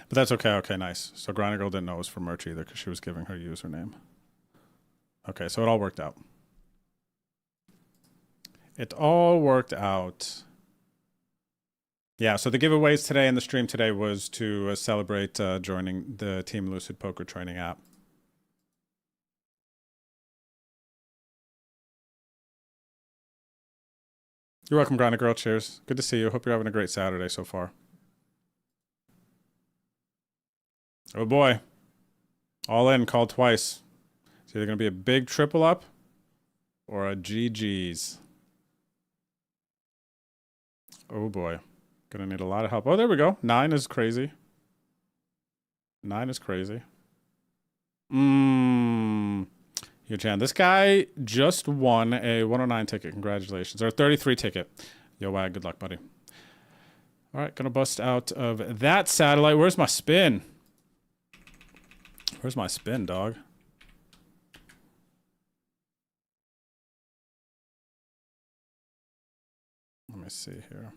S4: But that's okay. Okay, nice. So Grinding Girl didn't know it was for merch either because she was giving her username. Okay, so it all worked out. It all worked out. Yeah, so the giveaways today in the stream today was to celebrate joining the Team Lucid Poker Training app. You're welcome, Grinding Girl. Cheers. Good to see you. Hope you're having a great Saturday so far. Oh boy. All in, called twice. It's either going to be a big triple up or a GG's. Oh boy. Gonna need a lot of help. Oh, there we go. 9 is crazy. 9 is crazy. Yo-chan, this guy just won a 109 ticket. Congratulations. Or a 33 ticket. Yo, Wag, good luck, buddy. All right, gonna bust out of that satellite. Where's my spin? Where's my spin, dog? Let me see here.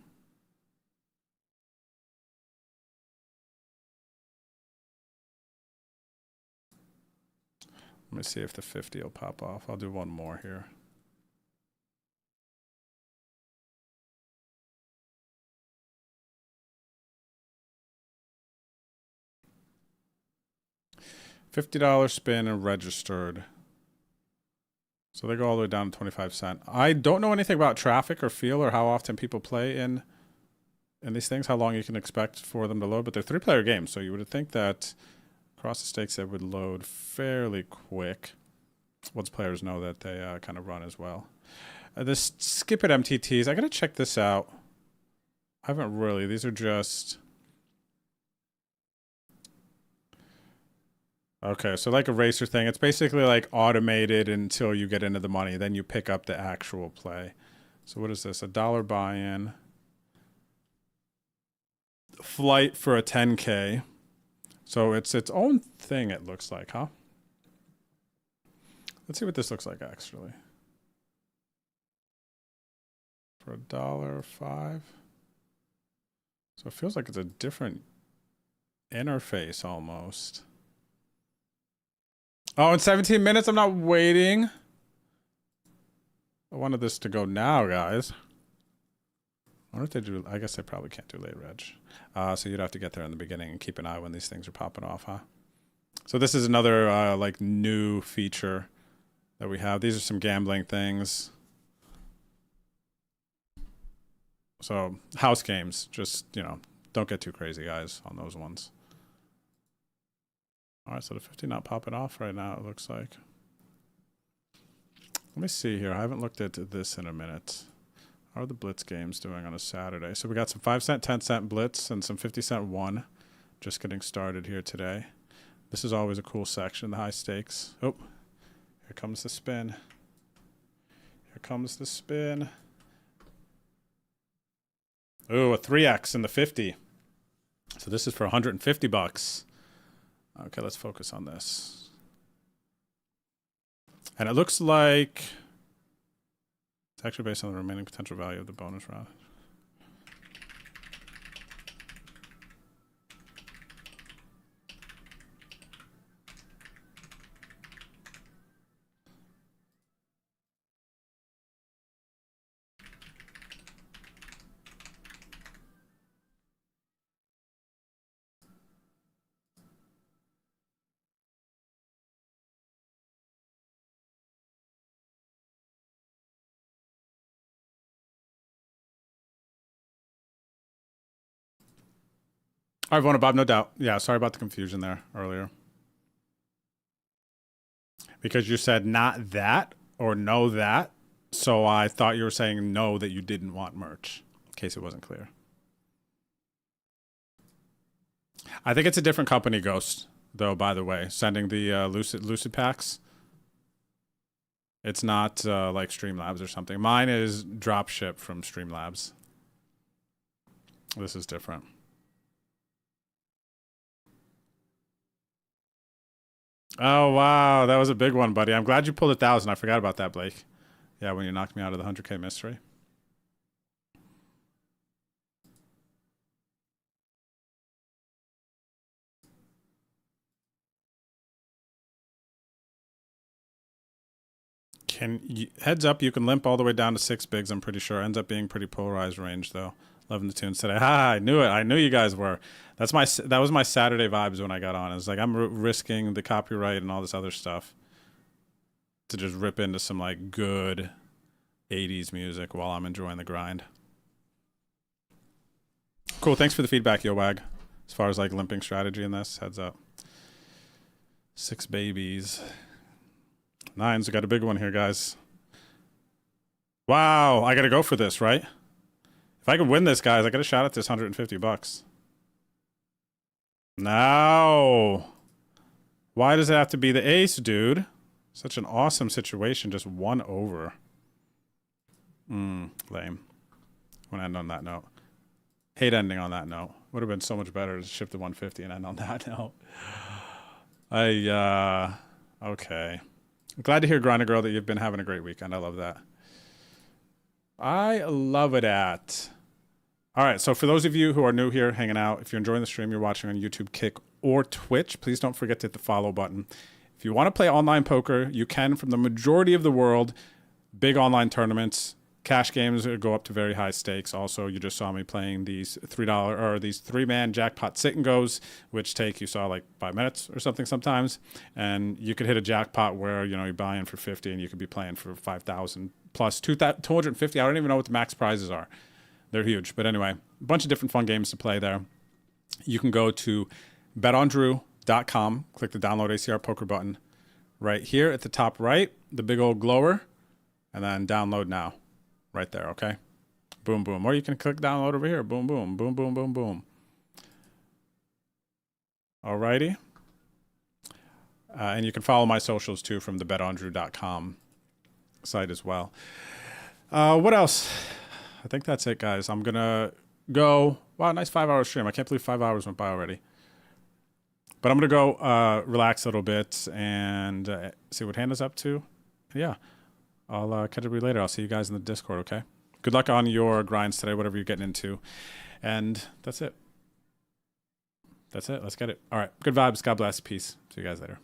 S4: Let me see if the 50 will pop off. I'll do one more here. $50 spin and registered. So they go all the way down to 25 cents. I don't know anything about traffic or feel or how often people play in these things, how long you can expect for them to load, but they're 3-player games, so you would think that across the stakes it would load fairly quick. once players know that they kind of run as well. This skip at MTTs, I gotta check this out. I haven't really. These are just... Okay, so like a racer thing. It's basically like automated until you get into the money. Then you pick up the actual play. So what is this? $1 buy-in. Flight for a 10K. So it's its own thing, it looks like, huh? Let's see what this looks like, actually. For $1.05. So it feels like it's a different interface almost. Oh, in 17 minutes, I'm not waiting. I wanted this to go now, guys. I wonder if they do. I guess they probably can't do late reg. So you'd have to get there in the beginning and keep an eye when these things are popping off, huh? So this is another like new feature that we have. These are some gambling things. So house games, just, you know, don't get too crazy, guys, on those ones. All right, so the 50 not popping off right now, it looks like. Let me see here. I haven't looked at this in a minute. How are the Blitz games doing on a Saturday? So we got some 5-cent, 10-cent Blitz and some 50-cent one. Just getting started here today. This is always a cool section, the high stakes. Oh, here comes the spin. Here comes the spin. Oh, a 3X in the 50. So this is for 150 bucks. Okay, let's focus on this. And it looks like it's actually based on the remaining potential value of the bonus round. All right, Vona Bob, no doubt. Yeah, sorry about the confusion there earlier. Because you said not that or no that, so I thought you were saying no that you didn't want merch, in case it wasn't clear. I think it's a different company, Ghost, though, by the way, sending the Lucid packs. It's not like Streamlabs or something. Mine is dropship from Streamlabs. This is different. Oh, wow. That was a big one, buddy. I'm glad you pulled 1,000. I forgot about that, Blake. Yeah, when you knocked me out of the 100K mystery. Heads up, you can limp all the way down to 6 bigs, I'm pretty sure. Ends up being pretty polarized range, though. Loving the tunes today. Ha! I knew it. I knew you guys were. That was my Saturday vibes when I got on. It's like I'm risking the copyright and all this other stuff to just rip into some like good 80s music while I'm enjoying the grind. Cool. Thanks for the feedback, YoWag. As far as like limping strategy in this, heads up. 6 babies. 9s. We got a big one here, guys. Wow. I got to go for this, right? If I can win this, guys, I got a shot at this 150 bucks. No. Why does it have to be the ace, dude? Such an awesome situation. Just 1 over. Lame. I'm gonna end on that note. Hate ending on that note. Would have been so much better to shift to 150 and end on that note. Okay. I'm glad to hear, Grinder Girl, that you've been having a great weekend. I love that. I love it at. All right, so for those of you who are new here, hanging out, if you're enjoying the stream, you're watching on YouTube, Kick, or Twitch, please don't forget to hit the follow button. If you want to play online poker, you can from the majority of the world. Big online tournaments, cash games go up to very high stakes. Also, you just saw me playing these $3 or these 3-man jackpot sit and goes, which take, you saw, like 5 minutes or something sometimes. And you could hit a jackpot where, you know, you buy in for 50 and you could be playing for 5,000 plus 250. I don't even know what the max prizes are. They're huge. But anyway, a bunch of different fun games to play there. You can go to betondrew.com, click the download ACR poker button, right here at the top right, the big old glower, and then download now, right there, okay? Boom, boom. Or you can click download over here. Boom, boom, boom, boom, boom, boom. Alrighty. And you can follow my socials too from the betandrew.com site as well. What else? I think that's it, guys. I'm going to go. Wow, nice 5-hour stream. I can't believe 5 hours went by already. But I'm going to go relax a little bit and see what Hannah's up to. Yeah. I'll catch up with you later. I'll see you guys in the Discord, okay? Good luck on your grinds today, whatever you're getting into. And that's it. That's it. Let's get it. All right. Good vibes. God bless. Peace. See you guys later.